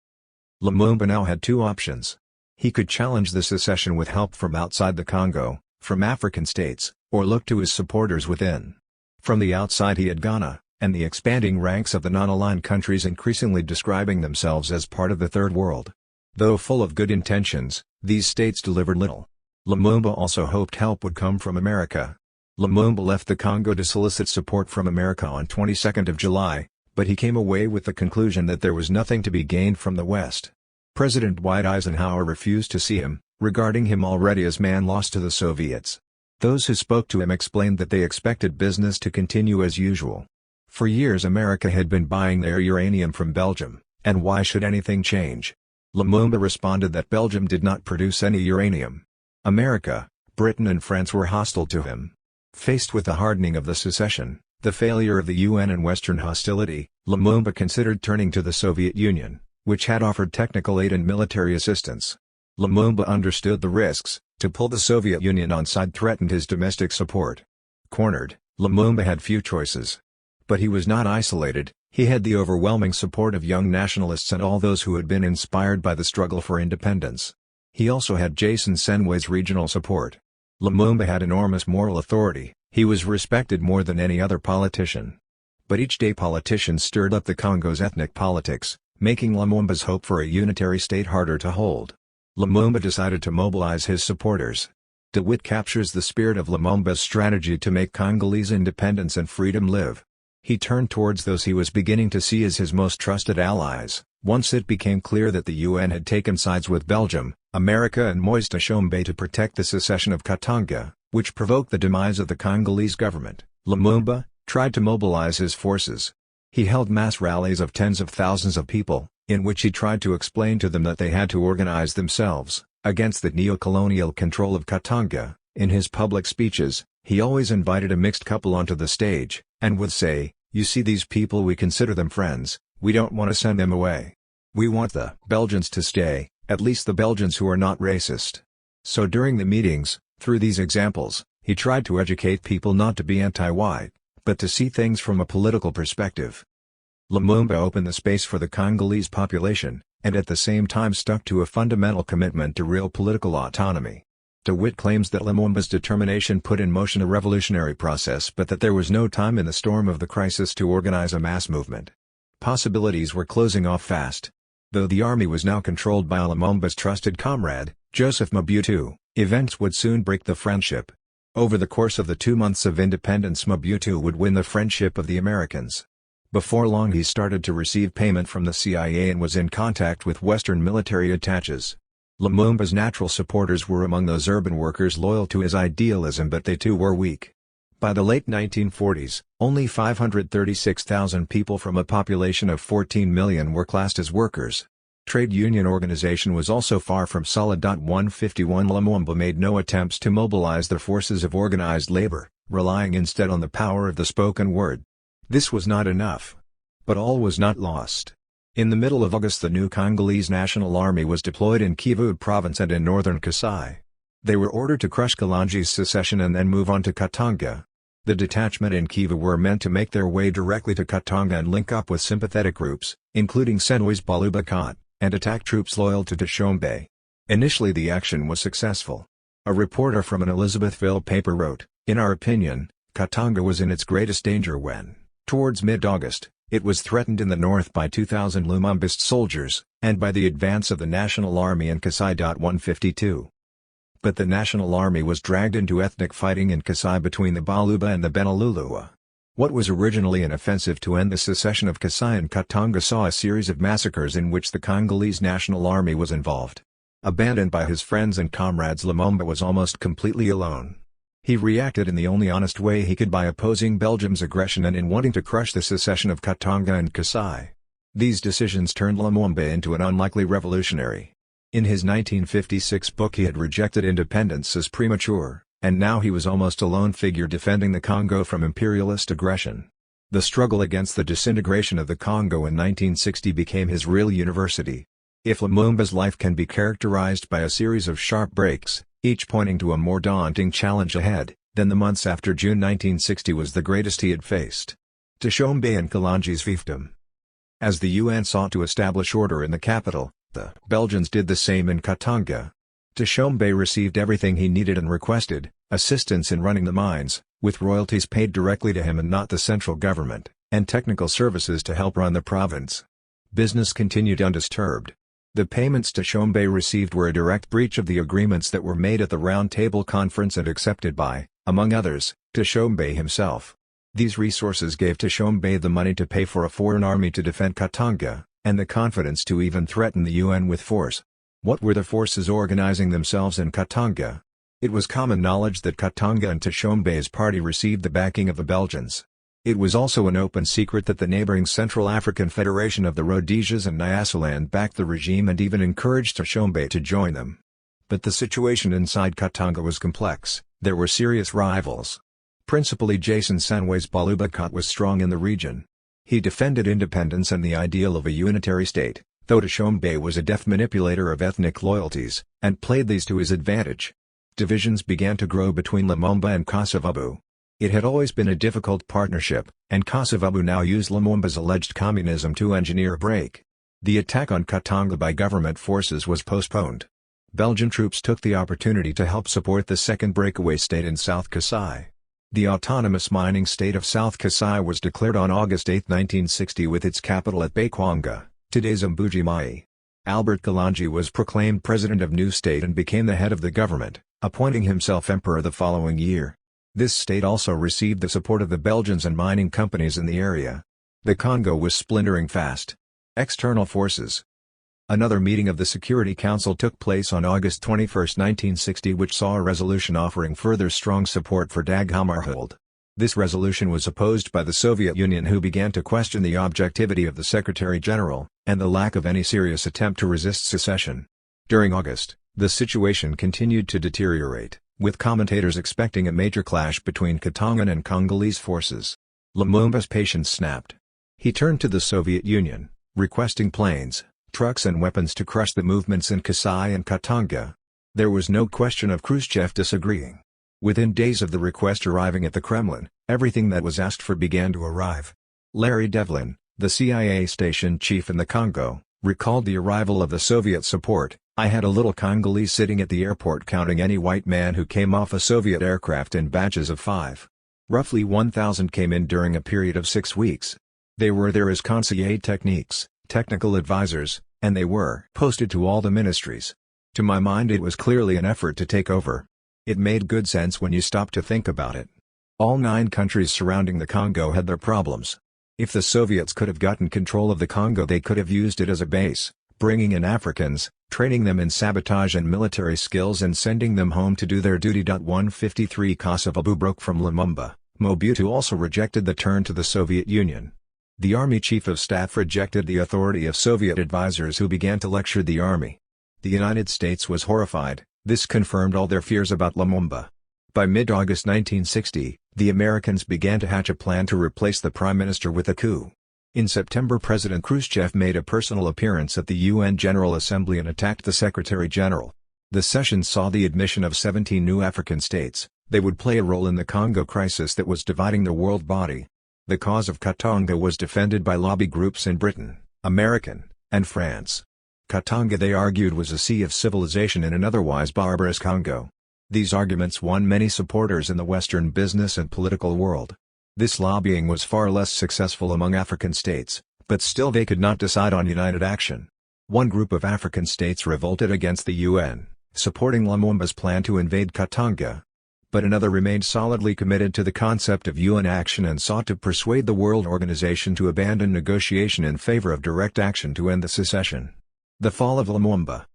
Lumumba now had two options. He could challenge the secession with help from outside the Congo, from African states, or look to his supporters within. From the outside he had Ghana, and the expanding ranks of the non-aligned countries increasingly describing themselves as part of the Third World. Though full of good intentions, these states delivered little. Lumumba also hoped help would come from America. Lumumba left the Congo to solicit support from America on 22 July, but he came away with the conclusion that there was nothing to be gained from the West. President Dwight Eisenhower refused to see him, regarding him already as man lost to the Soviets. Those who spoke to him explained that they expected business to continue as usual. For years America had been buying their uranium from Belgium, and why should anything change? Lumumba responded that Belgium did not produce any uranium. America, Britain and France were hostile to him. Faced with the hardening of the secession, the failure of the UN and Western hostility, Lumumba considered turning to the Soviet Union, which had offered technical aid and military assistance. Lumumba understood the risks. To pull the Soviet Union on side threatened his domestic support. Cornered, Lumumba had few choices. But he was not isolated, he had the overwhelming support of young nationalists and all those who had been inspired by the struggle for independence. He also had Jason Senway's regional support. Lumumba had enormous moral authority, he was respected more than any other politician. But each day politicians stirred up the Congo's ethnic politics, making Lumumba's hope for a unitary state harder to hold. Lumumba decided to mobilize his supporters. De Witt captures the spirit of Lumumba's strategy to make Congolese independence and freedom live. He turned towards those he was beginning to see as his most trusted allies. Once it became clear that the UN had taken sides with Belgium, America and Moise Tshombe to protect the secession of Katanga, which provoked the demise of the Congolese government, Lumumba tried to mobilize his forces. He held mass rallies of tens of thousands of people, in which he tried to explain to them that they had to organize themselves, against the neo-colonial control of Katanga. In his public speeches, he always invited a mixed couple onto the stage, and would say, "You see these people, we consider them friends, we don't want to send them away. We want the Belgians to stay, at least the Belgians who are not racist." So during the meetings, through these examples, he tried to educate people not to be anti-white, but to see things from a political perspective. Lumumba opened the space for the Congolese population, and at the same time stuck to a fundamental commitment to real political autonomy. De Witt claims that Lumumba's determination put in motion a revolutionary process but that there was no time in the storm of the crisis to organize a mass movement. Possibilities were closing off fast. Though the army was now controlled by Lumumba's trusted comrade, Joseph Mobutu, events would soon break the friendship. Over the course of the 2 months of independence, Mobutu would win the friendship of the Americans. Before long he started to receive payment from the CIA and was in contact with Western military attaches. Lumumba's natural supporters were among those urban workers loyal to his idealism, but they too were weak. By the late 1940s, only 536,000 people from a population of 14 million were classed as workers. Trade union organization was also far from solid. 151 Lumumba made no attempts to mobilize the forces of organized labor, relying instead on the power of the spoken word. This was not enough. But all was not lost. In the middle of August the new Congolese National Army was deployed in Kivu Province and in northern Kasai. They were ordered to crush Kalanji's secession and then move on to Katanga. The detachment in Kivu were meant to make their way directly to Katanga and link up with sympathetic groups, including Senway's Balubakat, and attack troops loyal to Tshombe. Initially the action was successful. A reporter from an Elizabethville paper wrote, "In our opinion, Katanga was in its greatest danger when, towards mid-August, it was threatened in the north by 2,000 Lumumbist soldiers, and by the advance of the National Army in Kasai. 152. But the National Army was dragged into ethnic fighting in Kasai between the Baluba and the Benalulua. What was originally an offensive to end the secession of Kasai and Katanga saw a series of massacres in which the Congolese National Army was involved. Abandoned by his friends and comrades, Lumumba was almost completely alone. He reacted in the only honest way he could by opposing Belgium's aggression and in wanting to crush the secession of Katanga and Kasai. These decisions turned Lumumba into an unlikely revolutionary. In his 1956 book he had rejected independence as premature, and now he was almost a lone figure defending the Congo from imperialist aggression. The struggle against the disintegration of the Congo in 1960 became his real university. If Lumumba's life can be characterized by a series of sharp breaks, each pointing to a more daunting challenge ahead, then the months after June 1960 was the greatest he had faced. Tshombe and Kalanji's fiefdom. As the UN sought to establish order in the capital, the Belgians did the same in Katanga. Tshombe received everything he needed and requested, assistance in running the mines, with royalties paid directly to him and not the central government, and technical services to help run the province. Business continued undisturbed. The payments Tshombe received were a direct breach of the agreements that were made at the Round Table Conference and accepted by, among others, Tshombe himself. These resources gave Tshombe the money to pay for a foreign army to defend Katanga, and the confidence to even threaten the UN with force. What were the forces organizing themselves in Katanga? It was common knowledge that Katanga and Tshombe's party received the backing of the Belgians. It was also an open secret that the neighboring Central African Federation of the Rhodesias and Nyasaland backed the regime and even encouraged Tshombe to join them. But the situation inside Katanga was complex. There were serious rivals. Principally Jason Sanway's Balubakot was strong in the region. He defended independence and the ideal of a unitary state, though Tshombe was a deft manipulator of ethnic loyalties, and played these to his advantage. Divisions began to grow between Lumumba and Kasavubu. It had always been a difficult partnership, and Kasavubu now used Lumumba's alleged communism to engineer a break. The attack on Katanga by government forces was postponed. Belgian troops took the opportunity to help support the second breakaway state in South Kasai. The autonomous mining state of South Kasai was declared on August 8, 1960 with its capital at Bakwanga, today's Mbuji-Mayi. Albert Galangi was proclaimed president of new state and became the head of the government, appointing himself emperor the following year. This state also received the support of the Belgians and mining companies in the area. The Congo was splintering fast. External forces. Another meeting of the Security Council took place on August 21, 1960 which saw a resolution offering further strong support for Dag Hammarskjöld. This resolution was opposed by the Soviet Union who began to question the objectivity of the Secretary-General, and the lack of any serious attempt to resist secession. During August, the situation continued to deteriorate, with commentators expecting a major clash between Katangan and Congolese forces. Lumumba's patience snapped. He turned to the Soviet Union, requesting planes, trucks and weapons to crush the movements in Kasai and Katanga. There was no question of Khrushchev disagreeing. Within days of the request arriving at the Kremlin, everything that was asked for began to arrive. Larry Devlin, the CIA station chief in the Congo, recalled the arrival of the Soviet support. "I had a little Congolese sitting at the airport counting any white man who came off a Soviet aircraft in batches of 5. Roughly 1,000 came in during a period of 6 weeks. They were there as conseiller techniques, technical advisors, and they were posted to all the ministries. To my mind it was clearly an effort to take over. It made good sense when you stop to think about it. All 9 countries surrounding the Congo had their problems. If the Soviets could have gotten control of the Congo they could have used it as a base, bringing in Africans, training them in sabotage and military skills and sending them home to do their duty. 153 Kasavubu broke from Lumumba. Mobutu also rejected the turn to the Soviet Union. The Army Chief of Staff rejected the authority of Soviet advisors who began to lecture the army. The United States was horrified. This confirmed all their fears about Lumumba. By mid-August 1960, the Americans began to hatch a plan to replace the Prime Minister with a coup. In September President Khrushchev made a personal appearance at the UN General Assembly and attacked the Secretary-General. The session saw the admission of 17 new African states. They would play a role in the Congo crisis that was dividing the world body. The cause of Katanga was defended by lobby groups in Britain, American, and France. Katanga they argued was a sea of civilization in an otherwise barbarous Congo. These arguments won many supporters in the Western business and political world. This lobbying was far less successful among African states, but still they could not decide on united action. One group of African states revolted against the UN, supporting Lumumba's plan to invade Katanga. But another remained solidly committed to the concept of UN action and sought to persuade the World Organization to abandon negotiation in favor of direct action to end the secession. The fall of Lumumba.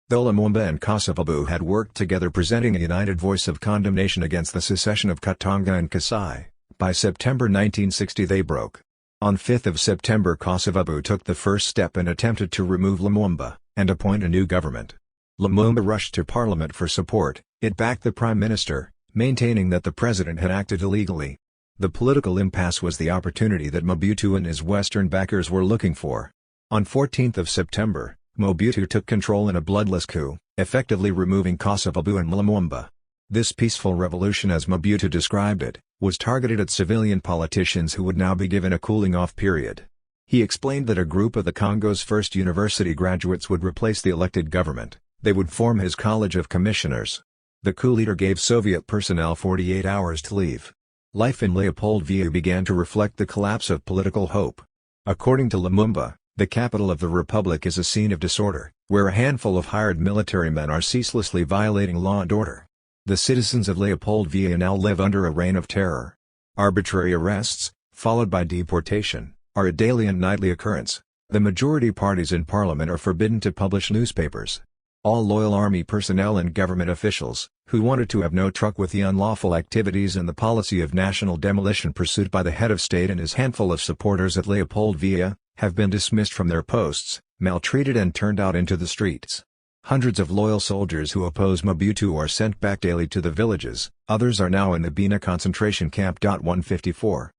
Though Lumumba and Kasavubu had worked together presenting a united voice of condemnation against the secession of Katanga and Kasai, by September 1960 they broke. On 5 September Kasavubu took the first step and attempted to remove Lumumba, and appoint a new government. Lumumba rushed to Parliament for support. It backed the Prime Minister, maintaining that the President had acted illegally. The political impasse was the opportunity that Mobutu and his Western backers were looking for. On 14 September, Mobutu took control in a bloodless coup, effectively removing Kasavubu and Lumumba. This peaceful revolution, as Mobutu described it, was targeted at civilian politicians who would now be given a cooling-off period. He explained that a group of the Congo's first university graduates would replace the elected government. They would form his College of Commissioners. The coup leader gave Soviet personnel 48 hours to leave. Life in Leopoldville began to reflect the collapse of political hope. According to Lumumba, the capital of the republic is a scene of disorder, where a handful of hired military men are ceaselessly violating law and order. The citizens of Leopoldville now live under a reign of terror. Arbitrary arrests, followed by deportation, are a daily and nightly occurrence. The majority parties in parliament are forbidden to publish newspapers. All loyal army personnel and government officials, who wanted to have no truck with the unlawful activities and the policy of national demolition pursued by the head of state and his handful of supporters at Leopoldville, have been dismissed from their posts, maltreated and turned out into the streets. Hundreds of loyal soldiers who oppose Mobutu are sent back daily to the villages, others are now in the Bina concentration camp. 154.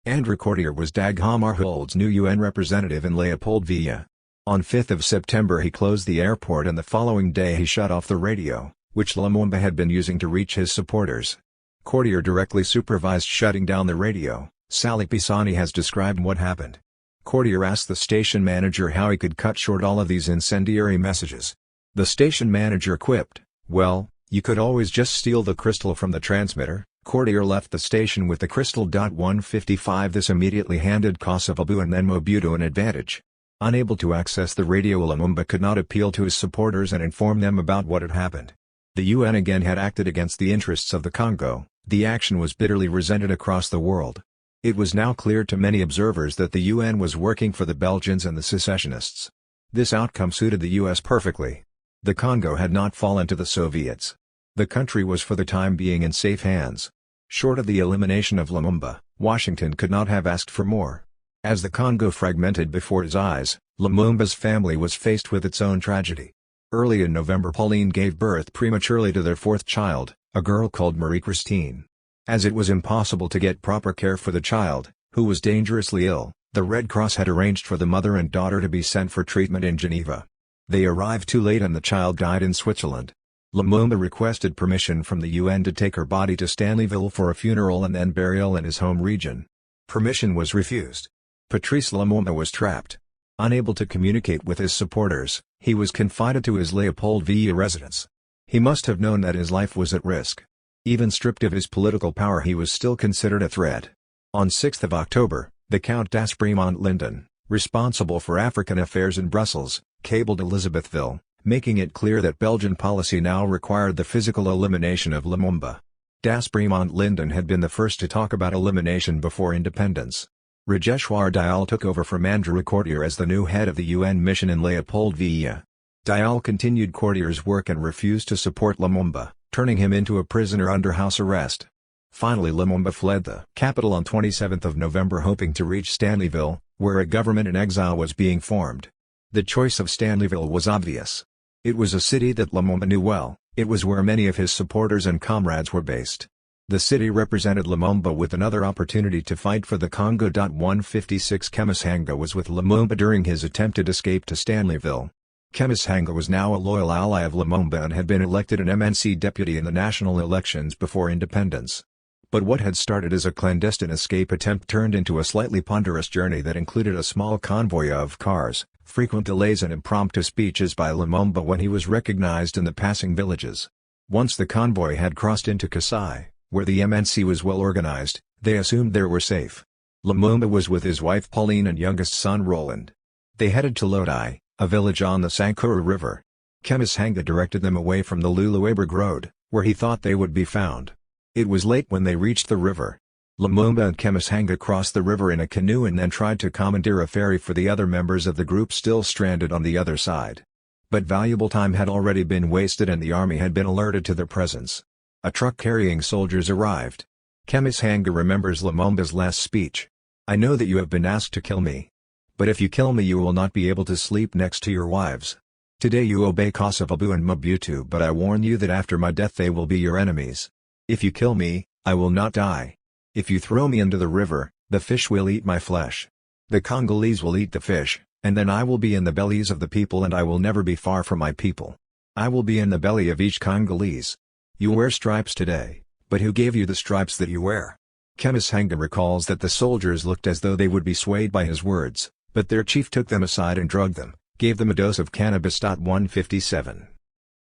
Andrew Courtier was Dag Hammarskjöld's new UN representative in Leopoldville. On 5 September he closed the airport and the following day he shut off the radio, which Lumumba had been using to reach his supporters. Courtier directly supervised shutting down the radio. Sally Pisani has described what happened. Courtier asked the station manager how he could cut short all of these incendiary messages. The station manager quipped, "Well, you could always just steal the crystal from the transmitter." Courtier left the station with the crystal. 155 This immediately handed Kosovo and then Mobutu an advantage. Unable to access the radio, Lumumba could not appeal to his supporters and inform them about what had happened. The UN again had acted against the interests of the Congo. The action was bitterly resented across the world. It was now clear to many observers that the UN was working for the Belgians and the secessionists. This outcome suited the US perfectly. The Congo had not fallen to the Soviets. The country was for the time being in safe hands. Short of the elimination of Lumumba, Washington could not have asked for more. As the Congo fragmented before his eyes, Lumumba's family was faced with its own tragedy. Early in November, Pauline gave birth prematurely to their fourth child, a girl called Marie-Christine. As it was impossible to get proper care for the child, who was dangerously ill, the Red Cross had arranged for the mother and daughter to be sent for treatment in Geneva. They arrived too late and the child died in Switzerland. Lumumba requested permission from the UN to take her body to Stanleyville for a funeral and then burial in his home region. Permission was refused. Patrice Lumumba was trapped. Unable to communicate with his supporters, he was confined to his Leopoldville residence. He must have known that his life was at risk. Even stripped of his political power, he was still considered a threat. On 6 October, the Count d'Aspremont Linden, responsible for African affairs in Brussels, cabled Elizabethville, making it clear that Belgian policy now required the physical elimination of Lumumba. D'Aspremont Linden had been the first to talk about elimination before independence. Rajeshwar Dayal took over from Andrew Courtier as the new head of the UN mission in Leopoldville. Dayal continued Courtier's work and refused to support Lumumba, turning him into a prisoner under house arrest. Finally, Lumumba fled the capital on 27 November, hoping to reach Stanleyville, where a government in exile was being formed. The choice of Stanleyville was obvious. It was a city that Lumumba knew well. It was where many of his supporters and comrades were based. The city represented Lumumba with another opportunity to fight for the Congo. 156 Kemisanga was with Lumumba during his attempted escape to Stanleyville. Kemisanga was now a loyal ally of Lumumba and had been elected an MNC deputy in the national elections before independence. But what had started as a clandestine escape attempt turned into a slightly ponderous journey that included a small convoy of cars, frequent delays and impromptu speeches by Lumumba when he was recognized in the passing villages. Once the convoy had crossed into Kasai, where the MNC was well organized, they assumed they were safe. Lumumba was with his wife Pauline and youngest son Roland. They headed to Lodi, a village on the Sankuru River. Kemisanga directed them away from the Luluaberg Road, where he thought they would be found. It was late when they reached the river. Lumumba and Kemisanga crossed the river in a canoe and then tried to commandeer a ferry for the other members of the group still stranded on the other side. But valuable time had already been wasted and the army had been alerted to their presence. A truck carrying soldiers arrived. Kemisanga remembers Lumumba's last speech. "I know that you have been asked to kill me. But if you kill me you will not be able to sleep next to your wives. Today you obey Kosovo and Mobutu, but I warn you that after my death they will be your enemies. If you kill me, I will not die. If you throw me into the river, the fish will eat my flesh. The Congolese will eat the fish, and then I will be in the bellies of the people and I will never be far from my people. I will be in the belly of each Congolese. You wear stripes today, but who gave you the stripes that you wear?" Kemisanga recalls that the soldiers looked as though they would be swayed by his words, but their chief took them aside and drugged them, gave them a dose of cannabis. 157.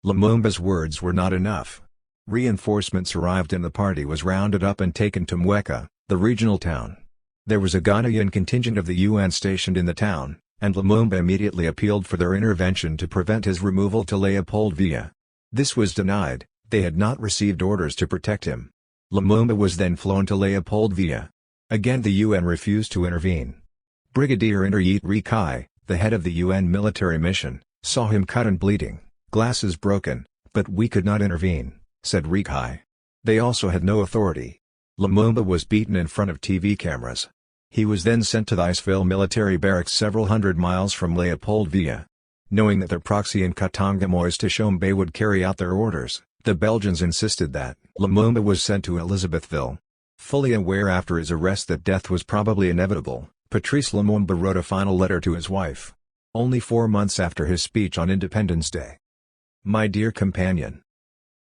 Lumumba's words were not enough. Reinforcements arrived and the party was rounded up and taken to Mweka, the regional town. There was a Ghanaian contingent of the UN stationed in the town, and Lumumba immediately appealed for their intervention to prevent his removal to Leopoldville. This was denied. They had not received orders to protect him. Lumumba was then flown to Leopoldville. Again the UN refused to intervene. Brigadier Inter Yeet Rikai, the head of the UN military mission, saw him cut and bleeding, "Glass is broken, but we could not intervene," said Rikai. They also had no authority. Lumumba was beaten in front of TV cameras. He was then sent to the Iceville military barracks several hundred miles from Leopoldville. Knowing that their proxy in Katanga Moise Tshombe would carry out their orders, the Belgians insisted that Lumumba was sent to Elizabethville. Fully aware after his arrest that death was probably inevitable, Patrice Lumumba wrote a final letter to his wife. Only 4 months after his speech on Independence Day. "My dear companion.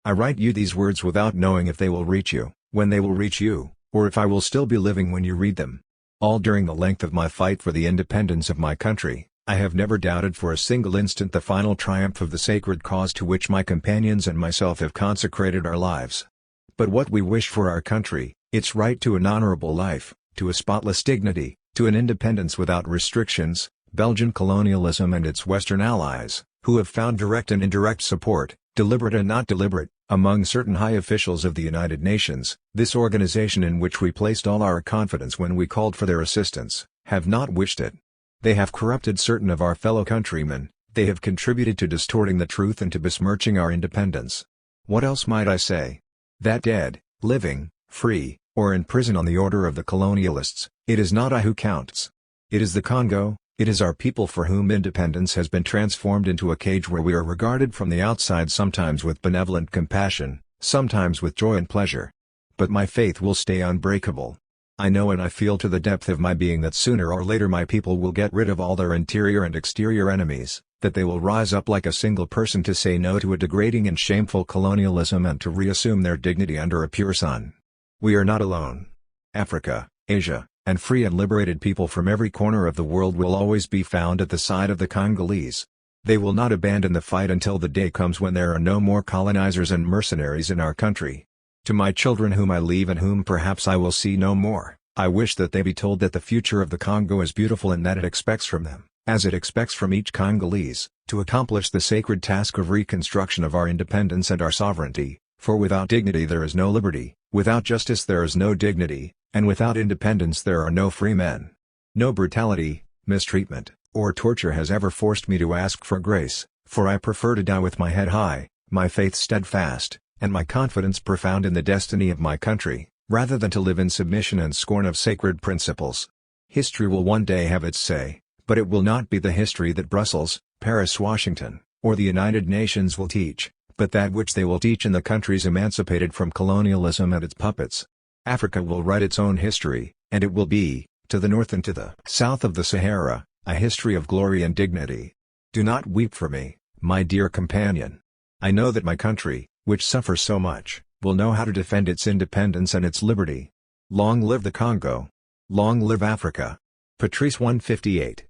I write you these words without knowing if they will reach you, when they will reach you, or if I will still be living when you read them. All during the length of my fight for the independence of my country, I have never doubted for a single instant the final triumph of the sacred cause to which my companions and myself have consecrated our lives. But what we wish for our country, its right to an honorable life, to a spotless dignity, to an independence without restrictions, Belgian colonialism and its Western allies, who have found direct and indirect support, deliberate and not deliberate, among certain high officials of the United Nations, this organization in which we placed all our confidence when we called for their assistance, have not wished it. They have corrupted certain of our fellow countrymen, they have contributed to distorting the truth and to besmirching our independence. What else might I say? That dead, living, free, or in prison on the order of the colonialists, it is not I who counts. It is the Congo, it is our people for whom independence has been transformed into a cage where we are regarded from the outside sometimes with benevolent compassion, sometimes with joy and pleasure. But my faith will stay unbreakable. I know and I feel to the depth of my being that sooner or later my people will get rid of all their interior and exterior enemies, that they will rise up like a single person to say no to a degrading and shameful colonialism and to reassume their dignity under a pure sun. We are not alone. Africa, Asia, and free and liberated people from every corner of the world will always be found at the side of the Congolese. They will not abandon the fight until the day comes when there are no more colonizers and mercenaries in our country. To my children whom I leave and whom perhaps I will see no more, I wish that they be told that the future of the Congo is beautiful and that it expects from them, as it expects from each Congolese, to accomplish the sacred task of reconstruction of our independence and our sovereignty, for without dignity there is no liberty, without justice there is no dignity, and without independence there are no free men. No brutality, mistreatment, or torture has ever forced me to ask for grace, for I prefer to die with my head high, my faith steadfast, and my confidence profound in the destiny of my country, rather than to live in submission and scorn of sacred principles. History will one day have its say, but it will not be the history that Brussels, Paris, Washington, or the United Nations will teach, but that which they will teach in the countries emancipated from colonialism and its puppets. Africa will write its own history, and it will be, to the north and to the south of the Sahara, a history of glory and dignity. Do not weep for me, my dear companion. I know that my country, which suffers so much, will know how to defend its independence and its liberty. Long live the Congo! Long live Africa! Patrice 158.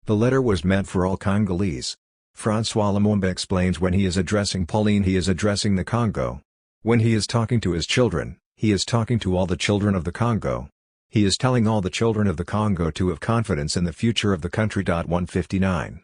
The letter was meant for all Congolese. François Lumumba explains when he is addressing Pauline he is addressing the Congo. When he is talking to his children, he is talking to all the children of the Congo. He is telling all the children of the Congo to have confidence in the future of the country. 159.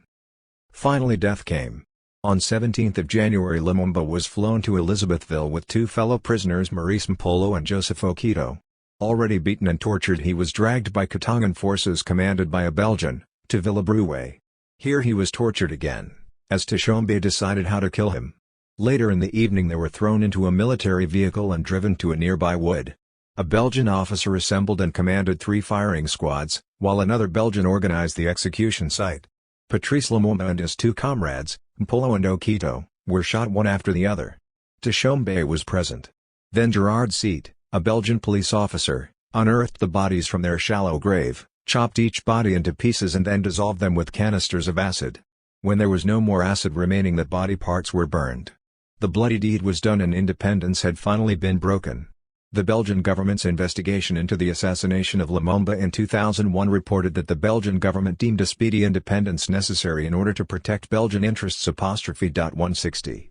Finally death came. On 17th of January Lumumba was flown to Elizabethville with two fellow prisoners Maurice Mpolo and Joseph Okito. Already beaten and tortured he was dragged by Katangan forces commanded by a Belgian, to Villabrouwe. Here he was tortured again, as Tshombe decided how to kill him. Later in the evening they were thrown into a military vehicle and driven to a nearby wood. A Belgian officer assembled and commanded 3 firing squads, while another Belgian organized the execution site. Patrice Lumumba and his 2 comrades, Mpolo and Okito, were shot one after the other. Tshombe was present. Then Gerard Seat, a Belgian police officer, unearthed the bodies from their shallow grave, chopped each body into pieces and then dissolved them with canisters of acid. When there was no more acid remaining the body parts were burned. The bloody deed was done and independence had finally been broken. The Belgian government's investigation into the assassination of Lumumba in 2001 reported that the Belgian government deemed a speedy independence necessary in order to protect Belgian interests. 160.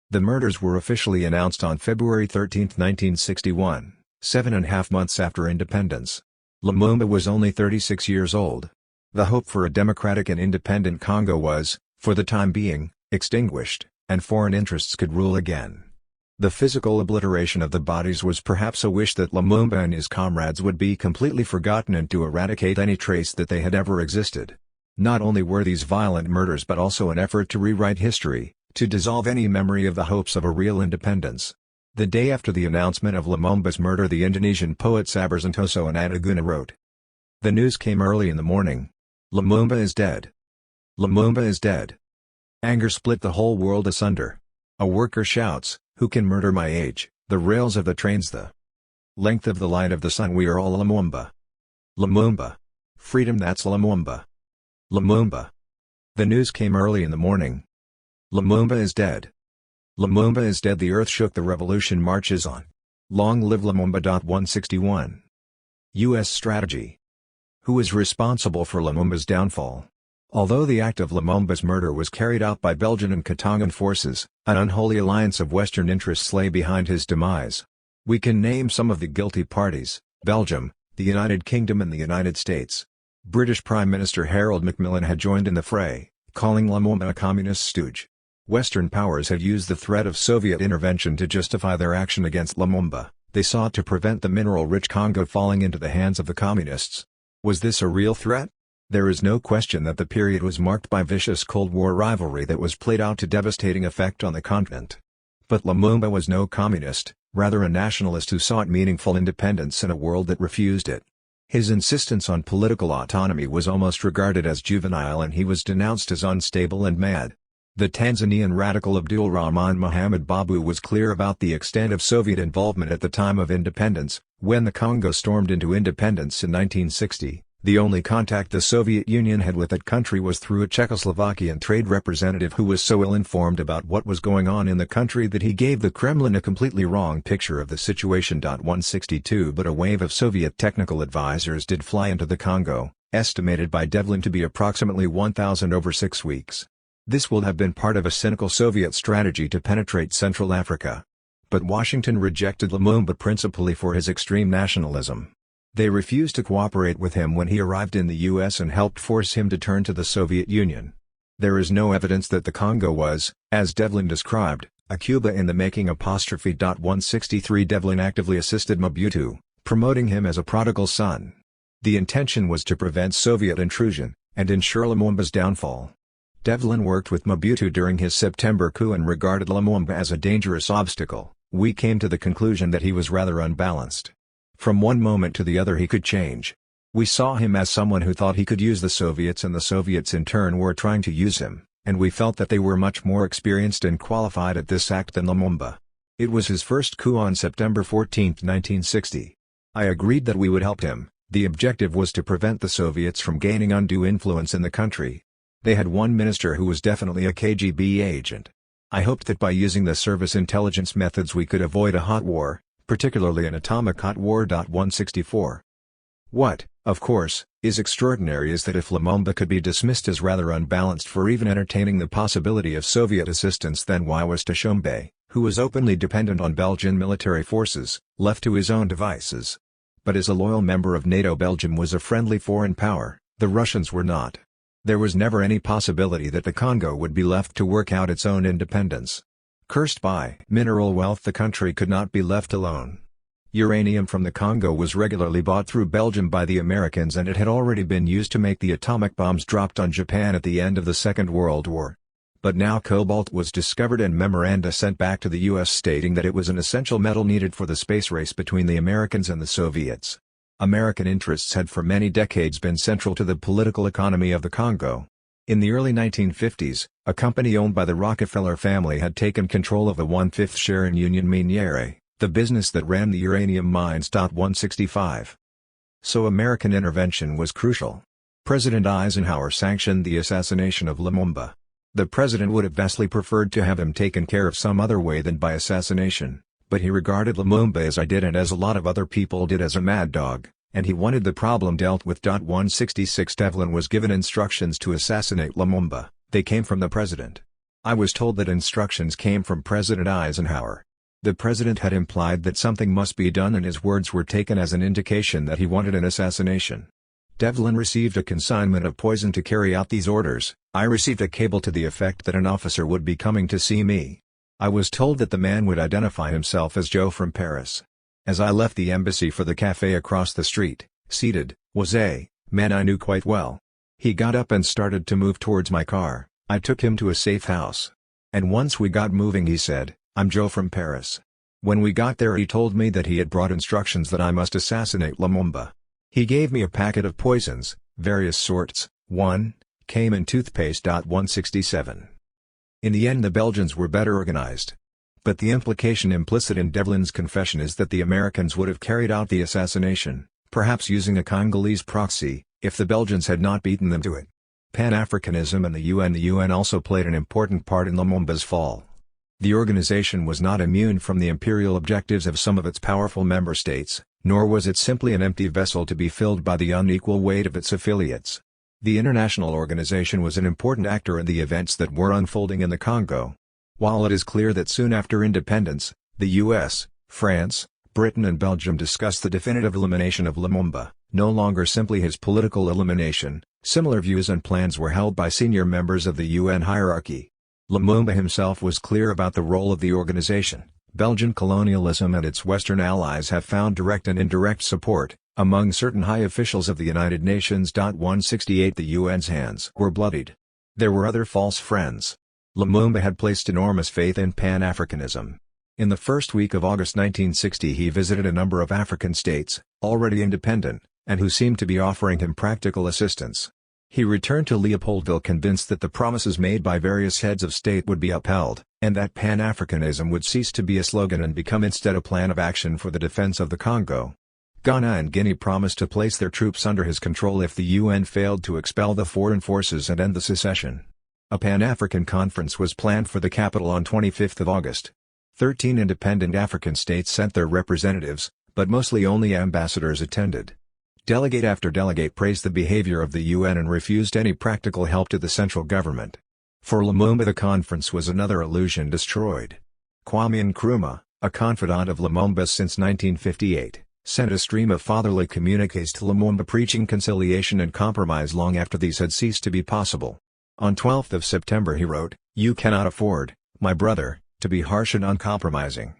The murders were officially announced on February 13, 1961, 7.5 months after independence. Lumumba was only 36 years old. The hope for a democratic and independent Congo was, for the time being, extinguished, and foreign interests could rule again. The physical obliteration of the bodies was perhaps a wish that Lumumba and his comrades would be completely forgotten and to eradicate any trace that they had ever existed. Not only were these violent murders but also an effort to rewrite history, to dissolve any memory of the hopes of a real independence. The day after the announcement of Lumumba's murder, the Indonesian poet Sabar Santoso in Anaguna wrote, "The news came early in the morning. Lumumba is dead. Lumumba is dead. Anger split the whole world asunder. A worker shouts, 'Who can murder my age, the rails of the trains, the length of the light of the sun? We are all Lumumba. Lumumba. Freedom, that's Lumumba. Lumumba.' The news came early in the morning. Lumumba is dead. Lumumba is dead. The earth shook. The revolution marches on. Long live Lumumba. 161. U.S. strategy. Who is responsible for Lumumba's downfall? Although the act of Lumumba's murder was carried out by Belgian and Katongan forces, an unholy alliance of Western interests lay behind his demise. We can name some of the guilty parties: Belgium, the United Kingdom and the United States. British Prime Minister Harold Macmillan had joined in the fray, calling Lumumba a communist stooge. Western powers had used the threat of Soviet intervention to justify their action against Lumumba. They sought to prevent the mineral-rich Congo falling into the hands of the communists. Was this a real threat? There is no question that the period was marked by vicious Cold War rivalry that was played out to devastating effect on the continent. But Lumumba was no communist, rather a nationalist who sought meaningful independence in a world that refused it. His insistence on political autonomy was almost regarded as juvenile, and he was denounced as unstable and mad. The Tanzanian radical Abdul Rahman Muhammad Babu was clear about the extent of Soviet involvement at the time of independence. When the Congo stormed into independence in 1960, the only contact the Soviet Union had with that country was through a Czechoslovakian trade representative who was so ill-informed about what was going on in the country that he gave the Kremlin a completely wrong picture of the situation. 162 But a wave of Soviet technical advisors did fly into the Congo, estimated by Devlin to be approximately 1,000 over 6 weeks. This will have been part of a cynical Soviet strategy to penetrate Central Africa. But Washington rejected Lumumba principally for his extreme nationalism. They refused to cooperate with him when he arrived in the U.S. and helped force him to turn to the Soviet Union. There is no evidence that the Congo was, as Devlin described, a Cuba in the making. 163 Devlin actively assisted Mobutu, promoting him as a prodigal son. The intention was to prevent Soviet intrusion, and ensure Lumumba's downfall. Devlin worked with Mobutu during his September coup and regarded Lumumba as a dangerous obstacle. We came to the conclusion that he was rather unbalanced. From one moment to the other he could change. We saw him as someone who thought he could use the Soviets, and the Soviets in turn were trying to use him, and we felt that they were much more experienced and qualified at this act than Lumumba. It was his first coup on September 14, 1960. I agreed that we would help him. The objective was to prevent the Soviets from gaining undue influence in the country. They had one minister who was definitely a KGB agent. I hoped that by using the service intelligence methods we could avoid a hot war, particularly an atomic hot war. 164. What, of course, is extraordinary is that if Lumumba could be dismissed as rather unbalanced for even entertaining the possibility of Soviet assistance, then why was Tshombe, who was openly dependent on Belgian military forces, left to his own devices? But as a loyal member of NATO, Belgium was a friendly foreign power, the Russians were not. There was never any possibility that the Congo would be left to work out its own independence. Cursed by mineral wealth, the country could not be left alone. Uranium from the Congo was regularly bought through Belgium by the Americans, and it had already been used to make the atomic bombs dropped on Japan at the end of the Second World War. But now cobalt was discovered and memoranda sent back to the U.S. stating that it was an essential metal needed for the space race between the Americans and the Soviets. American interests had for many decades been central to the political economy of the Congo. In the early 1950s, a company owned by the Rockefeller family had taken control of a 1/5 share in Union Miniere, the business that ran the uranium mines. 165. So American intervention was crucial. President Eisenhower sanctioned the assassination of Lumumba. The president would have vastly preferred to have him taken care of some other way than by assassination, but he regarded Lumumba, as I did and as a lot of other people did, as a mad dog, and he wanted the problem dealt with. 166 Devlin was given instructions to assassinate Lumumba. They came from the president. I was told that instructions came from President Eisenhower. The president had implied that something must be done, and his words were taken as an indication that he wanted an assassination. Devlin received a consignment of poison to carry out these orders. I received a cable to the effect that an officer would be coming to see me. I was told that the man would identify himself as Joe from Paris. As I left the embassy for the cafe across the street, seated, was a man I knew quite well. He got up and started to move towards my car. I took him to a safe house. And once we got moving, he said, "I'm Joe from Paris." When we got there, he told me that he had brought instructions that I must assassinate Lumumba. He gave me a packet of poisons, various sorts, came in toothpaste. 167. In the end, the Belgians were better organized. But the implication implicit in Devlin's confession is that the Americans would have carried out the assassination, perhaps using a Congolese proxy, if the Belgians had not beaten them to it. Pan-Africanism and the UN also played an important part in Lumumba's fall. The organization was not immune from the imperial objectives of some of its powerful member states, nor was it simply an empty vessel to be filled by the unequal weight of its affiliates. The international organization was an important actor in the events that were unfolding in the Congo. While it is clear that soon after independence, the US, France, Britain and Belgium discussed the definitive elimination of Lumumba, no longer simply his political elimination, similar views and plans were held by senior members of the UN hierarchy. Lumumba himself was clear about the role of the organization. Belgian colonialism and its Western allies have found direct and indirect support, among certain high officials of the United Nations. 168 The UN's hands were bloodied. There were other false friends. Lumumba had placed enormous faith in Pan-Africanism. In the first week of August 1960 he visited a number of African states, already independent, and who seemed to be offering him practical assistance. He returned to Leopoldville convinced that the promises made by various heads of state would be upheld, and that Pan-Africanism would cease to be a slogan and become instead a plan of action for the defense of the Congo. Ghana and Guinea promised to place their troops under his control if the UN failed to expel the foreign forces and end the secession. A Pan-African conference was planned for the capital on 25 August. 13 independent African states sent their representatives, but mostly only ambassadors attended. Delegate after delegate praised the behavior of the UN and refused any practical help to the central government. For Lumumba the conference was another illusion destroyed. Kwame Nkrumah, a confidant of Lumumba's since 1958, sent a stream of fatherly communiques to Lumumba preaching conciliation and compromise long after these had ceased to be possible. On 12 September he wrote, "You cannot afford, my brother, to be harsh and uncompromising.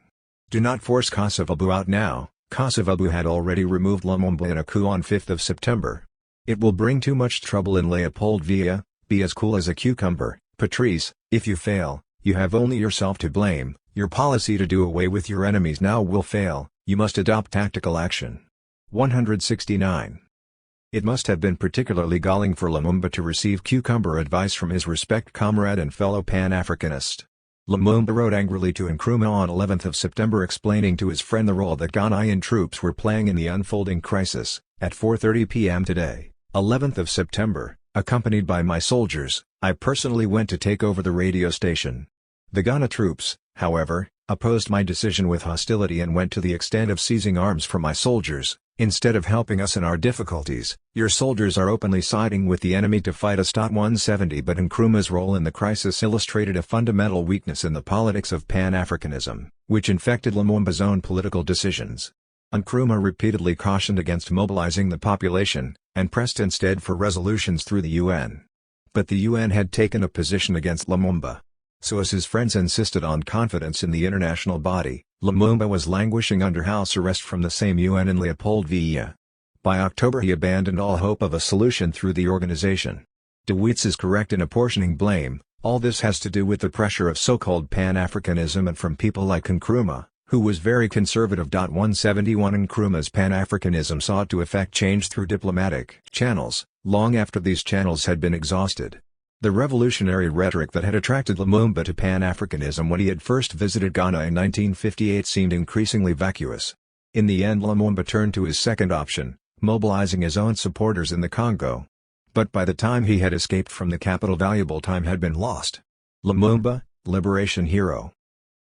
Do not force Kosovo out now." Kosovo had already removed Lumumba in a coup on 5 September. "It will bring too much trouble in Leopoldville. Be as cool as a cucumber, Patrice. If you fail, you have only yourself to blame. Your policy to do away with your enemies now will fail. You must adopt tactical action." 169. It must have been particularly galling for Lumumba to receive cucumber advice from his respected comrade and fellow Pan-Africanist. Lumumba wrote angrily to Nkrumah on 11 September explaining to his friend the role that Ghanaian troops were playing in the unfolding crisis. At 4:30 p.m. today, 11 September, accompanied by my soldiers, I personally went to take over the radio station. The Ghana troops, however, opposed my decision with hostility and went to the extent of seizing arms from my soldiers. Instead of helping us in our difficulties, your soldiers are openly siding with the enemy to fight us. 170 But Nkrumah's role in the crisis illustrated a fundamental weakness in the politics of Pan-Africanism, which infected Lumumba's own political decisions. Nkrumah repeatedly cautioned against mobilizing the population, and pressed instead for resolutions through the UN. But the UN had taken a position against Lumumba. So as his friends insisted on confidence in the international body, Lumumba was languishing under house arrest from the same UN in Leopoldville. By October he abandoned all hope of a solution through the organization. De Wittes is correct in apportioning blame. All this has to do with the pressure of so-called Pan-Africanism and from people like Nkrumah, who was very conservative. 171 Nkrumah's Pan-Africanism sought to effect change through diplomatic channels, long after these channels had been exhausted. The revolutionary rhetoric that had attracted Lumumba to Pan-Africanism when he had first visited Ghana in 1958 seemed increasingly vacuous. In the end Lumumba turned to his second option, mobilizing his own supporters in the Congo. But by the time he had escaped from the capital valuable time had been lost. Lumumba, liberation hero.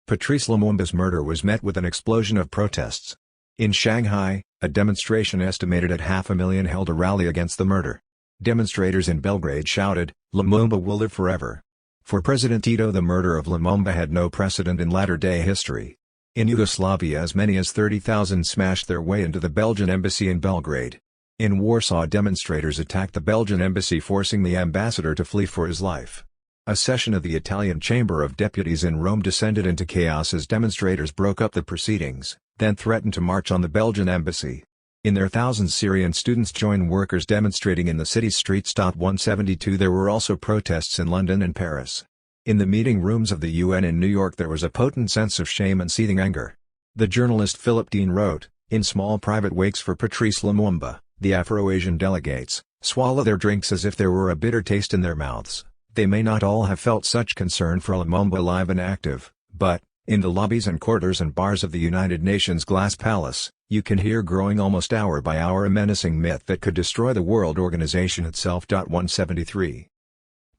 Patrice Lumumba's murder was met with an explosion of protests. In Shanghai, a demonstration estimated at 500,000 held a rally against the murder. Demonstrators in Belgrade shouted, "Lumumba will live forever." For President Tito the murder of Lumumba had no precedent in latter-day history. In Yugoslavia as many as 30,000 smashed their way into the Belgian embassy in Belgrade. In Warsaw demonstrators attacked the Belgian embassy forcing the ambassador to flee for his life. A session of the Italian Chamber of Deputies in Rome descended into chaos as demonstrators broke up the proceedings, then threatened to march on the Belgian embassy. In their thousands Syrian students joined workers demonstrating in the city's streets. 172 There were also protests in London and Paris. In the meeting rooms of the UN in New York there was a potent sense of shame and seething anger. The journalist Philip Dean wrote, "In small private wakes for Patrice Lumumba, the Afro-Asian delegates swallow their drinks as if there were a bitter taste in their mouths. They may not all have felt such concern for Lumumba alive and active, but, in the lobbies and corridors and bars of the United Nations Glass Palace, you can hear growing almost hour by hour a menacing myth that could destroy the world organization itself." 173.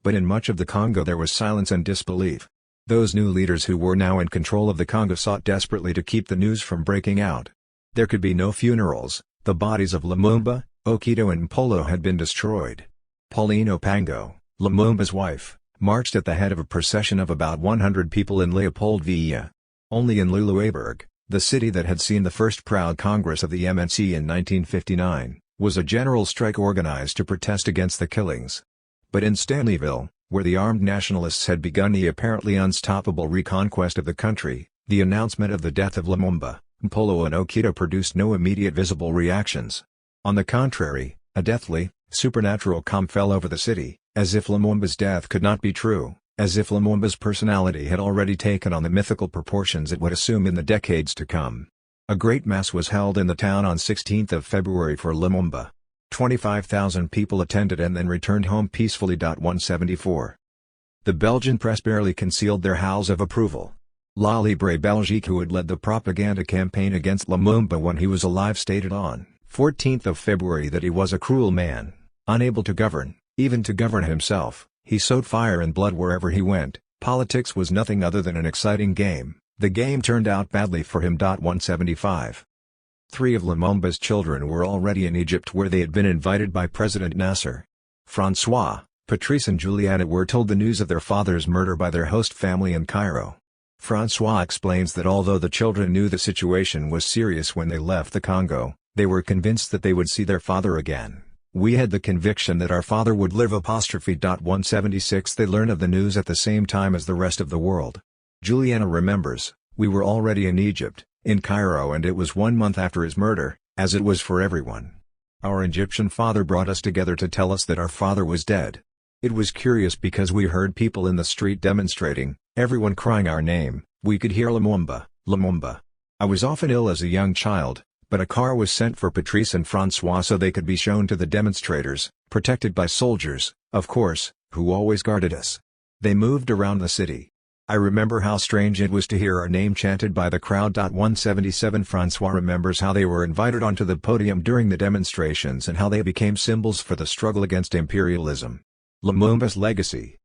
But in much of the Congo there was silence and disbelief. Those new leaders who were now in control of the Congo sought desperately to keep the news from breaking out. There could be no funerals, the bodies of Lumumba, Okito and Mpolo had been destroyed. Pauline Opango, Lumumba's wife, marched at the head of a procession of about 100 people in Leopoldville. Only in Luluaburg, the city that had seen the first proud Congress of the MNC in 1959, was a general strike organized to protest against the killings. But in Stanleyville, where the armed nationalists had begun the apparently unstoppable reconquest of the country, the announcement of the death of Lumumba, Mpolo and Okito produced no immediate visible reactions. On the contrary, a deathly, supernatural calm fell over the city, as if Lumumba's death could not be true, as if Lumumba's personality had already taken on the mythical proportions it would assume in the decades to come. A great mass was held in the town on 16th of February for Lumumba. 25,000 people attended and then returned home peacefully. 174. The Belgian press barely concealed their howls of approval. La Libre Belgique, who had led the propaganda campaign against Lumumba when he was alive, stated on 14th of February that he was a cruel man, unable to govern, even to govern himself. He sowed fire and blood wherever he went. Politics was nothing other than an exciting game. The game turned out badly for him. 175. 3 of Lumumba's children were already in Egypt, where they had been invited by President Nasser. François, Patrice and Juliana were told the news of their father's murder by their host family in Cairo. François explains that although the children knew the situation was serious when they left the Congo, they were convinced that they would see their father again. "We had the conviction that our father would live." 176. They learned of the news at the same time as the rest of the world. Juliana remembers, "We were already in Egypt, in Cairo, and it was 1 month after his murder, as it was for everyone. Our Egyptian father brought us together to tell us that our father was dead. It was curious because we heard people in the street demonstrating, everyone crying our name. We could hear Lumumba, Lumumba. I was often ill as a young child, but a car was sent for Patrice and François so they could be shown to the demonstrators, protected by soldiers, of course, who always guarded us. They moved around the city. I remember how strange it was to hear our name chanted by the crowd." 177. François remembers how they were invited onto the podium during the demonstrations and how they became symbols for the struggle against imperialism. Lumumba's legacy.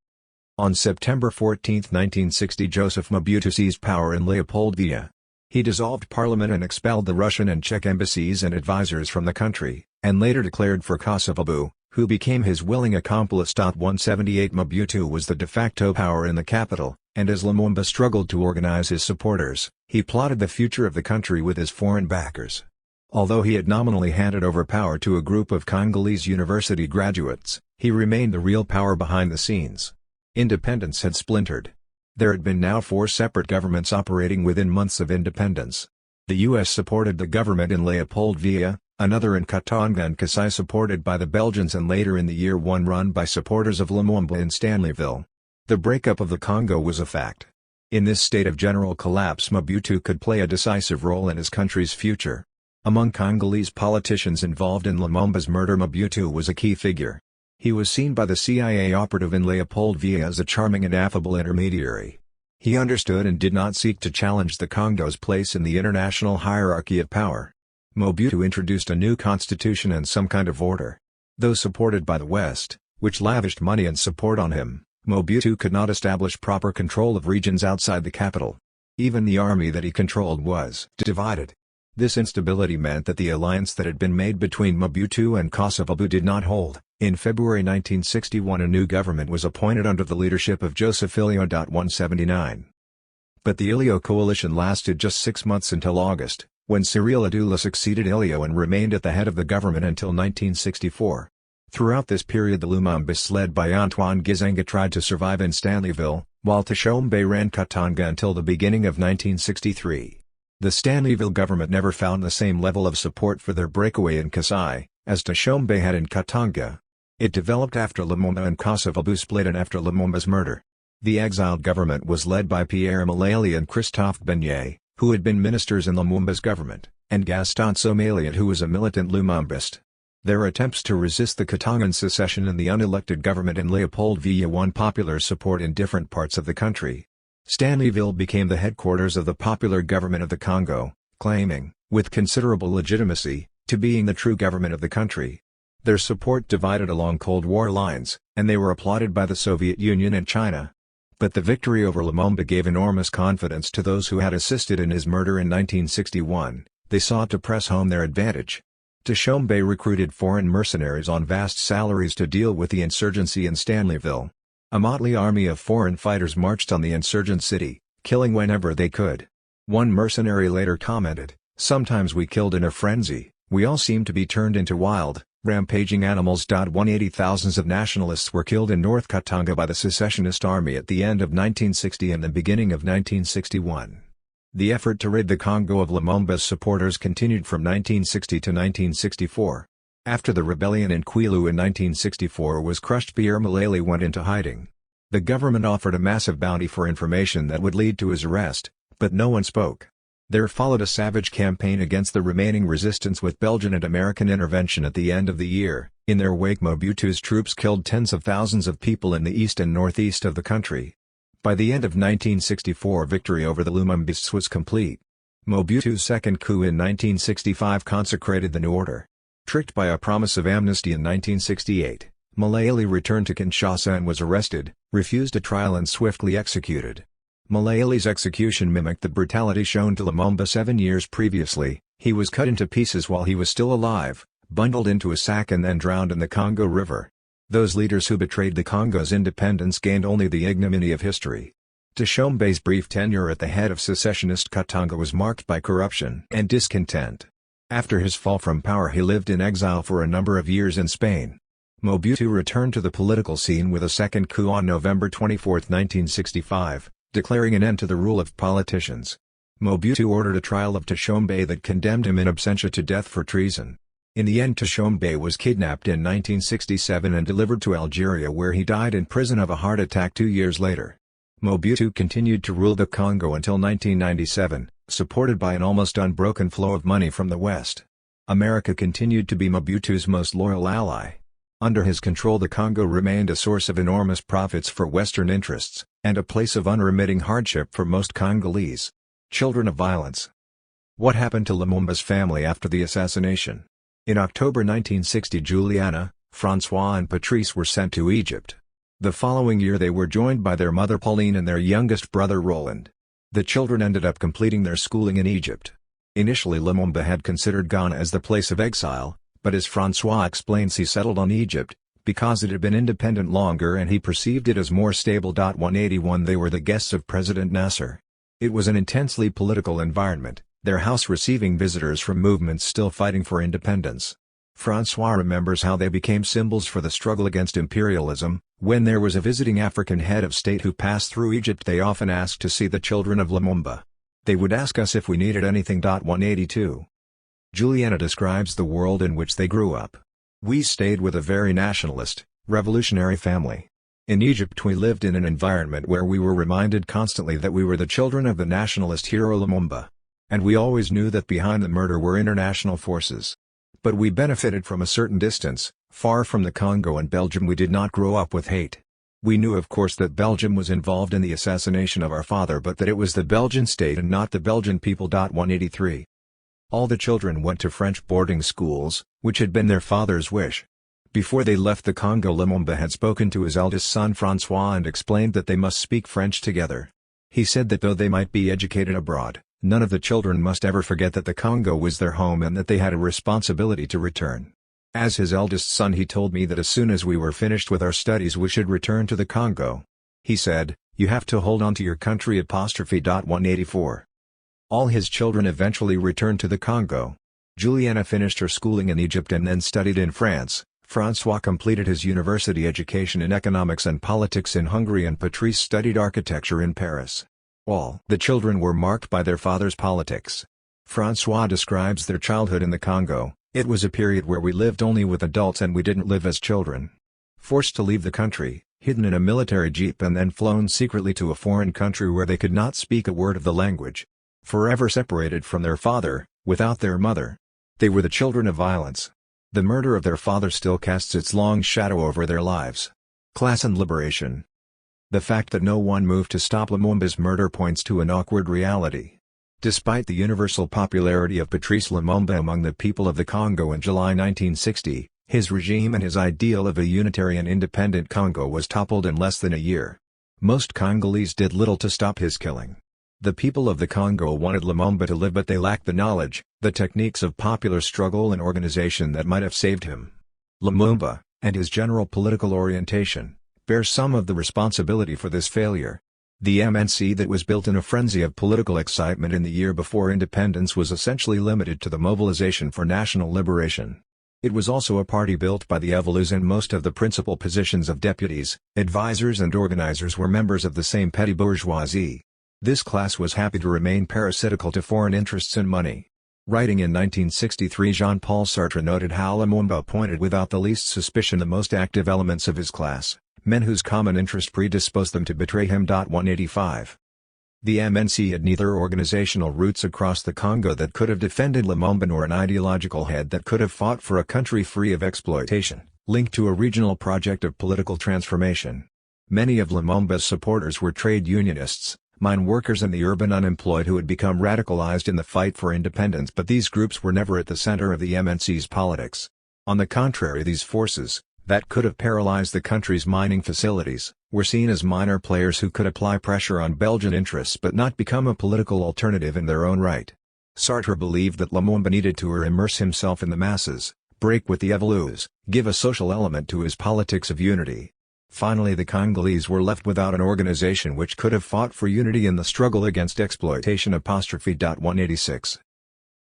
On September 14, 1960, Joseph Mobutu seized power in Leopoldville. He dissolved parliament and expelled the Russian and Czech embassies and advisors from the country, and later declared for Kosovo, who became his willing accomplice. 178. Mobutu was the de facto power in the capital, and as Lumumba struggled to organize his supporters, he plotted the future of the country with his foreign backers. Although he had nominally handed over power to a group of Congolese university graduates, he remained the real power behind the scenes. Independence had splintered. There had been now 4 separate governments operating within months of independence. The U.S. supported the government in Leopoldville, another in Katanga and Kasai supported by the Belgians, and later in the year one run by supporters of Lumumba in Stanleyville. The breakup of the Congo was a fact. In this state of general collapse, Mobutu could play a decisive role in his country's future. Among Congolese politicians involved in Lumumba's murder, Mobutu was a key figure. He was seen by the CIA operative in Leopoldville as a charming and affable intermediary. He understood and did not seek to challenge the Congo's place in the international hierarchy of power. Mobutu introduced a new constitution and some kind of order. Though supported by the West, which lavished money and support on him, Mobutu could not establish proper control of regions outside the capital. Even the army that he controlled was divided. This instability meant that the alliance that had been made between Mobutu and Kosovo did not hold. In February 1961, a new government was appointed under the leadership of Joseph Ilio. 179. But the Ilio coalition lasted just 6 months until August, when Cyril Adula succeeded Ilio and remained at the head of the government until 1964. Throughout this period, the Lumumbists led by Antoine Gizenga tried to survive in Stanleyville, while Tshombe ran Katanga until the beginning of 1963. The Stanleyville government never found the same level of support for their breakaway in Kasai, as Tshombe had in Katanga. It developed after Lumumba and Kosovo split and after Lumumba's murder. The exiled government was led by Pierre Malali and Christophe Beignet, who had been ministers in Lumumba's government, and Gaston Somaliat, who was a militant Lumumbist. Their attempts to resist the Katangan secession and the unelected government in Leopold Villa won popular support in different parts of the country. Stanleyville became the headquarters of the popular government of the Congo, claiming, with considerable legitimacy, to being the true government of the country. Their support divided along Cold War lines, and they were applauded by the Soviet Union and China. But the victory over Lumumba gave enormous confidence to those who had assisted in his murder in 1961. They sought to press home their advantage. Tshombe recruited foreign mercenaries on vast salaries to deal with the insurgency in Stanleyville. A motley army of foreign fighters marched on the insurgent city, killing whenever they could. One mercenary later commented, "Sometimes we killed in a frenzy, we all seemed to be turned into wild, rampaging animals." 180 thousands of nationalists were killed in North Katanga by the secessionist army at the end of 1960 and the beginning of 1961. The effort to rid the Congo of Lumumba's supporters continued from 1960 to 1964. After the rebellion in Kwilu in 1964 was crushed, Pierre Malali went into hiding. The government offered a massive bounty for information that would lead to his arrest, but no one spoke. There followed a savage campaign against the remaining resistance with Belgian and American intervention at the end of the year. In their wake, Mobutu's troops killed tens of thousands of people in the east and northeast of the country. By the end of 1964, victory over the Lumumbists was complete. Mobutu's second coup in 1965 consecrated the new order. Tricked by a promise of amnesty in 1968, Malali returned to Kinshasa and was arrested, refused a trial and swiftly executed. Malali's execution mimicked the brutality shown to Lumumba 7 years previously. He was cut into pieces while he was still alive, bundled into a sack and then drowned in the Congo River. Those leaders who betrayed the Congo's independence gained only the ignominy of history. Tshombe's brief tenure at the head of secessionist Katanga was marked by corruption and discontent. After his fall from power, he lived in exile for a number of years in Spain. Mobutu returned to the political scene with a second coup on November 24, 1965. Declaring an end to the rule of politicians. Mobutu ordered a trial of Tshombe that condemned him in absentia to death for treason. In the end, Tshombe was kidnapped in 1967 and delivered to Algeria, where he died in prison of a heart attack 2 years later. Mobutu continued to rule the Congo until 1997, supported by an almost unbroken flow of money from the West. America continued to be Mobutu's most loyal ally. Under his control, the Congo remained a source of enormous profits for Western interests, and a place of unremitting hardship for most Congolese. Children of violence. What happened to Lumumba's family after the assassination? In October 1960, Juliana, François and Patrice were sent to Egypt. The following year they were joined by their mother Pauline and their youngest brother Roland. The children ended up completing their schooling in Egypt. Initially, Lumumba had considered Ghana as the place of exile, but as François explains, he settled on Egypt, because it had been independent longer and he perceived it as more stable. 181 They were the guests of President Nasser. It was an intensely political environment, their house receiving visitors from movements still fighting for independence. François remembers how they became symbols for the struggle against imperialism. When there was a visiting African head of state who passed through Egypt, they often asked to see the children of Lumumba. They would ask us if we needed anything. 182 Juliana describes the world in which they grew up. We stayed with a very nationalist, revolutionary family. In Egypt we lived in an environment where we were reminded constantly that we were the children of the nationalist hero Lumumba. And we always knew that behind the murder were international forces. But we benefited from a certain distance, far from the Congo and Belgium. We did not grow up with hate. We knew of course that Belgium was involved in the assassination of our father, but that it was the Belgian state and not the Belgian people. 183 All the children went to French boarding schools, which had been their father's wish. Before they left the Congo, Lumumba had spoken to his eldest son François and explained that they must speak French together. He said that though they might be educated abroad, none of the children must ever forget that the Congo was their home and that they had a responsibility to return. As his eldest son, he told me that as soon as we were finished with our studies we should return to the Congo. He said, "You have to hold on to your country." 184 All his children eventually returned to the Congo. Juliana finished her schooling in Egypt and then studied in France. François completed his university education in economics and politics in Hungary, and Patrice studied architecture in Paris. All the children were marked by their father's politics. François describes their childhood in the Congo. "It was a period where we lived only with adults and we didn't live as children. Forced to leave the country," hidden in a military jeep and then flown secretly to a foreign country where they could not speak a word of the language. Forever separated from their father, without their mother. They were the children of violence. The murder of their father still casts its long shadow over their lives. Class and liberation. The fact that no one moved to stop Lumumba's murder points to an awkward reality. Despite the universal popularity of Patrice Lumumba among the people of the Congo in July 1960, his regime and his ideal of a unitary and independent Congo was toppled in less than a year. Most Congolese did little to stop his killing. The people of the Congo wanted Lumumba to live, but they lacked the knowledge, the techniques of popular struggle and organization that might have saved him. Lumumba, and his general political orientation, bear some of the responsibility for this failure. The MNC that was built in a frenzy of political excitement in the year before independence was essentially limited to the mobilization for national liberation. It was also a party built by the Evolus, and most of the principal positions of deputies, advisors and organizers were members of the same petty bourgeoisie. This class was happy to remain parasitical to foreign interests and money. Writing in 1963, Jean-Paul Sartre noted how Lumumba appointed without the least suspicion the most active elements of his class, men whose common interest predisposed them to betray him. 185. The MNC had neither organizational roots across the Congo that could have defended Lumumba nor an ideological head that could have fought for a country free of exploitation, linked to a regional project of political transformation. Many of Lumumba's supporters were trade unionists, mine workers and the urban unemployed who had become radicalized in the fight for independence, but these groups were never at the center of the MNC's politics. On the contrary, these forces, that could have paralyzed the country's mining facilities, were seen as minor players who could apply pressure on Belgian interests but not become a political alternative in their own right. Sartre believed that Lumumba needed to immerse himself in the masses, break with the Evolus, give a social element to his politics of unity. Finally, the Congolese were left without an organization which could have fought for unity in the struggle against exploitation. 186.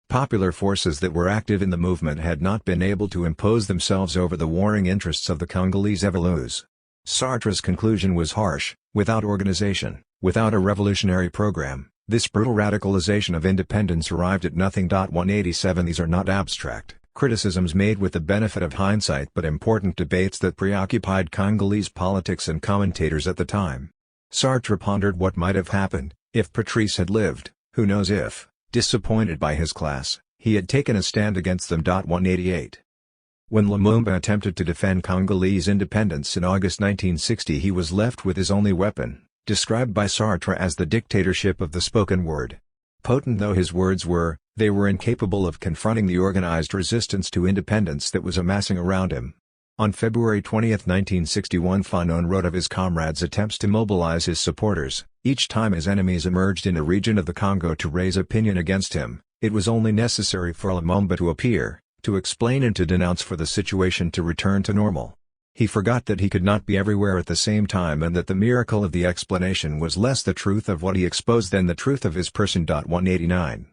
Popular forces that were active in the movement had not been able to impose themselves over the warring interests of the Congolese Evolus. Sartre's conclusion was harsh: without organization, without a revolutionary program, this brutal radicalization of independence arrived at nothing. 187. These are not abstract criticisms made with the benefit of hindsight but important debates that preoccupied Congolese politics and commentators at the time. Sartre pondered what might have happened if Patrice had lived. Who knows if, disappointed by his class, he had taken a stand against them. 188. When Lumumba attempted to defend Congolese independence in August 1960, he was left with his only weapon, described by Sartre as the dictatorship of the spoken word. Potent though his words were, they were incapable of confronting the organized resistance to independence that was amassing around him. On February 20, 1961, Fanon wrote of his comrades' attempts to mobilize his supporters. Each time his enemies emerged in a region of the Congo to raise opinion against him, it was only necessary for Lumumba to appear, to explain and to denounce for the situation to return to normal. He forgot that he could not be everywhere at the same time, and that the miracle of the explanation was less the truth of what he exposed than the truth of his person. 189.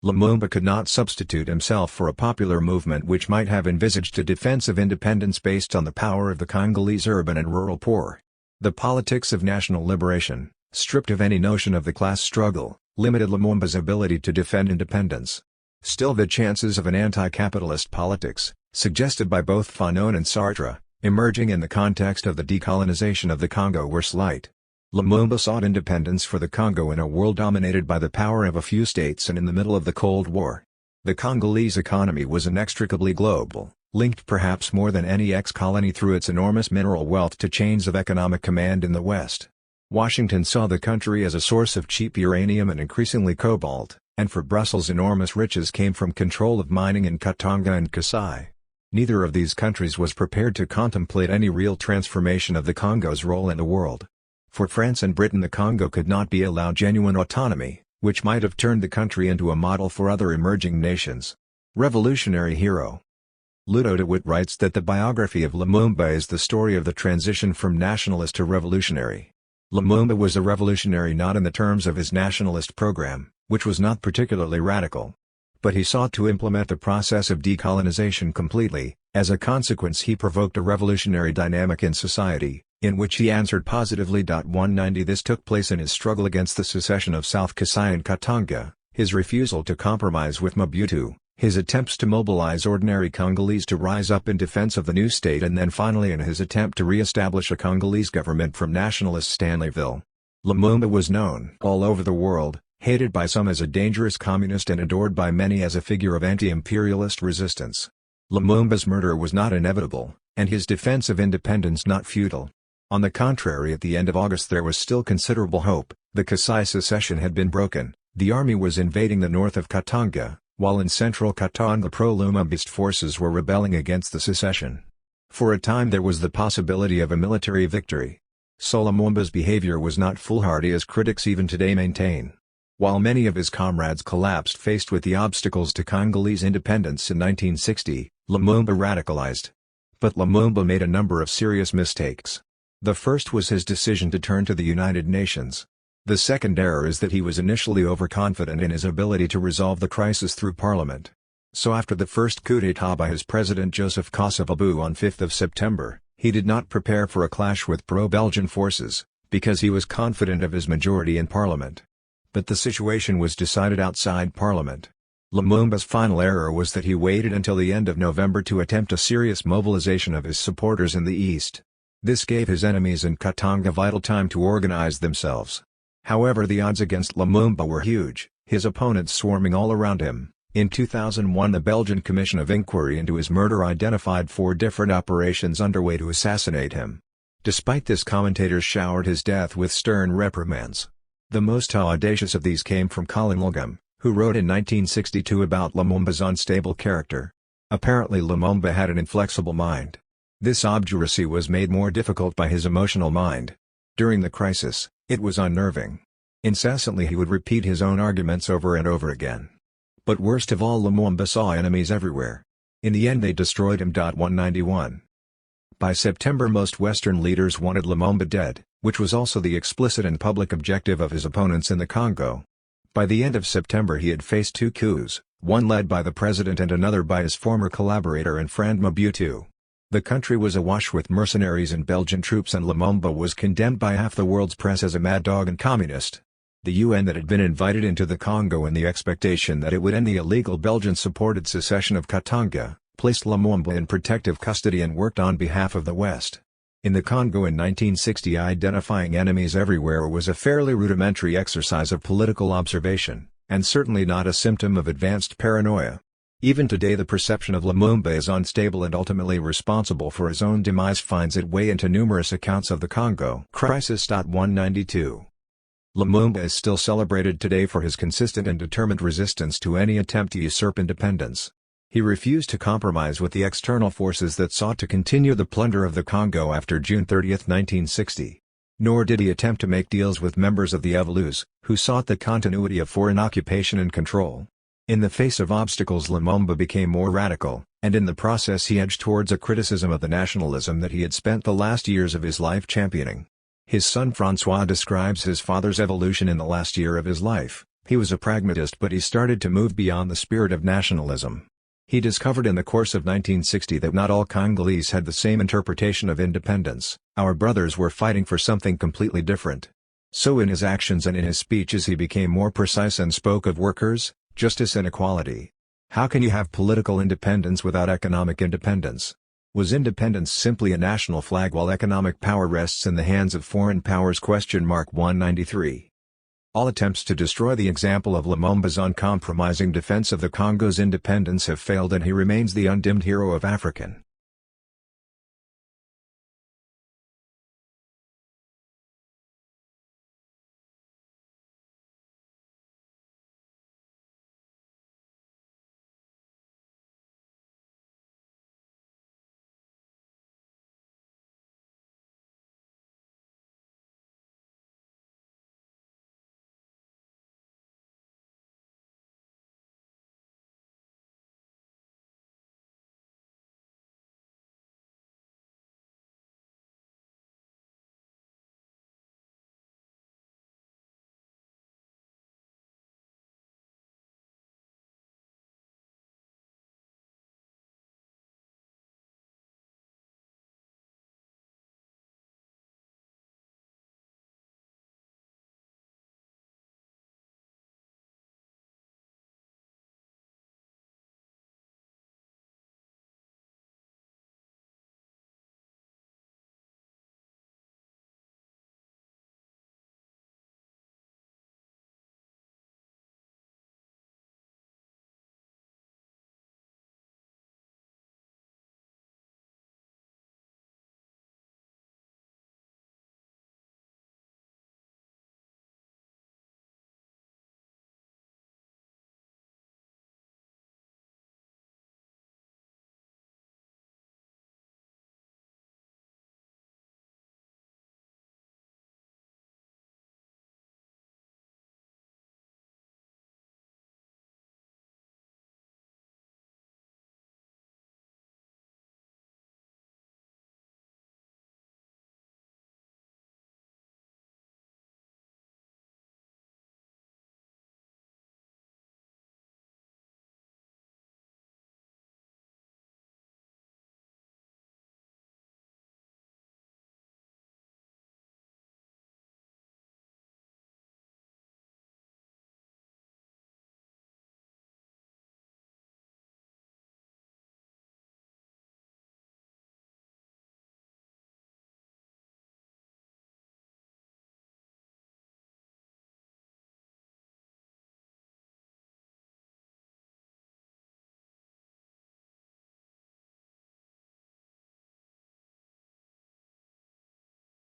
Lumumba could not substitute himself for a popular movement which might have envisaged a defense of independence based on the power of the Congolese urban and rural poor. The politics of national liberation, stripped of any notion of the class struggle, limited Lumumba's ability to defend independence. Still, the chances of an anti-capitalist politics, suggested by both Fanon and Sartre, emerging in the context of the decolonization of the Congo were slight. Lumumba sought independence for the Congo in a world dominated by the power of a few states and in the middle of the Cold War. The Congolese economy was inextricably global, linked perhaps more than any ex-colony through its enormous mineral wealth to chains of economic command in the West. Washington saw the country as a source of cheap uranium and increasingly cobalt, and for Brussels enormous riches came from control of mining in Katanga and Kasai. Neither of these countries was prepared to contemplate any real transformation of the Congo's role in the world. For France and Britain, the Congo could not be allowed genuine autonomy, which might have turned the country into a model for other emerging nations. Revolutionary hero. Ludo de Witt writes that the biography of Lumumba is the story of the transition from nationalist to revolutionary. Lumumba was a revolutionary not in the terms of his nationalist program, which was not particularly radical. But he sought to implement the process of decolonization completely. As a consequence, he provoked a revolutionary dynamic in society, in which he answered positively. 190. This took place in his struggle against the secession of South Kasai and Katanga, his refusal to compromise with Mobutu, His attempts to mobilize ordinary Congolese to rise up in defense of the new state, and then finally in his attempt to re-establish a Congolese government from nationalist Stanleyville. Lumumba was known all over the world, hated by some as a dangerous communist and adored by many as a figure of anti-imperialist resistance. Lumumba's murder was not inevitable, and his defense of independence not futile. On the contrary, at the end of August there was still considerable hope. The Kasai secession had been broken, the army was invading the north of Katanga, while in central Katanga pro-Lumumbist forces were rebelling against the secession. For a time there was the possibility of a military victory. So Lumumba's behavior was not foolhardy as critics even today maintain. While many of his comrades collapsed faced with the obstacles to Congolese independence in 1960, Lumumba radicalized. But Lumumba made a number of serious mistakes. The first was his decision to turn to the United Nations. The second error is that he was initially overconfident in his ability to resolve the crisis through parliament. So after the first coup d'état by his president Joseph Kosovo on 5 September, he did not prepare for a clash with pro-Belgian forces, because he was confident of his majority in parliament. But the situation was decided outside parliament. Lumumba's final error was that he waited until the end of November to attempt a serious mobilization of his supporters in the east. This gave his enemies in Katanga vital time to organize themselves. However, the odds against Lumumba were huge, his opponents swarming all around him. In 2001, the Belgian Commission of Inquiry into his murder identified 4 different operations underway to assassinate him. Despite this, commentators showered his death with stern reprimands. The most audacious of these came from Colin Lugum, who wrote in 1962 about Lumumba's unstable character. Apparently Lumumba had an inflexible mind. This obduracy was made more difficult by his emotional mind. During the crisis, it was unnerving. Incessantly he would repeat his own arguments over and over again. But worst of all, Lumumba saw enemies everywhere. In the end they destroyed him. 191. By September most Western leaders wanted Lumumba dead, which was also the explicit and public objective of his opponents in the Congo. By the end of September he had faced 2 coups, one led by the president and another by his former collaborator and friend Mobutu. The country was awash with mercenaries and Belgian troops, and Lumumba was condemned by half the world's press as a mad dog and communist. The UN, that had been invited into the Congo in the expectation that it would end the illegal Belgian-supported secession of Katanga, placed Lumumba in protective custody and worked on behalf of the West. In the Congo in 1960, identifying enemies everywhere was a fairly rudimentary exercise of political observation, and certainly not a symptom of advanced paranoia. Even today the perception of Lumumba as unstable and ultimately responsible for his own demise finds its way into numerous accounts of the Congo crisis. 192. Lumumba is still celebrated today for his consistent and determined resistance to any attempt to usurp independence. He refused to compromise with the external forces that sought to continue the plunder of the Congo after June 30, 1960. Nor did he attempt to make deals with members of the Evolus, who sought the continuity of foreign occupation and control. In the face of obstacles, Lumumba became more radical, and in the process he edged towards a criticism of the nationalism that he had spent the last years of his life championing. His son François describes his father's evolution in the last year of his life. He was a pragmatist, but he started to move beyond the spirit of nationalism. He discovered in the course of 1960 that not all Congolese had the same interpretation of independence. Our brothers were fighting for something completely different. So in his actions and in his speeches he became more precise and spoke of workers, justice and equality. How can you have political independence without economic independence? Was independence simply a national flag while economic power rests in the hands of foreign powers? 193. All attempts to destroy the example of Lumumba's uncompromising defense of the Congo's independence have failed, and he remains the undimmed hero of African